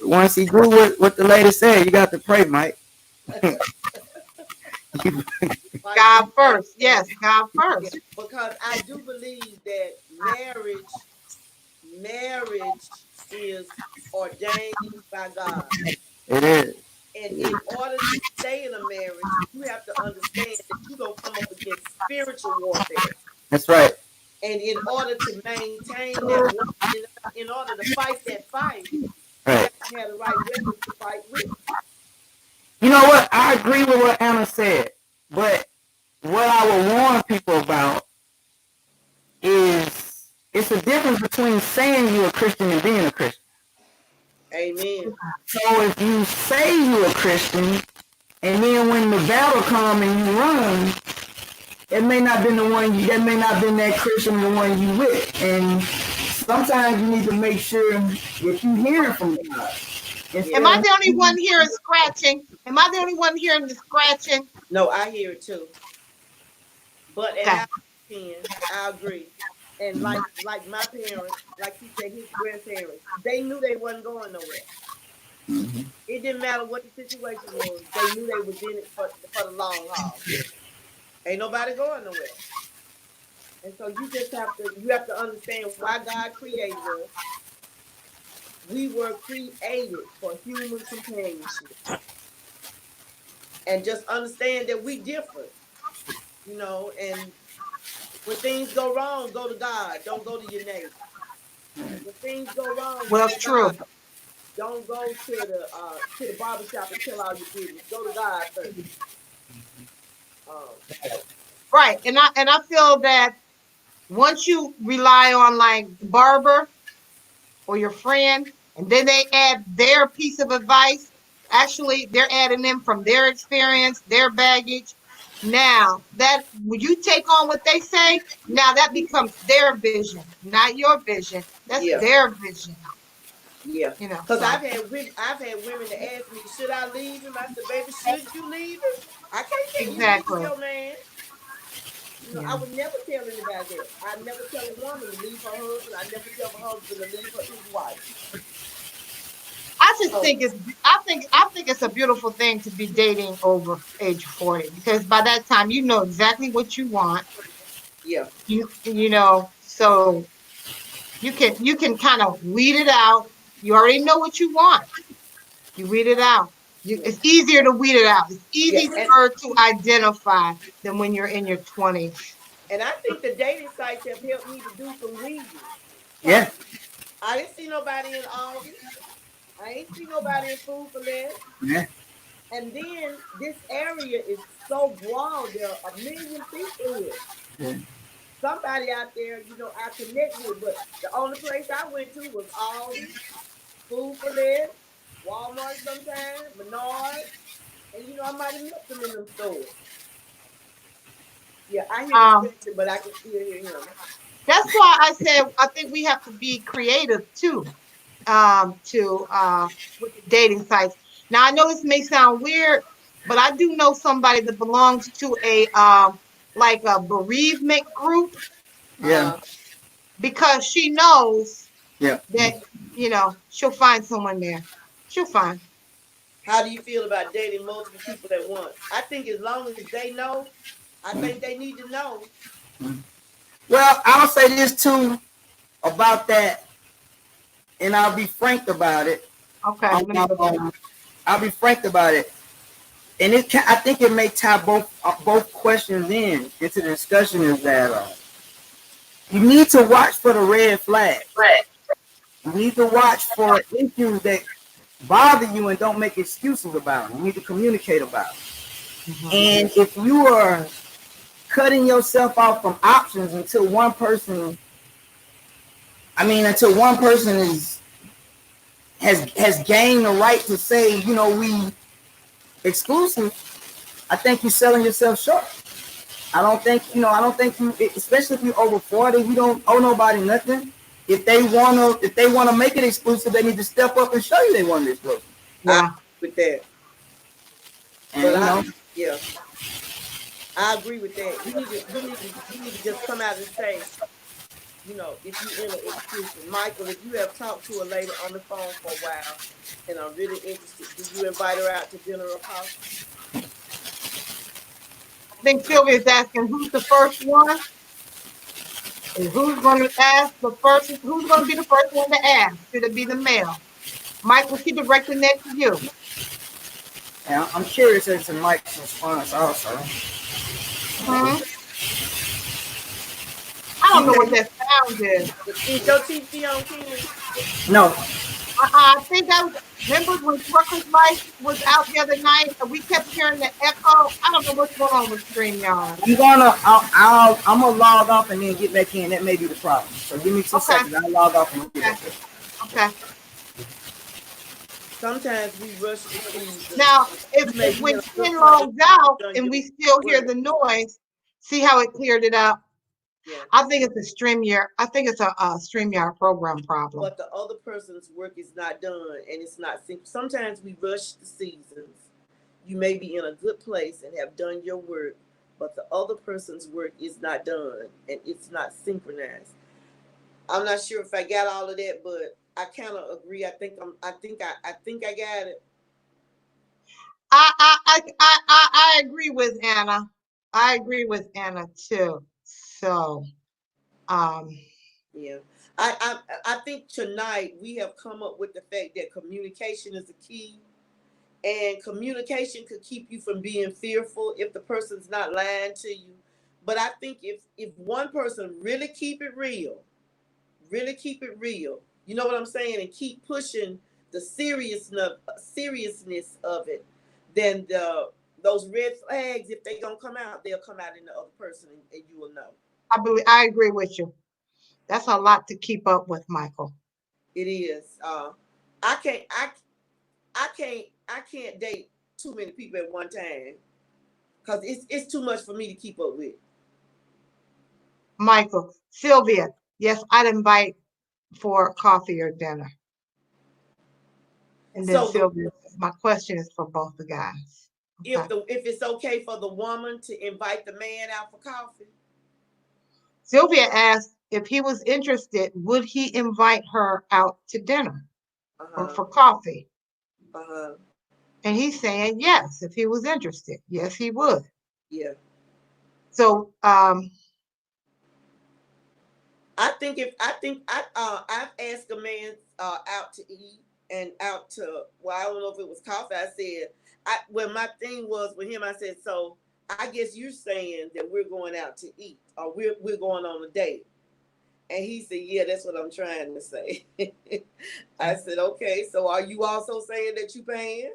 once he do what the lady said, you got to pray, Mike. God first. Yes, God first. Because I do believe that marriage is ordained by God. It is. And in order to stay in a marriage, you have to understand that you're going to come up against spiritual warfare. That's right. And in order to maintain that, in order to fight that fight, you Right. have to have the right weapons to fight with. You know what? I agree with what Anna said. But what I would warn people about is it's a difference between saying you're a Christian and being a Christian. Amen. So if you say you're a Christian, and then when the battle comes and you run, it may not been the one that may not been that Christian the one you with. And sometimes you need to make sure that you hear from God. Am I the only one hearing scratching? Am I the only one hearing the scratching? No, I hear it too. But I agree. And like my parents, like he said, his grandparents, they knew they wasn't going nowhere. Mm-hmm. It didn't matter what the situation was. They knew they was in it for the long haul. Ain't nobody going nowhere. And so you have to understand why God created us. We were created for human companionship. And just understand that we different. And when things go wrong, go to God. Don't go to your neighbor. When things go wrong, well, it's true. God. Don't go to the barbershop and tell all your business. Go to God first. Right, and I feel that once you rely on like barber or your friend, and then they add their piece of advice, actually they're adding in from their experience, their baggage. Now that when you take on what they say, now that becomes their vision, not your vision. That's their vision. Yeah, because I've had women that ask me, should I leave him? I said, baby, should you leave him? I can't tell you your man. I would never tell anybody that. I never tell a woman to leave her husband. I never tell a husband to leave his wife. I think it's a beautiful thing to be dating over age 40, because by that time you know exactly what you want. Yeah. So you can kind of weed it out. You already know what you want. You weed it out. It's easier to weed it out. It's easier to identify than when you're in your 20s. And I think the dating sites have helped me to do some weeding. Yeah. I didn't see nobody in August. I ain't see nobody in Food for Less. Yeah. And then this area is so broad. There are 1 million people here. Yeah. Somebody out there, I connect with, but the only place I went to was Aldi, Food for Less, Walmart sometimes, Menards, and I might have met them in them stores. Yeah, I hear him, but I can still hear him. That's why I said I think we have to be creative too, with the dating sites. Now I know this may sound weird, but I do know somebody that belongs to a like a bereavement group. Yeah. Because she knows that she'll find someone there. She'll find. How do you feel about dating multiple people at once? I think as long as they know, I think they need to know. Well, I'll say this too about that. and I'll be frank about it. Okay. Let me go back. I'll be frank about it. And I think it may tie both questions into the discussion is that you need to watch for the red flag. Right. You need to watch for issues that bother you and don't make excuses about them. You need to communicate about it. Mm-hmm. And if you are cutting yourself off from options until one person has gained the right to say, we exclusive, I think you're selling yourself short. I don't think you, especially if you're over 40, you don't owe nobody nothing. If they wanna make it exclusive, they need to step up and show you they want it exclusive. Yeah, with that. And yeah, I agree with that. You need to just come out and say, if you're in an exclusive. Michael, if you have talked to a lady on the phone for a while and are really interested, do you invite her out to dinner or coffee? I think Sylvia's asking who's the first one, and who's going to ask the first. Who's going to be the first one to ask? Should it be the male? Mike, was he directing that to you? Yeah, I'm curious as to Mike's response also. Mm-hmm. I don't know what that sound is. Is your TV on, Ken? No. I think remember when Trucker's Life was out the other night and we kept hearing the echo? I don't know what's going on with StreamYard. I'm gonna log off and then get back in. That may be the problem. So give me 2 seconds. I'll log off and get back in. Okay. Sometimes we rush to see. Now, if when Ken logs out and we still hear the noise, see how it cleared it up? Yeah. I think it's a StreamYard. I think it's a StreamYard program problem. But the other person's work is not done, and it's not. Sometimes we rush the seasons. You may be in a good place and have done your work, but the other person's work is not done, and it's not synchronized. I'm not sure if I got all of that, but I kind of agree. I think I got it. I agree with Anna. I agree with Anna too. So, yeah, I think tonight we have come up with the fact that communication is the key, and communication could keep you from being fearful if the person's not lying to you. But I think if one person really keep it real, you know what I'm saying, and keep pushing the seriousness of it, then those red flags, if they gonna come out, they'll come out in the other person, and you will know. I agree with you. That's a lot to keep up with, Michael. It is. I can't date too many people at one time because it's too much for me to keep up with. Michael, Sylvia, yes, I'd invite for coffee or dinner. And then Sylvia, my question is for both the guys. Okay. If it's okay for the woman to invite the man out for coffee. Sylvia asked if he was interested, would he invite her out to dinner or for coffee? And he's saying yes, if he was interested. Yes, he would. Yeah. So I've asked a man out to eat and out to, I don't know if it was coffee. I said, my thing was with him, I said, so I guess you're saying that we're going out to eat or we're going on a date. And he said, yeah, that's what I'm trying to say. I said, okay, so are you also saying that you paying?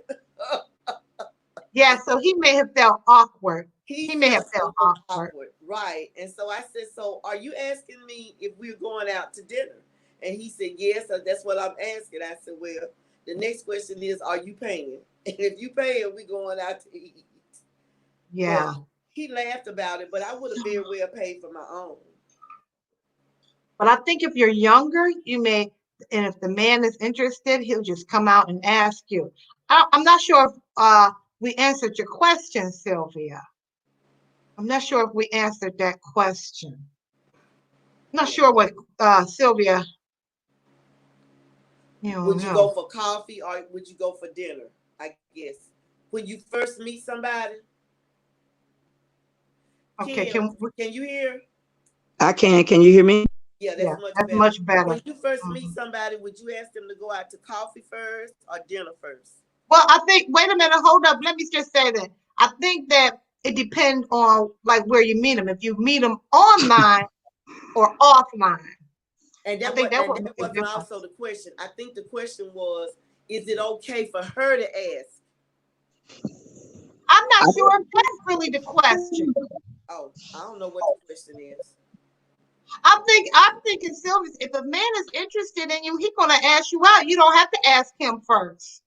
Yeah, so he may have felt awkward. He may have felt awkward. Right. And so I said, so are you asking me if we're going out to dinner? And he said, yes, so that's what I'm asking. I said, well, the next question is, are you paying? And if you paying, we're going out to eat. Yeah. But he laughed about it, but I would have very well paid for my own. But I think if you're younger, you may, and if the man is interested, he'll just come out and ask you. I'm not sure if we answered your question, Sylvia. I'm not sure if we answered that question. I'm not sure what Sylvia. Would you go for coffee or would you go for dinner? I guess when you first meet somebody. Okay, can you hear? I can. Can you hear me? Yeah, Yeah, that's much that's better. much better. When you first meet Mhm. somebody, would you ask them to go out to coffee first or dinner first? Well, I think, wait a minute, hold up. Let me just say that. I think that it depends on like where you meet them. If you meet them online or offline, And I that think was that and would that make a wasn't difference. also the question. I think the question was, is it okay for her to ask? I'm not sure if that's really the question. Oh, I don't know what the question is. I'm thinking, Sylvia, if a man is interested in you, he's gonna ask you out. You don't have to ask him first.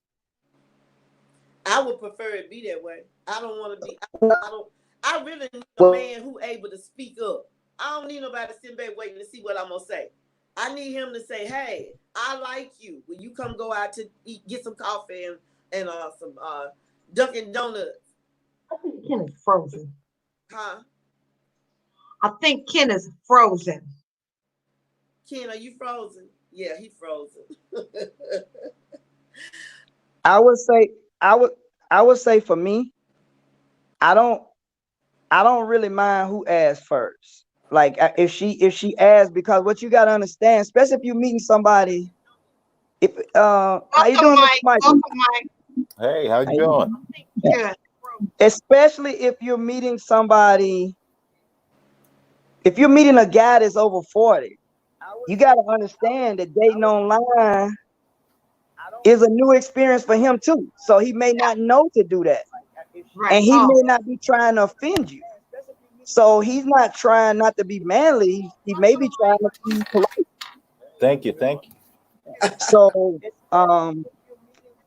I would prefer it be that way. I don't want to be. I don't. I really need a man who able to speak up. I don't need nobody sitting back waiting to see what I'm gonna say. I need him to say, "Hey, I like you. Will you come go out to eat, get some coffee and some Dunkin' Donuts?" I think Ken is frozen. Huh? I think Ken is frozen. Ken, are you frozen? Yeah, he frozen. I would say, I would say for me, I don't really mind who asks first. Like if she asks, because what you gotta understand, especially if you're meeting somebody, if how you Welcome, doing, Mr. Mike. Michael? Welcome, Mike. Hey, how you doing? Good. Especially if you're meeting somebody, if you're meeting a guy that's over 40, you gotta understand that dating online is a new experience for him too. So he may not know to do that. Right. And he Oh, may not be trying to offend you. So he's not trying not to be manly. He may be trying to be polite. Thank you, thank you. So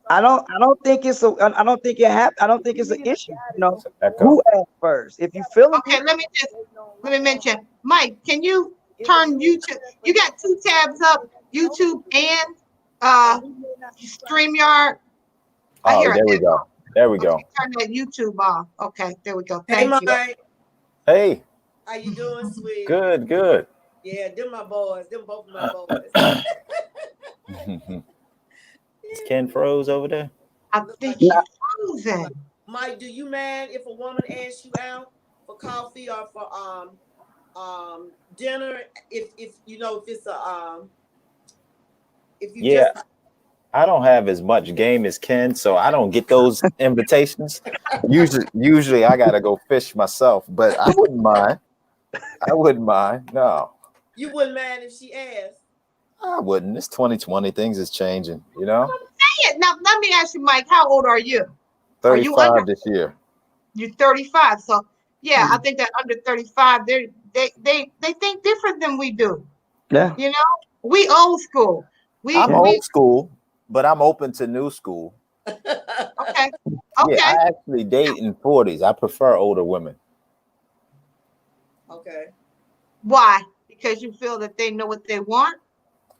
I don't think it's a I don't think it's an issue. You know, Echo. who asked first? If you feel it, okay. Let me mention, Mike. Can you turn YouTube? You got two tabs up, YouTube and StreamYard. I Oh, hear there we it. go. There we Okay, go. turn that YouTube off. Okay, there we go. Hey, Thank you. Mike. Hey, How you doing, sweet? good, good. Yeah, them my boys. Them both of my boys. Is Ken froze over there? I think he's frozen. Mike, do you mind if a woman asks you out for coffee or for dinner? If you know if it's a if you Yeah, just I don't have as much game as Ken, so I don't get those invitations. Usually I gotta go fish myself, but I wouldn't mind. I wouldn't mind. No, you wouldn't mind if she asked. I wouldn't. It's 2020. Things is changing, you know? Yeah, now let me ask you, Mike, how old are you? Are you 35 this year. you're 35. So yeah, I think that under 35, they think different than we do. yeah. You know, we old school. I'm We old school, but I'm open to new school. okay. Yeah, Okay. I actually date in 40s. I prefer older women. Okay. Why? Because you feel that they know what they want.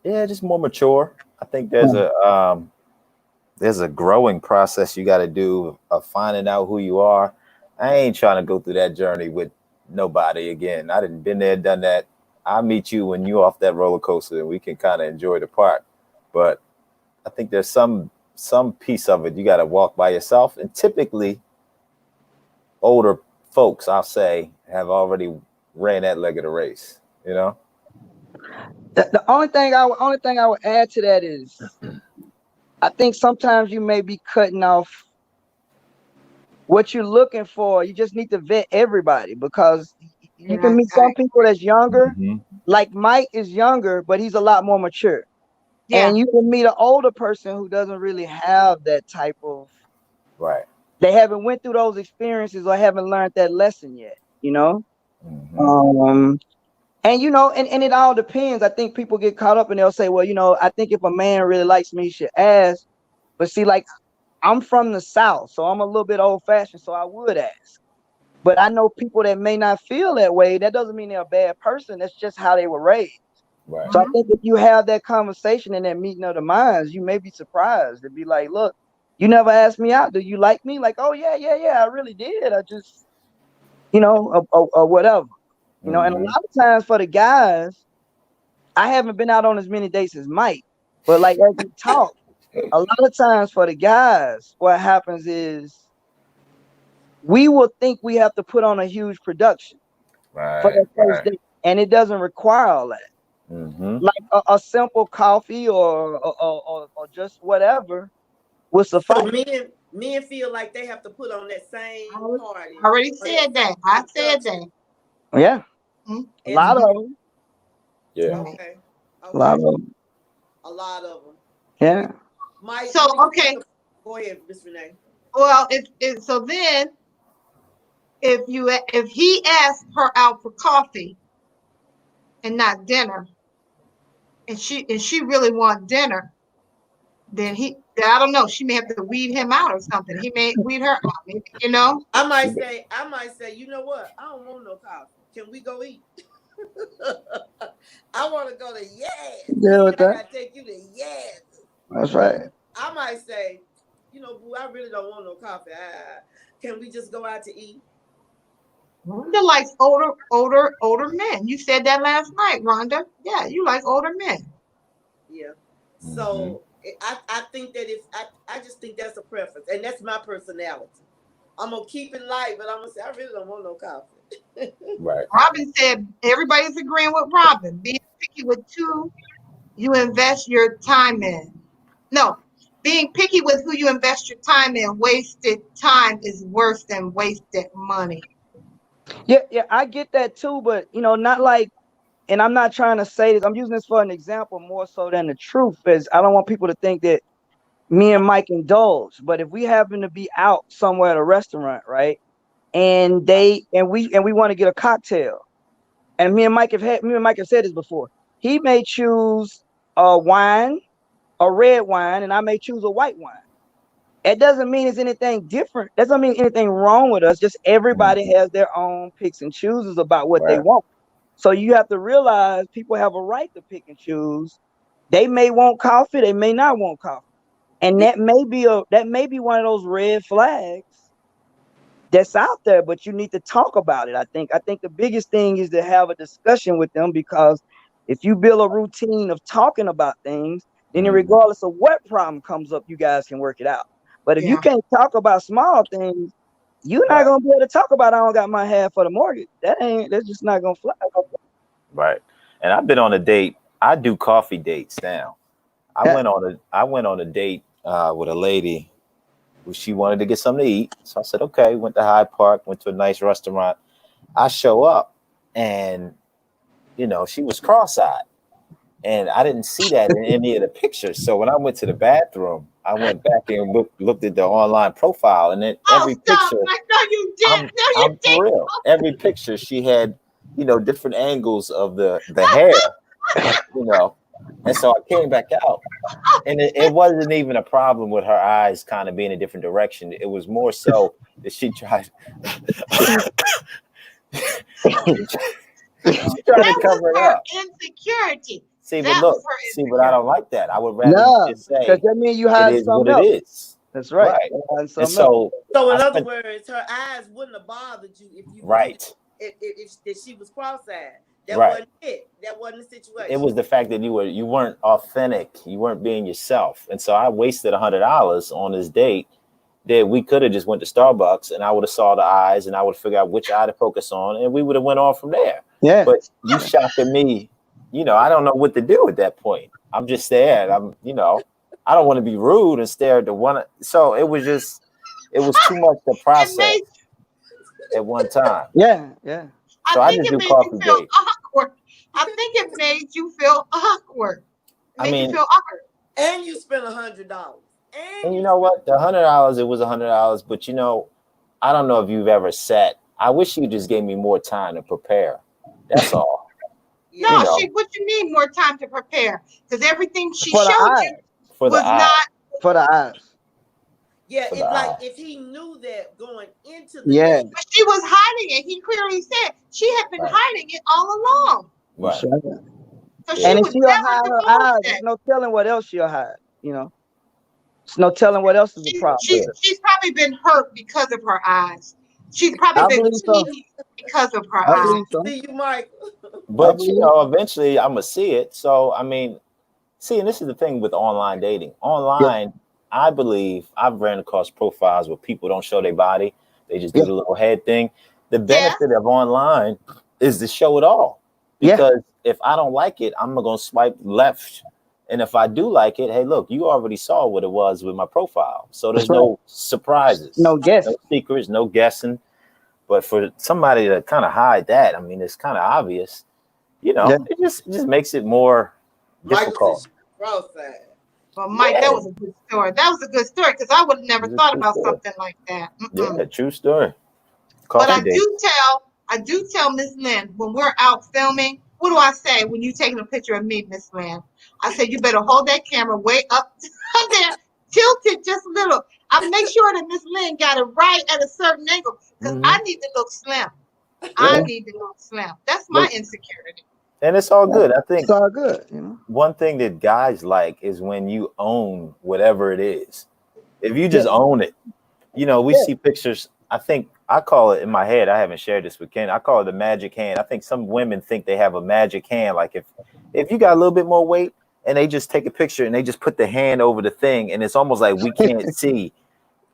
Yeah, just more mature. I think there's a growing process you got to do of finding out who you are. I ain't trying to go through that journey with nobody again. I didn't been there, done that. I'll meet you when you're off that roller coaster and we can kind of enjoy the park. But I think there's some piece of it you got to walk by yourself. And typically older folks, I'll say, have already ran that leg of the race, you know? The only thing I would add to that is I think sometimes you may be cutting off what you're looking for. You just need to vet everybody, because you can meet some people that's younger. Like Mike is younger, but he's a lot more mature. Yeah. And you can meet an older person who doesn't really have that type of, Right. they haven't went through those experiences or haven't learned that lesson yet, you know? And you know, and it all depends. I think people get caught up and they'll say, well, you know, I think if a man really likes me, he should ask. But see, like, I'm from the South, so I'm a little bit old fashioned, so I would ask. But I know people that may not feel that way. That doesn't mean they're a bad person. That's just how they were raised. Right. So I think if you have that conversation in that meeting of the minds, you may be surprised to be like, look, you never asked me out. Do you like me? Like, oh yeah, I really did. I just, you know, or whatever. You know, and a lot of times for the guys, I haven't been out on as many dates as Mike, but like as we talk, a lot of times for the guys, what happens is we will think we have to put on a huge production for Right. the first date, and it doesn't require all that. Mm-hmm. a simple coffee or just whatever will So suffice. men feel like they have to put on that same party. I already or said that. I said that. Yeah, Mhm. a lot of them. Yeah. Right. Okay. A lot Okay. of them. A lot of them. Yeah. Mike, So, what do you okay. think go ahead, Miss Renee. Well, so then if he asked her out for coffee and not dinner, and she really want dinner, then I don't know, she may have to weed him out or something. He may weed her out, maybe, you know. I might say, you know what? I don't want no coffee. Can we go eat? I want to go to Yes. Yeah, with I that. gotta take you to Yes. That's right. I might say, you know, boo, I really don't want no coffee. Can we just go out to eat? Rhonda likes older men. You said that last night, Rhonda. Yeah, you like older men. Yeah. So I think that I just think that's a preference, and that's my personality. I'm gonna keep it light, but I'm gonna say I really don't want no coffee. Right. Robin said everybody's agreeing with Robin. Being picky with who you invest your time in. No, being picky with who you invest your time in. Wasted time is worse than wasted money. Yeah, I get that too, but not like, and I'm not trying to say this, I'm using this for an example more so than the truth, is I don't want people to think that me and Mike indulge. But if we happen to be out somewhere at a restaurant, right? And we want to get a cocktail. And me and Mike have said this before. He may choose a wine, a red wine, and I may choose a white wine. It doesn't mean it's anything different. That doesn't mean anything wrong with us. Just everybody has their own picks and chooses about what they Right. want. So you have to realize people have a right to pick and choose. They may want coffee, they may not want coffee. And that may be one of those red flags that's out there, but you need to talk about it. I think the biggest thing is to have a discussion with them, because if you build a routine of talking about things, then regardless of what problem comes up, you guys can work it out. But if you Yeah. can't talk about small things, you're not gonna be able to talk about I don't got my half for the mortgage. That's just not gonna fly. Right. And I've been on a date. I do coffee dates now. I went on a date with a lady who she wanted to get something to eat. So I said, okay, went to Hyde Park, went to a nice restaurant. I show up and she was cross-eyed. And I didn't see that in any of the pictures. So when I went to the bathroom, I went back and looked at the online profile, and then every picture. No, you didn't. I'm for real. Every picture she had, different angles of the hair, And so I came back out, and it wasn't even a problem with her eyes kind of being a different direction. It was more so that she tried. She tried to cover it up. Insecurity. See, but I don't like that. I would rather just say, because that means you it hide is what something else. it is. That's right. And so in other words, her eyes wouldn't have bothered you if you if she was cross-eyed. That wasn't it. That wasn't the situation. It was the fact that you weren't authentic. You weren't being yourself. And so I wasted $100 on this date that we could have just went to Starbucks, and I would have saw the eyes, and I would figure out which eye to focus on, and we would have went on from there. Yeah. But you shocking me. I don't know what to do at that point. I'm just there. I don't want to be rude and stare at the one. So it was too much to process at one time. Yeah. So I just do coffee dates. Awkward. I think it made you feel awkward. You feel awkward. And you spent $100. And you know what? The $100, it was $100. But I don't know if you've ever sat. I wish you just gave me more time to prepare. That's all. No, what you mean more time to prepare? Because everything she showed you was not for the eyes. Yeah, it's like if he knew that going into the but she was hiding it. He clearly said she had been hiding it all along. Right. So And if she'll hide her eyes, there's no telling what else she'll hide. There's no telling what else is the problem. She's probably been hurt because of her eyes. She's probably been teased because of her eyes. See you, Mike. But eventually I'm gonna see it. So and this is the thing with online dating. Online, I believe I've ran across profiles where people don't show their body; they just do the little head thing. The benefit of online is to show it all. Because if I don't like it, I'm gonna swipe left. And if I do like it, hey, look, you already saw what it was with my profile. So there's no surprises, No guess. no secrets, no guessing. But for somebody to kind of hide that, I mean, it's kind of obvious. You know, it just makes it more difficult. Cross-eyed. Well, Mike, that was a good story. That was a good story because I would have never thought about something like that. Yeah, true story. But I do tell Miss Lynn when we're out filming, what do I say when you taking a picture of me, Miss Lynn? I said, you better hold that camera way up there, tilt it just a little. I make sure that Miss Lynn got it right at a certain angle because I need to look slim. I need to look slim. That's my insecurity. And it's all good. I think it's all good. You know, one thing that guys like is when you own whatever it is. If you just own it, you know, we see pictures. I think I call it in my head. I haven't shared this with Ken. I call it the magic hand. I think some women think they have a magic hand. Like if you got a little bit more weight and they just take a picture and they just put the hand over the thing, and it's almost like we can't see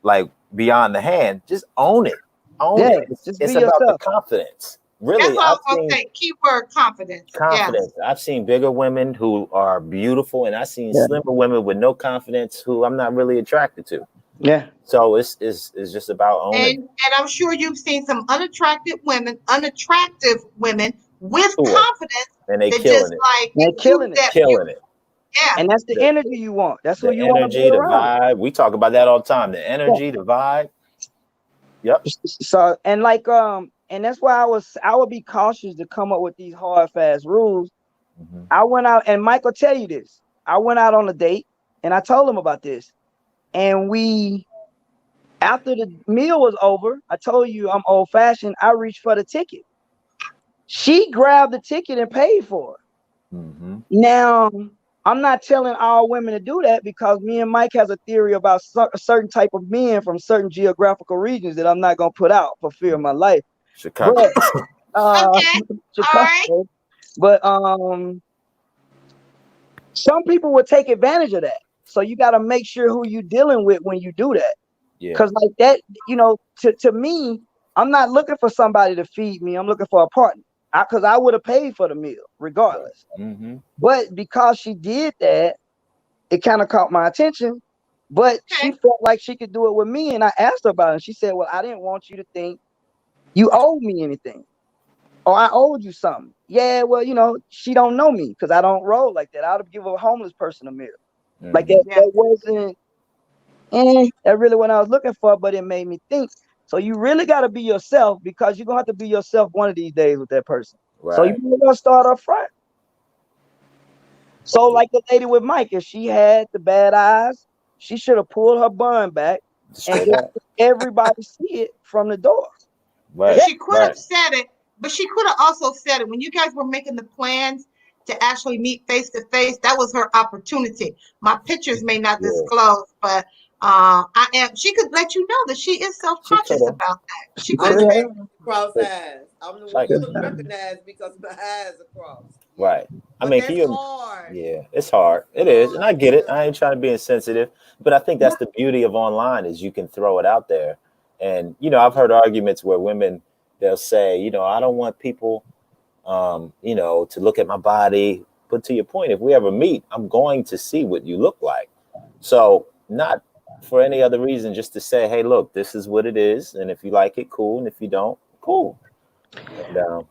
like beyond the hand. Just own it. Own it. It's about the confidence. Really, that's all I'm gonna say. Keyword confidence. Confidence. Yeah. I've seen bigger women who are beautiful, and I've seen slimmer women with no confidence who I'm not really attracted to. Yeah. So it's just about owning. And I'm sure you've seen some unattractive women with confidence, and they killing it. Like they're killing it. Yeah. And that's the energy you want. That's what you want to be around. The vibe. We talk about that all the time. The energy, the vibe. Yep. So and like and that's why I would be cautious to come up with these hard, fast rules. I went out, and Mike will tell you this. I went out on a date, and I told him about this. And after the meal was over, I told you I'm old-fashioned. I reached for the ticket. She grabbed the ticket and paid for it. Now, I'm not telling all women to do that because me and Mike has a theory about a certain type of men from certain geographical regions that I'm not going to put out for fear of my life. Chicago. Chicago. But some people will take advantage of that. So you got to make sure who you're dealing with when you do that. Because like that, you know, to me, I'm not looking for somebody to feed me. I'm looking for a partner. Because I would have paid for the meal regardless. But because she did that, it kind of caught my attention. But she felt like she could do it with me. And I asked her about it. And she said, well, I didn't want you to think you owed me anything. Or I owed you something. Yeah, well, you know, she don't know me because I don't roll like that. I would give a homeless person a meal. Like that wasn't that really what I was looking for, but it made me think. So you really got to be yourself because you're going to have to be yourself one of these days with that person. So you're going to start up front. So like the lady with Mike, if she had the bad eyes, she should have pulled her bun back and let everybody see it from the door. She could have said it, but she could have also said it when you guys were making the plans to actually meet face to face. That was her opportunity. My pictures may not disclose, but she could let you know that she is self-conscious about that. She could have cross eyes. I'm the one who recognize because my eyes are crossed. Right. I mean, hard. Yeah, it's hard. It is. And I get it. I ain't trying to be insensitive, but I think that's the beauty of online is you can throw it out there. And, you know, I've heard arguments where women, they'll say, you know, I don't want people, you know, to look at my body. But to your point, if we ever meet, I'm going to see what you look like. So not for any other reason, just to say, hey, look, this is what it is. And if you like it, cool. And if you don't, cool. And,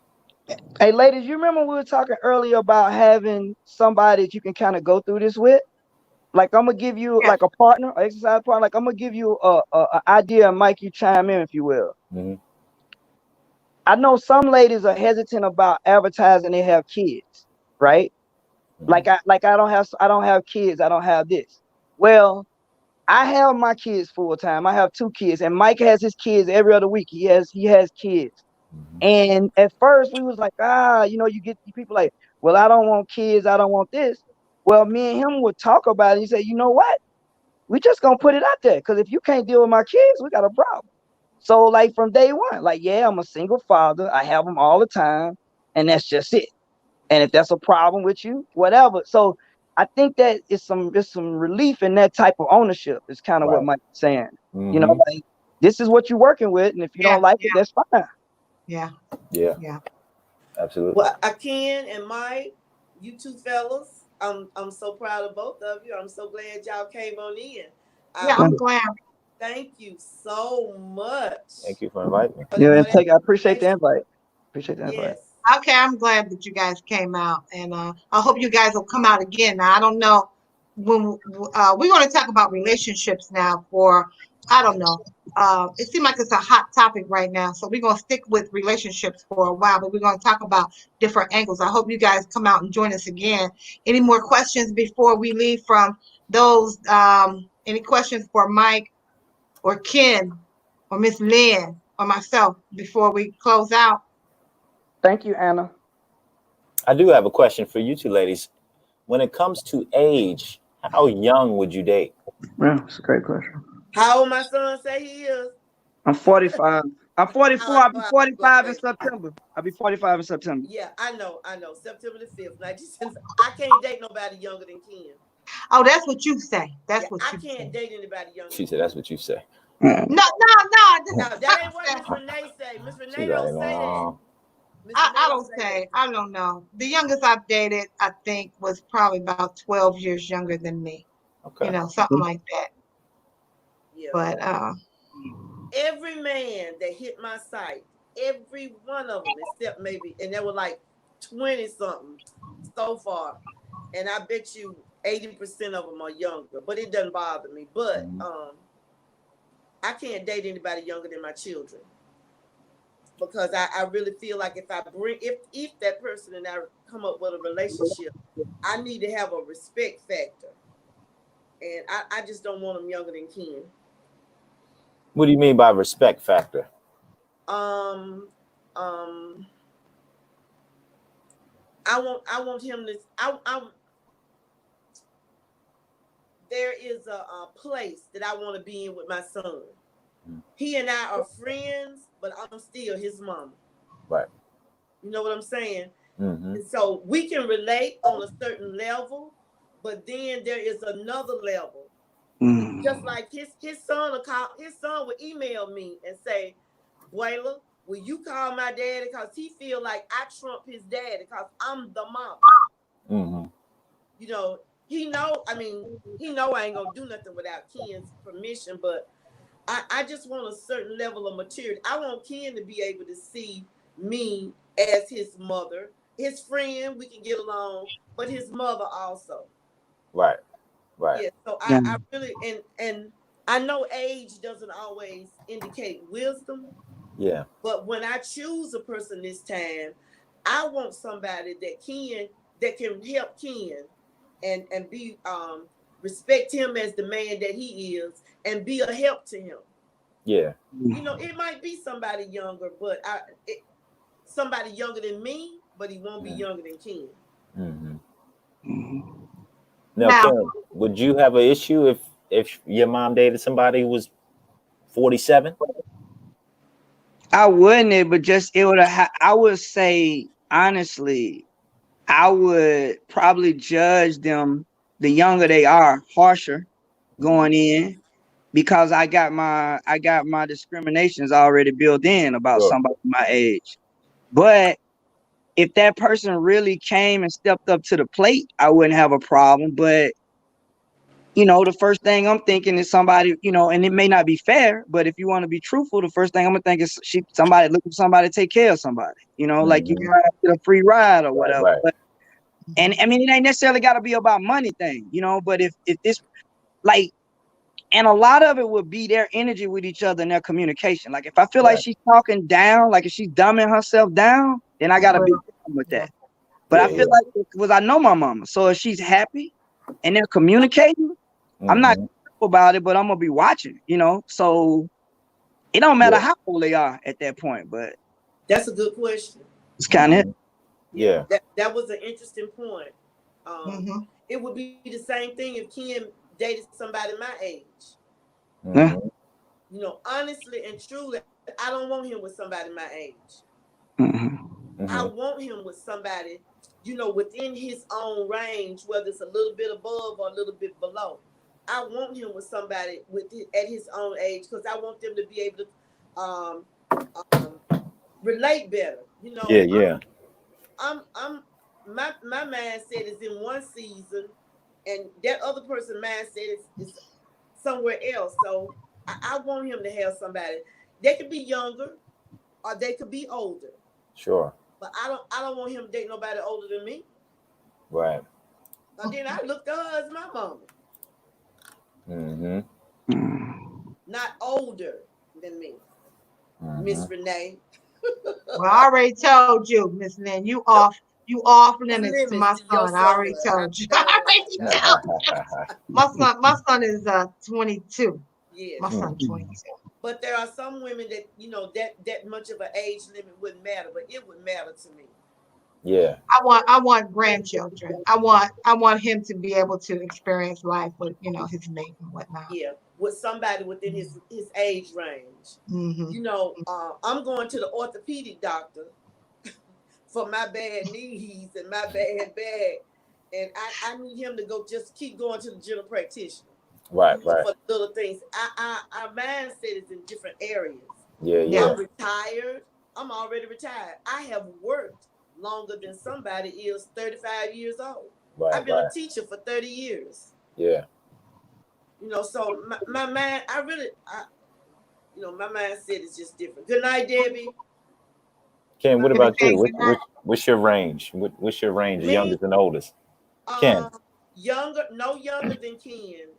hey, ladies, you remember we were talking earlier about having somebody that you can kind of go through this with? Like, I'm going to give you like a partner, an exercise partner. Like, I'm going to give you a idea, and Mike, you chime in if you will. I know some ladies are hesitant about advertising they have kids, right? Like I don't have kids. I don't have this. Well, I have my kids full time. I have 2 kids, and Mike has his kids every other week. He has kids. And at first we was like, you know, you get people like, well, I don't want kids. I don't want this. Well, me and him would talk about it. He said, you know what? We just gonna put it out there because if you can't deal with my kids, we got a problem. So like from day one, like, yeah, I'm a single father. I have them all the time, and that's just it. And if that's a problem with you, whatever. So I think that it's some relief in that type of ownership. Is kind of what Mike's saying. You know, like this is what you're working with, and if you don't like it, that's fine. Yeah. Absolutely. Well, Ken and Mike, you two fellas, I'm so proud of both of you. I'm so glad y'all came on in. Yeah, I'm glad. Thank you so much. Thank you for inviting me. Yeah, and I appreciate the invite. Appreciate the invite. Yes. Okay, I'm glad that you guys came out, and I hope you guys will come out again. Now, I don't know when we're going to talk about relationships now. For I don't know. It seems like it's a hot topic right now, so we're going to stick with relationships for a while, but we're going to talk about different angles. I hope you guys come out and join us again. Any more questions before we leave from those? Any questions for Mike or Ken or Miss Lynn or myself before we close out? Thank you, Anna. I do have a question for you two ladies. When it comes to age, how young would you date? Yeah, that's a great question. How old my son say he is? I'm 45. I'm 44. I'll be 45 in September. I'll be 45 in September. Yeah, I know. September the 5th. I can't date nobody younger than Ken. Oh, that's what you say. That's what I you can't say. date anybody younger. She said, "That's what you say." No. No, that ain't what Miss Renee say. Miss Renee don't say that. I don't say. I don't know. The youngest I've dated, I think, was probably about 12 years younger than me. Okay. You know, something like that. Yeah. But every man that hit my site, every one of them, except maybe, and there were like 20 something so far, and I bet you 80% of them are younger. But it doesn't bother me. But I can't date anybody younger than my children, because I really feel like if that person and I come up with a relationship, I need to have a respect factor, and I just don't want them younger than Ken. What do you mean by respect factor? I want him to. There is a place that I want to be in with my son. He and I are friends, but I'm still his mama. Right. You know what I'm saying? Mm-hmm. And so we can relate on a certain level, but then there is another level. Just like his son would email me and say, "Bwayla, will you call my daddy? Because he feel like I trump his daddy because I'm the mom." Mm-hmm. You know, he know I ain't gonna do nothing without Ken's permission, but I just want a certain level of maturity. I want Ken to be able to see me as his mother, his friend, we can get along, but his mother also. Right. Right. Yeah. So I really and I know age doesn't always indicate wisdom. Yeah. But when I choose a person this time, I want somebody that can help Ken and be respect him as the man that he is and be a help to him. Yeah. You know, it might be somebody younger, but somebody younger than me, but he won't be younger than Ken. Mm-hmm. Now, Ken, would you have an issue if your mom dated somebody who was 47? I wouldn't, but it would. I would say honestly, I would probably judge them the younger they are, harsher going in, because I got my discriminations already built in about somebody my age. But if that person really came and stepped up to the plate, I wouldn't have a problem. But the first thing I'm thinking is somebody, and it may not be fair, but if you want to be truthful, the first thing I'm gonna think is somebody looking for somebody to take care of somebody, like you try to get a free ride or whatever. Right. But, and I mean, it ain't necessarily got to be about money thing, but if this, like, and a lot of it would be their energy with each other and their communication. Like, if I feel like she's talking down, like if she's dumbing herself down, then I got a big problem with that. But I feel like, because I know my mama, so if she's happy and they're communicating, I'm not about it, but I'm gonna be watching, so it don't matter how old they are at that point. But that's a good question. It's kind of that was an interesting point. It would be the same thing if Ken dated somebody my age. Honestly and truly, I don't want him with somebody my age. I want him with somebody, within his own range, whether it's a little bit above or a little bit below. I want him with somebody at his own age, because I want them to be able to relate better. my mindset is in one season, and that other person's mindset is somewhere else. So I want him to have somebody. They could be younger, or they could be older. Sure. But I don't want him to date nobody older than me. Right. And then I look to her as my mama. Mm-hmm. Not older than me. Miss Renee. Well, I already told you, Miss Lynn, you off limits to my Limits to your son. I already son. told you. I already told you. My son is 22. Yes. My son's 22. But there are some women that, you know, that much of an age limit wouldn't matter, but it would matter to me. Yeah. I want grandchildren. I want him to be able to experience life with, you know, his mate and whatnot. Yeah, with somebody within his age range. Mm-hmm. You know, I'm going to the orthopedic doctor for my bad knees and my bad back, and I need him to go just keep going to the general practitioner. Right. For little things. Our mindset is in different areas. Yeah. I'm retired. I'm already retired. I have worked longer than somebody is 35 years old. Right. I've been a teacher for 30 years. Yeah. You know, so my mind, you know, my mindset is just different. Good night, Debbie. Ken, what about you? What's your range? What's your range? The youngest and oldest? Ken. No younger than Ken.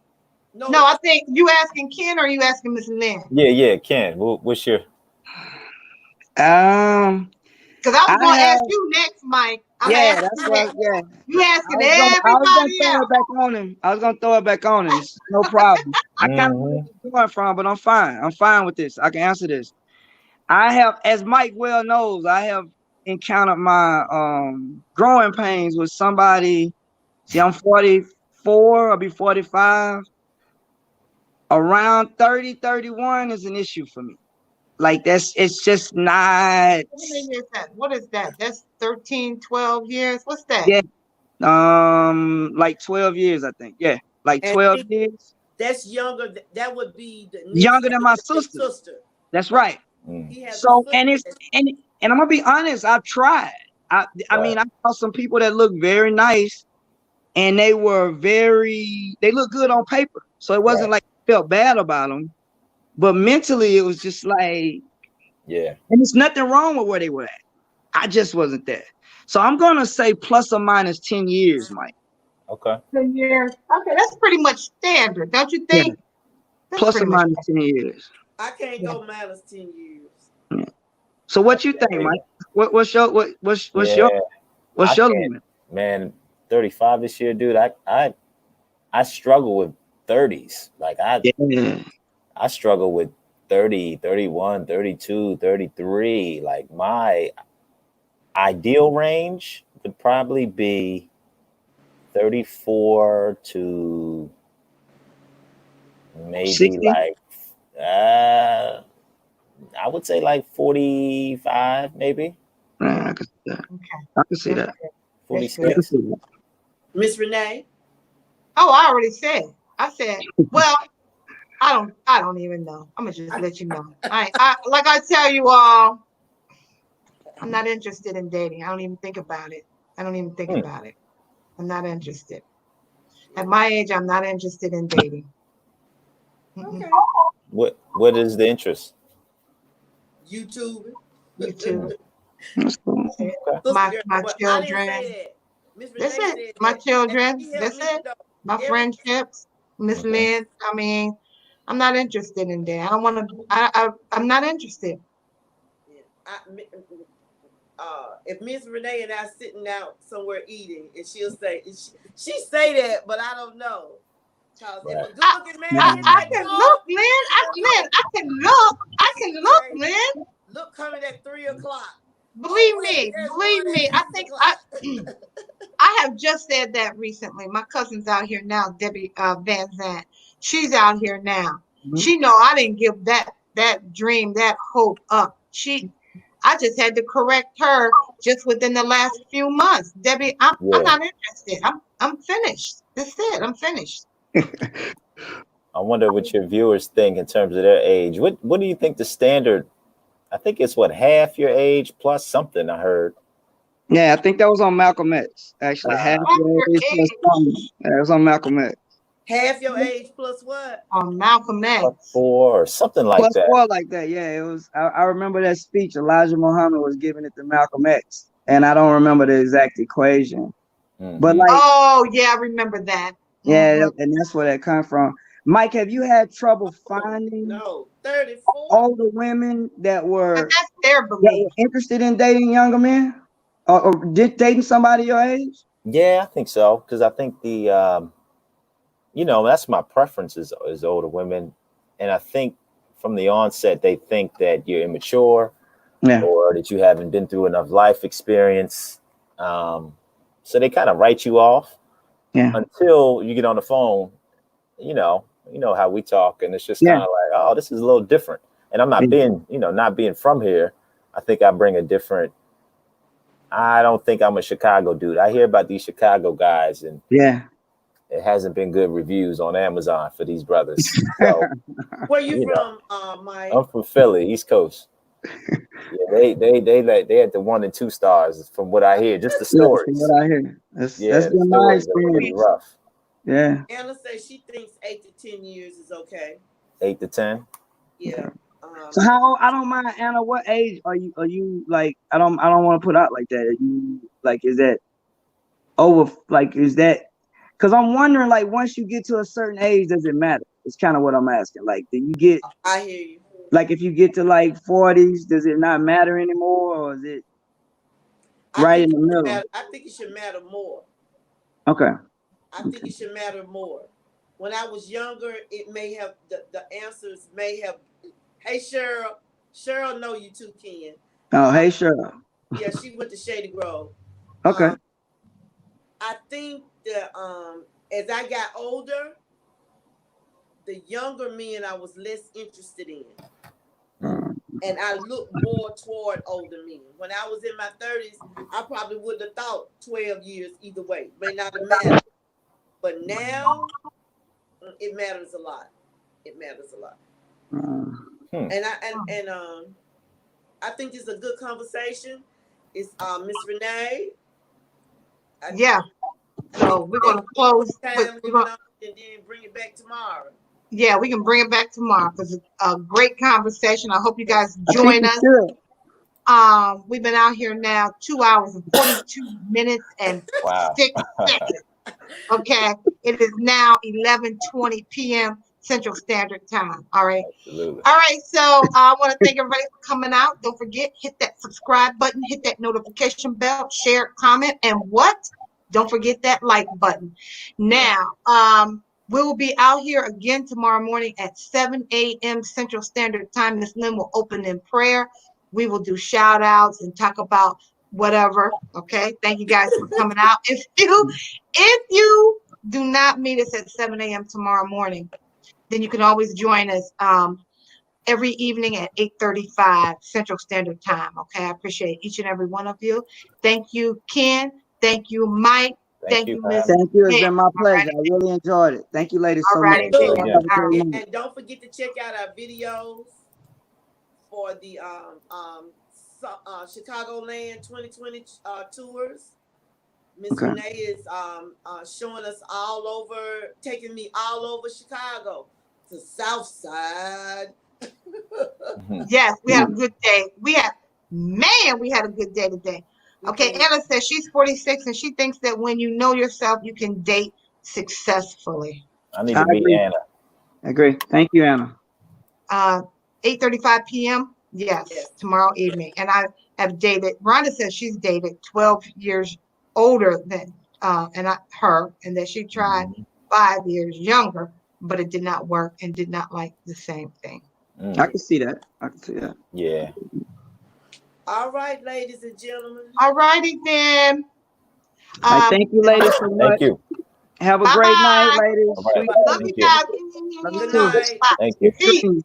No, I think you asking Ken or you asking Miss Lynn? Yeah, Ken. What's your? Because I was going to ask you next, Mike. That's right. Yeah, you asking everybody else. I was gonna throw it back on him. No problem. I kind of know where you're going from, but I'm fine. I'm fine with this. I can answer this. I have, as Mike well knows, I have encountered my growing pains with somebody. See, I'm 44. I'll be 45. Around 30, 31 is an issue for me. Like it's just not. How many years is that? What is that? That's 13, 12 years. What's that? Yeah. Like 12 years, I think. Yeah, like 12 years. That's younger. That would be the younger than my sister. That's right. So and I'm gonna be honest. I've tried. I mean, I saw some people that look very nice, and they look good on paper. So it wasn't like I felt bad about them, but mentally it was just like, yeah. And there's nothing wrong with where they were at. I just wasn't there. So I'm gonna say plus or minus 10 years, Mike. Okay. 10 years. Okay, that's pretty much standard, don't you think? Yeah. Plus or minus 10 years. I can't go minus 10 years. Yeah. So what you think, Mike? What's your limit? Man, 35 this year, dude. I struggle with 30s. Like I struggle with 30, 31, 32, 33. Like my ideal range would probably be 34 to maybe 60? like I would say like 45, maybe. I can see that. Okay. I can see that. 46. Miss Renee. Oh, I already said. I said, well, I don't even know. I'm gonna just let you know. I like I tell you all, I'm not interested in dating. I don't even think about it. about it. I'm not interested. At my age, I'm not interested in dating. Okay. What is the interest? YouTube. That's cool. My children. That's it. My children. That's it. My friendships. Miss Lynn. I mean, I'm not interested in that. I don't want to. I'm not interested. If Miss Renee and I sitting out somewhere eating, and she'll say, she say that, but I don't know. Cause if a good-looking man, I can look, Lynn. I can look, Lynn. Look, coming at 3 o'clock. Believe me. I think I have just said that recently. My cousin's out here now, Debbie Van Zandt. She's out here now. Mm-hmm. She know I didn't give that dream, that hope up. I just had to correct her just within the last few months. Debbie, I'm not interested. I'm finished. That's it. I'm finished. I wonder what your viewers think in terms of their age. What do you think the standard? I think it's half your age plus something I heard. Yeah, I think that was on Malcolm X. Actually, half your age plus something. Yeah, it was on Malcolm X. Half your age plus what? On Malcolm X. Plus 4 or something like Plus that. 4 like that. Yeah, it was. I remember that speech. Elijah Muhammad was giving it to Malcolm X, and I don't remember the exact equation. But Mhm. like, Oh yeah, I remember that. yeah, Mhm. and that's where that come from. Mike, have you had trouble finding No, 34. older women that But were that's their belief. interested in dating younger men, or dating somebody your age? Yeah, I think so. Because I think that's my preference is older women. And I think from the onset, they think that you're immature Yeah. or that you haven't been through enough life experience. So they kind of write you off until you get on the phone. You know how we talk, and it's just kind of like, oh, this is a little different. And I'm not being from here. I think I bring a different. I don't think I'm a Chicago dude. I hear about these Chicago guys, and it hasn't been good reviews on Amazon for these brothers. So, where you from, Mike? I'm from Philly, East Coast. Yeah, they had the 1 and 2 stars from what I hear. Just the stories. From what I hear. That's the been my stories are pretty experience. rough. Yeah. Anna says she thinks 8 to 10 years is okay. 8 to 10. Yeah. So how old? I don't mind, Anna. What age are you? Are you like? I don't want to put out like that. Are you like? Is that over? Like, is that? Because I'm wondering, like, once you get to a certain age, does it matter? It's kind of what I'm asking. Like, do you get? I hear you. Like, if you get to like 40s, does it not matter anymore, or is it right in the middle? I think it should matter more. Okay. I think it should matter more. When I was younger, it may have the answers may have. Hey, Cheryl. Cheryl know you too, Ken. Oh, hey, Cheryl. Yeah, she went to Shady Grove. Okay. I think that as I got older, the younger men I was less interested in. And I looked more toward older men. When I was in my 30s, I probably wouldn't have thought 12 years either way. May not have mattered. But now, it matters a lot. It matters a lot. And I think it's a good conversation. It's Miss Renee. Yeah. So we're gonna close. And then bring it back tomorrow. Yeah, we can bring it back tomorrow because it's a great conversation. I hope you guys join us. We've been out here now 2 hours and 42 minutes and 6 seconds. Okay, it is now 11:20 p.m. Central Standard Time. All right. Absolutely. All right. So I want to thank everybody for coming out. Don't forget, hit that subscribe button, hit that notification bell, share, comment, and don't forget that like button. Now, we will be out here again tomorrow morning at 7 a.m. Central Standard Time. Ms. Lynn will open in prayer. We will do shout outs and talk about whatever. Okay. Thank you guys for coming out. If you do not meet us at 7 a.m. tomorrow morning, then you can always join us every evening at 8:35 Central Standard Time. Okay. I appreciate each and every one of you. Thank you, Ken. Thank you, Mike. Thank you, Miss. Thank you. It's been my pleasure. I really enjoyed it. Thank you, ladies, so much. And don't forget to check out our videos for the Chicagoland 2020 tours. Miss Renee is showing us all over, taking me all over Chicago, to South Side. Yes, we had a good day. We had a good day today. Okay, Anna says she's 46 and she thinks that when you know yourself, you can date successfully. I need to meet Anna. I agree. Thank you, Anna. 8:35 p.m. Yes, tomorrow evening. And I have dated. Rhonda says she's dated 12 years older than her, and that she tried 5 years younger, but it did not work and did not like the same thing. I can see that. Yeah. All right, ladies and gentlemen. All righty then. Thank you, ladies, so much. Thank you. Have a great night, ladies. Love you guys. Good night. Thank you. Peace.